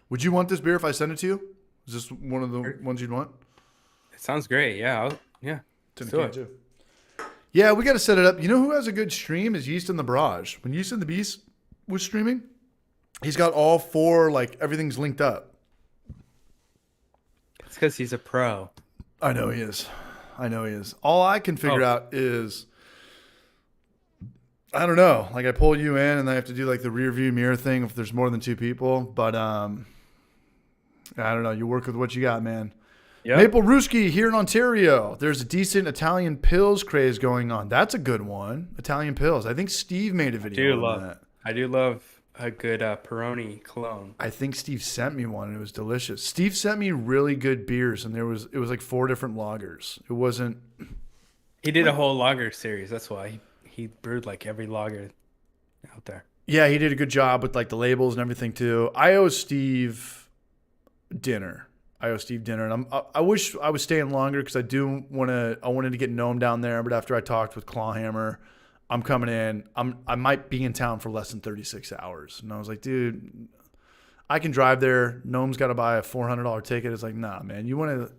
Would you want this beer if I send it to you? Is this one of the ones you'd want? It sounds great. Yeah. It's in a can, too. Yeah, we got to set it up. You know who has a good stream is Yeast in the Barrage. When Yeast in the Beast was streaming, he's got all four, like, everything's linked up. It's because he's a pro. I know he is. All I can figure out is, I don't know. Like, I pull you in and I have to do like the rear view mirror thing if there's more than two people. But I don't know. You work with what you got, man. Yep. Maple Ruski here in Ontario. There's a decent Italian Pils craze going on. That's a good one. Italian Pils. I think Steve made a video on that. I do love a good Peroni cologne. I think Steve sent me one and it was delicious. Steve sent me really good beers and it was like 4 different lagers. It wasn't. He did a whole lager series. That's why he brewed like every lager out there. Yeah, he did a good job with like the labels and everything too. I owe Steve dinner. And I wish I was staying longer because I wanted to get Gnome down there. But after I talked with Clawhammer, I'm coming in. I might be in town for less than 36 hours. And I was like, dude, I can drive there. Gnome's got to buy a $400 ticket. It's like, nah, man. You want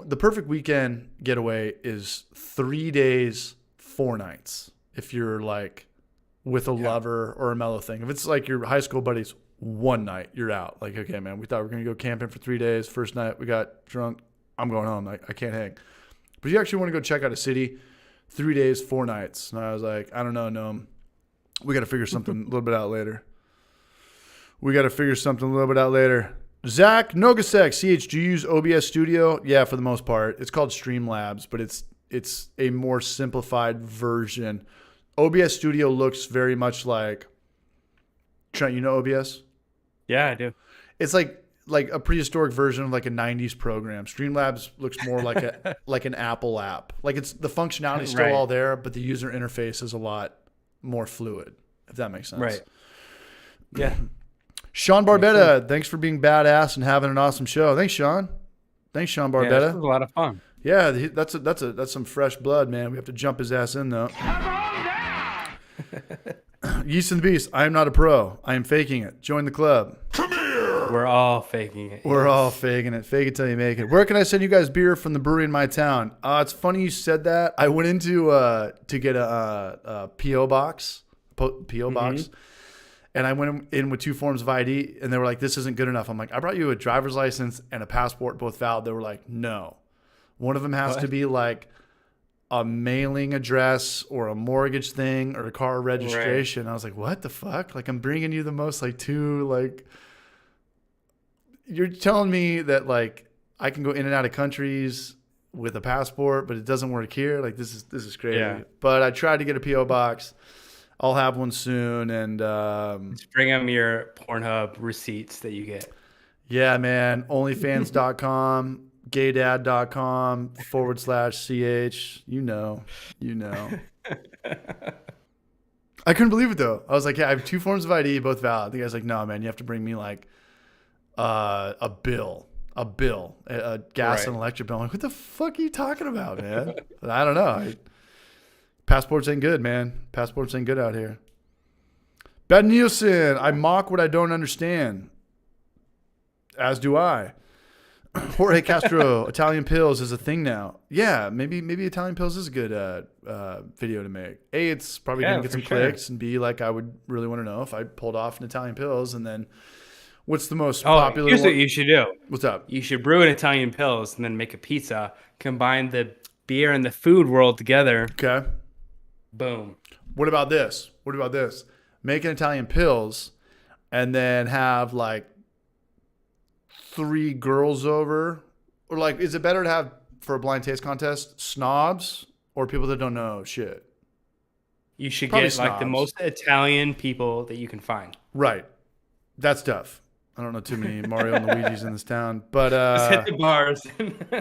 the perfect weekend getaway is 3 days, 4 nights. If you're like with a lover or a mellow thing. If it's like your high school buddies, 1 night, you're out. Like, okay, man, we thought we were going to go camping for 3 days. First night, we got drunk. I'm going home. I can't hang. But you actually want to go check out a city, 3 days, 4 nights. And I was like, I don't know, Gnome. We got to figure something a little bit out later. Zach Nogasek, CH, do you use OBS Studio? Yeah, for the most part. It's called Streamlabs, but it's a more simplified version. OBS Studio looks very much like, Trent, you know OBS? Yeah, I do. It's like a prehistoric version of like a 90s program. Streamlabs looks more like like an Apple app. Like it's the functionality is still all there, but the user interface is a lot more fluid, if that makes sense. Right. Yeah. Sean Barbetta, thanks for being badass and having an awesome show. Thanks, Sean. Barbetta. Yeah, this was a lot of fun. Yeah, that's some fresh blood, man. We have to jump his ass in though. Yeast and the Beast. I am not a pro. I am faking it. Join the club. We're all faking it. We're all faking it. Fake it till you make it. Where can I send you guys beer from the brewery in my town? It's funny you said that. I went into to get a PO box, box, and I went in with 2 forms of ID, and they were like, "This isn't good enough." I'm like, "I brought you a driver's license and a passport, both valid." They were like, "No, one of them has to be like a mailing address or a mortgage thing or a car registration." Right. I was like, "What the fuck? Like, I'm bringing you the most like 2 like." You're telling me that like I can go in and out of countries with a passport, but it doesn't work here. Like this is crazy. Yeah. But I tried to get a PO box. I'll have one soon, and just bring them your Pornhub receipts that you get. Yeah, man. Onlyfans.com, gaydad.com /CH. You know. I couldn't believe it though. I was like, yeah, I have 2 forms of ID, both valid. The guy's like, no, man, you have to bring me like a gas and electric bill. I'm like, what the fuck are you talking about, man? I don't know. Passports ain't good, man. Passports ain't good out here. Ben Nielsen, I mock what I don't understand. As do I. Jorge Castro, Italian Pills is a thing now. Yeah, maybe Italian Pills is a good video to make. A, it's probably going to get some clicks, and B, like I would really want to know if I pulled off an Italian Pills, and then what's the most popular here's what you should do. What's up? You should brew an Italian Pills and then make a pizza. Combine the beer and the food world together. Okay. Boom. What about this? Make an Italian Pills and then have like 3 girls over. Or like, is it better to have, for a blind taste contest, snobs or people that don't know shit? You should probably get snobs. Like the most Italian people that you can find. Right. That's tough. I don't know too many Mario and Luigi's in this town, but just hit the bars.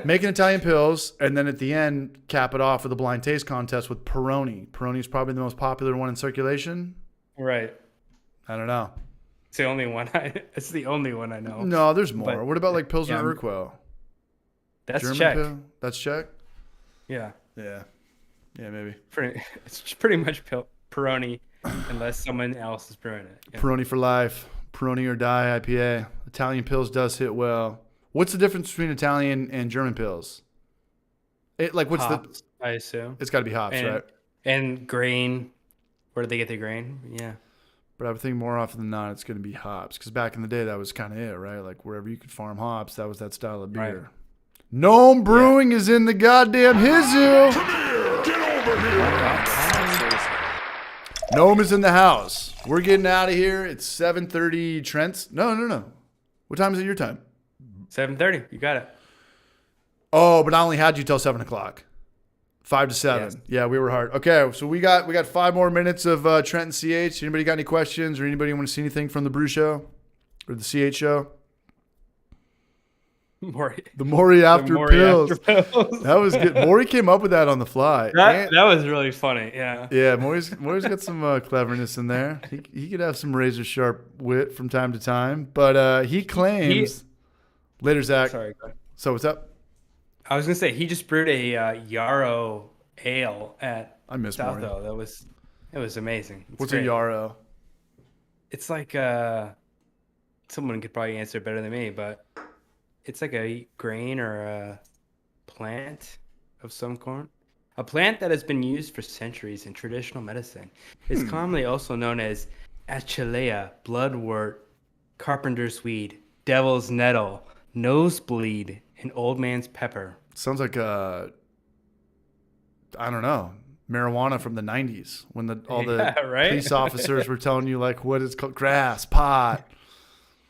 Make an Italian Pills, and then at the end, cap it off with a blind taste contest with Peroni. Peroni is probably the most popular one in circulation. Right. I don't know. It's the only one. It's the only one I know. No, there's more. But, what about like Pilsner Urquell? That's German Czech. Pill? That's Czech. Yeah. Yeah, maybe. It's pretty much Peroni, unless someone else is brewing it. Yeah. Peroni for life. Peroni or die IPA. Italian Pills does hit well. What's the difference between Italian and German Pills? What's hops, I assume. It's got to be hops, right? And grain. Where do they get their grain? Yeah. But I would think more often than not it's going to be hops. Because back in the day, that was kind of it, right? Like wherever you could farm hops, that was that style of beer. Right. Gnome Brewing is in the goddamn hizoo. Get over here. Gnome is in the house. We're getting out of here. It's 7:30 Trent's. No. What time is it your time? 7:30. You got it. Oh, but I only had you till 7 o'clock. 5 to 7. Yes. Yeah, we were hard. Okay, so we got 5 more minutes of Trent and CH. Anybody got any questions or anybody want to see anything from the Brew Show or the CH Show? The Maury after pills. That was good. Maury came up with that on the fly. That was really funny. Yeah. Yeah, Maury's got some cleverness in there. He could have some razor sharp wit from time to time, but he claims later, Zach. Sorry. Go ahead. So what's up? I was gonna say he just brewed a Yarrow ale at South Though. It was amazing. What's great. A Yarrow? It's like someone could probably answer better than me, but it's like a grain or a plant of some kind. A plant that has been used for centuries in traditional medicine. It's commonly also known as Achillea, bloodwort, carpenter's weed, devil's nettle, nosebleed, and old man's pepper. Sounds like I don't know, marijuana from the 90s when all the police officers were telling you like what it's called, grass, pot,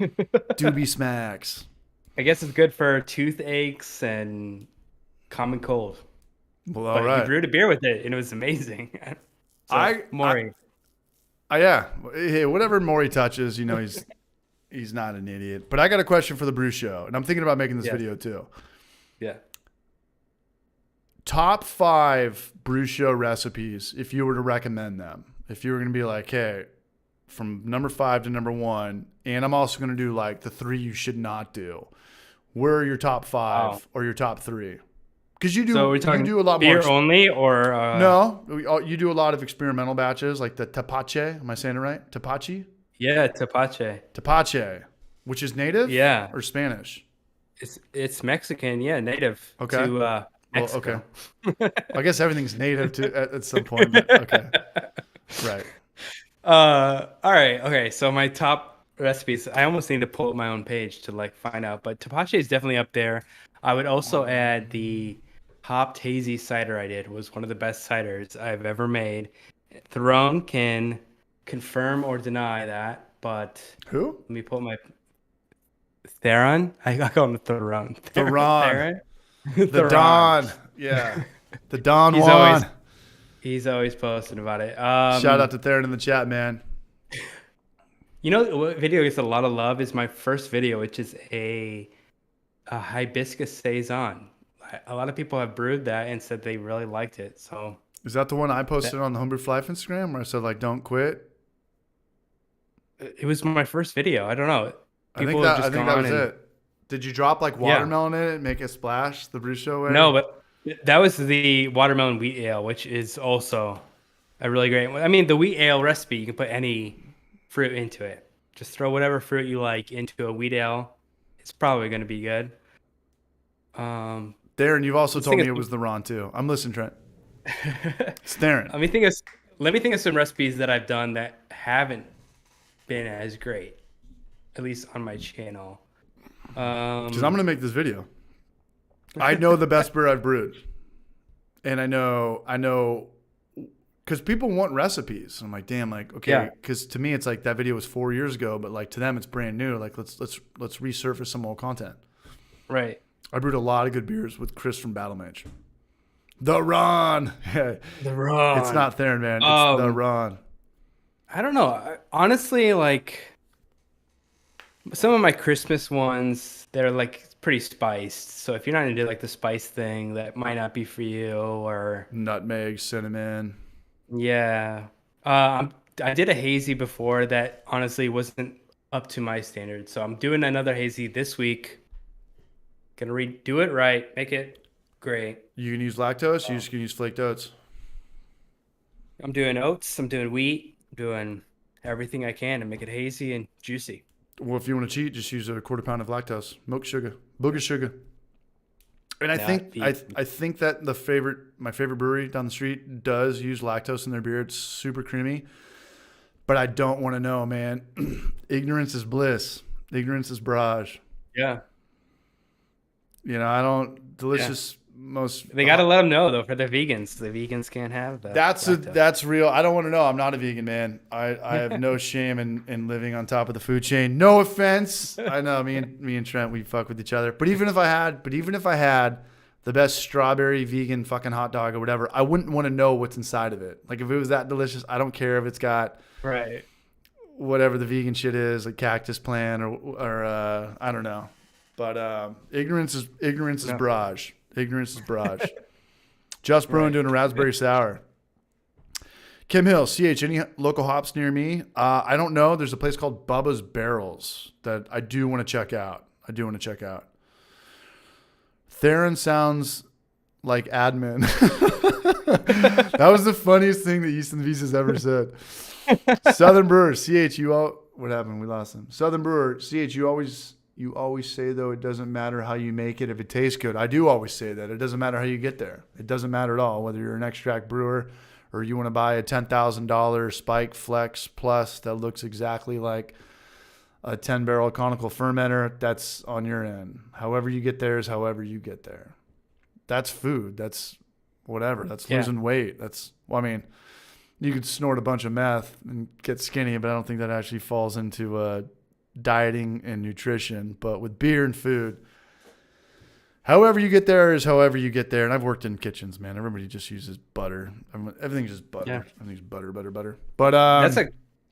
doobie smacks. I guess it's good for toothaches and common cold. Well, all right. You brewed a beer with it, and it was amazing. Maury. Yeah. Hey, whatever Maury touches, he's not an idiot. But I got a question for the Brew Show, and I'm thinking about making this video too. Yeah. Top 5 Brew Show recipes, if you were to recommend them. If you were going to be like, hey, from number 5 to number 1, and I'm also going to do like the 3 you should not do. Where are your top 5 or your top 3? Because you So we're do talking a lot beer more. only, or No, you do a lot of experimental batches, like the tapache. Am I saying it right? Tapache, yeah, tepache. tapache, which is native Yeah, or Spanish. it's Mexican. Yeah, native Okay. to Well, okay. Mexico. I guess everything's native to at some point, but okay. Right. All right. Okay. So my top recipes, I almost need to pull up my own page to like find out, but tepache is definitely up there. I would also add the hopped hazy cider I did was one of the best ciders I've ever made. Theron can confirm or deny that, but Who? let me pull my Theron. I call him Theron. Theron. Theron. The Theron. Don. Yeah. The Don He's always Juan. he's always posting about it. Shout out to Theron in the chat, man. You know what video gets a lot of love is my first video, which is a hibiscus saison. A lot of people have brewed that and said they really liked it. So Is that the one I posted on the Homebrew for Life Instagram where I said, like, don't quit? it was my first video. I don't know. I think People that, have just I think that gone was and it. Did you drop, like, watermelon in it, make it splash, the Thebrusho way? no, but that was the watermelon wheat ale, which is also a really great one. I mean, the wheat ale recipe, you can put any fruit into it. Just throw whatever fruit you like into a wheat ale. It's probably going to be good. Darren, you've also told me is- it was the Ron, too. I'm listening, Trent. It's Darren. let me think of some recipes that I've done that haven't been as great, at least on my channel. Because I'm going to make this video. I know the best beer I've brewed. And I know, because people want recipes. I'm like, damn, like, okay. Yeah. Because to me, it's like that video was 4 years ago, but like to them, it's brand new. Like, let's resurface some old content. Right. I brewed a lot of good beers with Chris from Battle Mage. The Ron. The Ron. It's not Theron, man. It's the Ron. I don't know. Honestly, like some of my Christmas ones, they're like pretty spiced. So if you're not into like the spice thing, that might not be for you. Or Nutmeg, cinnamon. yeah, I did a hazy before that honestly wasn't up to my standards. So I'm doing another hazy this week. Gonna do it right, make it great. You can use lactose. You just can use flaked oats. I'm doing oats. I'm doing wheat. Doing everything I can to make it hazy and juicy. Well, if you want to cheat, just use a quarter pound of lactose, milk sugar, booger sugar. And I think that my favorite brewery down the street does use lactose in their beer. It's super creamy, but I don't want to know, man. Ignorance is bliss. Ignorance is barrage. Yeah. You know, I don't delicious most. They got to let them know though for the vegans. The vegans can't have that. That's real. I don't want to know. I'm not a vegan, man. I have no shame in living on top of the food chain. No offense. I know me and Trent, we fuck with each other. But even if I had the best strawberry vegan fucking hot dog or whatever, I wouldn't want to know what's inside of it. Like if it was that delicious, I don't care if it's got right whatever the vegan shit is, like cactus plant or I don't know. But ignorance is barrage. Ignorance is barrage. Just Brewing doing a raspberry sour. Kim Hill, CH, any local hops near me? I don't know. There's a place called Bubba's Barrels that I do want to check out. Theron sounds like admin. That was the funniest thing that Easton Visa's ever said. Southern Brewer, CH, what happened? We lost him. Southern Brewer, CH, you always say, though, it doesn't matter how you make it if it tastes good. I do always say that. It doesn't matter how you get there. It doesn't matter at all, whether you're an extract brewer or you want to buy a $10,000 Spike Flex Plus that looks exactly like a 10-barrel conical fermenter. That's on your end. However you get there is however you get there. That's food. That's whatever. That's losing weight. You could snort a bunch of meth and get skinny, but I don't think that actually falls into dieting and nutrition. But with beer and food, however you get there is however you get there. And I've worked in kitchens, man. Everybody just uses butter. Everything's just butter. Yeah. Everything's butter. But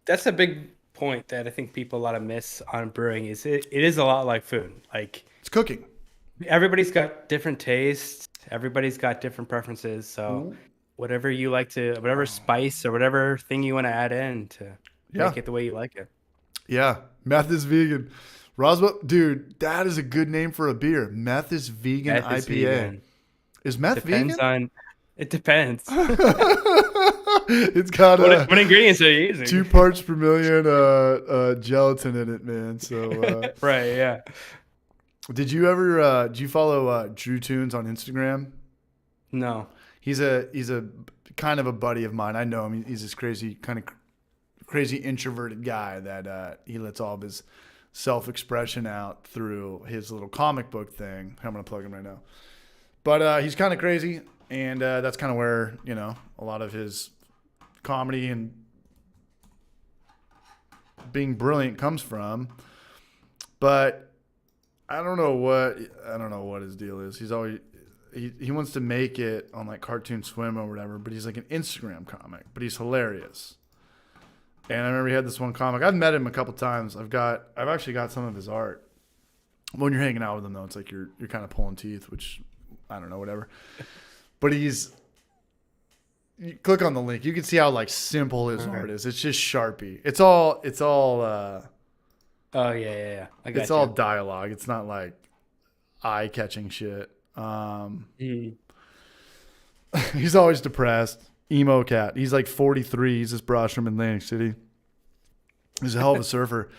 that's a big point that I think people a lot of miss on brewing is it is a lot like food. Like it's cooking. Everybody's got different tastes. Everybody's got different preferences. So whatever you like whatever spice or whatever thing you want to add in to make it the way you like it. Yeah. Meth is vegan. Roswell, dude, that is a good name for a beer. Meth is vegan IPA. Vegan. Is meth Depends vegan? on. It depends. It's got What ingredients are you using? 2 parts per million gelatin in it, man. So Right. Yeah. did you follow Drew Tunes on Instagram? No. He's a kind of a buddy of mine. I know him. He's this crazy introverted guy that he lets all of his self-expression out through his little comic book thing. I'm gonna plug him right now. But he's kind of crazy, and that's kind of where a lot of his comedy and being brilliant comes from. But I don't know what his deal is. He's always he wants to make it on like Cartoon Swim or whatever, but he's like an Instagram comic, but he's hilarious. And I remember he had this one comic. I've met him a couple times. I've actually got some of his art. When you're hanging out with him though, it's like you're kind of pulling teeth, which I don't know, whatever. But you click on the link, you can see how like simple his art is. It's just Sharpie. It's all Oh yeah. it's all dialogue. It's not like eye-catching shit. He's always depressed. Emo cat. He's like 43. He's just brushed from Atlantic City. He's a hell of a surfer.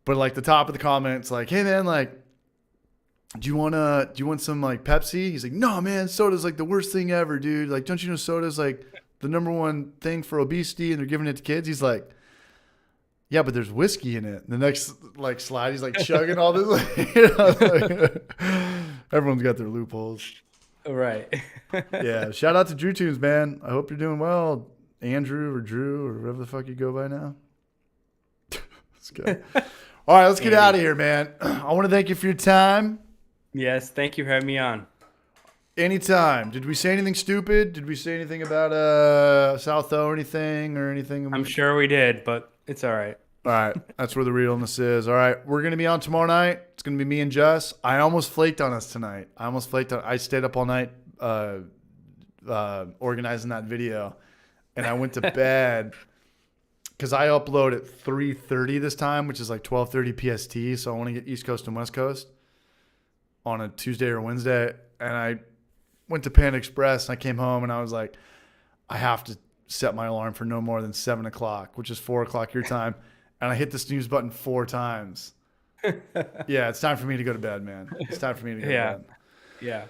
But like the top of the comments, like, hey man, like, do you want some like Pepsi? He's like, no man, soda's like the worst thing ever, dude. Like, don't you know soda's like the number one thing for obesity and they're giving it to kids? He's like, yeah, but there's whiskey in it. And the next like slide, he's like chugging all this. Like, everyone's got their loopholes. Right. Yeah. Shout out to Drew Tunes, man. I hope you're doing well. Andrew or Drew or whatever the fuck you go by now. Let's go. All right, let's get out of here, man. I want to thank you for your time. Yes. Thank you for having me on. Anytime. Did we say anything stupid? Did we say anything about South O or anything? I'm sure we did, but it's all right. All right. That's where the realness is. All right. We're going to be on tomorrow night. It's going to be me and Jess. I almost flaked on us tonight. I stayed up all night organizing that video. And I went to bed because I upload at 3:30 this time, which is like 12:30 PST. So I want to get East Coast and West Coast on a Tuesday or Wednesday. And I went to Panda Express and I came home and I was like, I have to set my alarm for no more than 7 o'clock, which is 4 o'clock your time. And I hit the snooze button 4 times. Yeah, it's time for me to go to bed, man. It's time for me to go to bed. Yeah.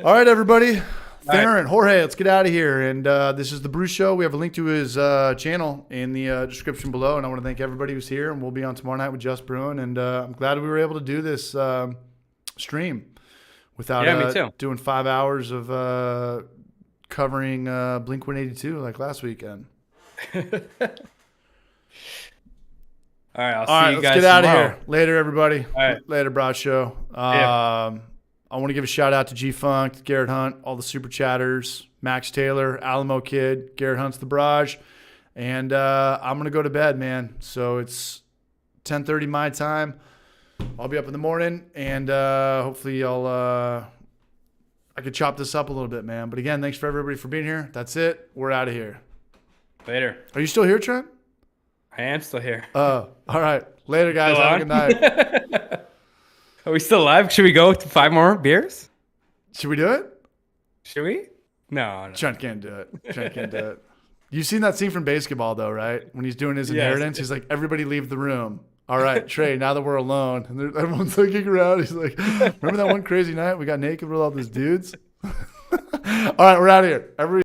All right, everybody. Theron, Jorge, let's get out of here. And this is The Brew Show. We have a link to his channel in the description below. And I want to thank everybody who's here. And we'll be on tomorrow night with Just Brewing. And I'm glad we were able to do this stream without me too. doing 5 hours of covering Blink-182 like last weekend. All right, I'll see you guys let's get out tomorrow. of here. Later, everybody. All right. Later, Broad Show. I want to give a shout out to G-Funk, Garrett Hunt, all the super chatters, Max Taylor, Alamo Kid, Garrett Hunt's the Barrage. And I'm going to go to bed, man. So it's 10:30 my time. I'll be up in the morning, and hopefully I could chop this up a little bit, man. But again, thanks for everybody for being here. That's it. We're out of here. Later. Are you still here, Trent? I am still here. Oh, all right. Later, guys. Still Have a on? good night. Are we still live? Should we go to 5 more beers? Should we do it? Should we? No. Trent can't do it. Trent can't do it. You've seen that scene from Basketball, though, right? When he's doing his inheritance, he's like, everybody leave the room. All right, Trey, now that we're alone. And everyone's looking around. He's like, remember that one crazy night we got naked with all those dudes? All right, we're out of here. Everybody.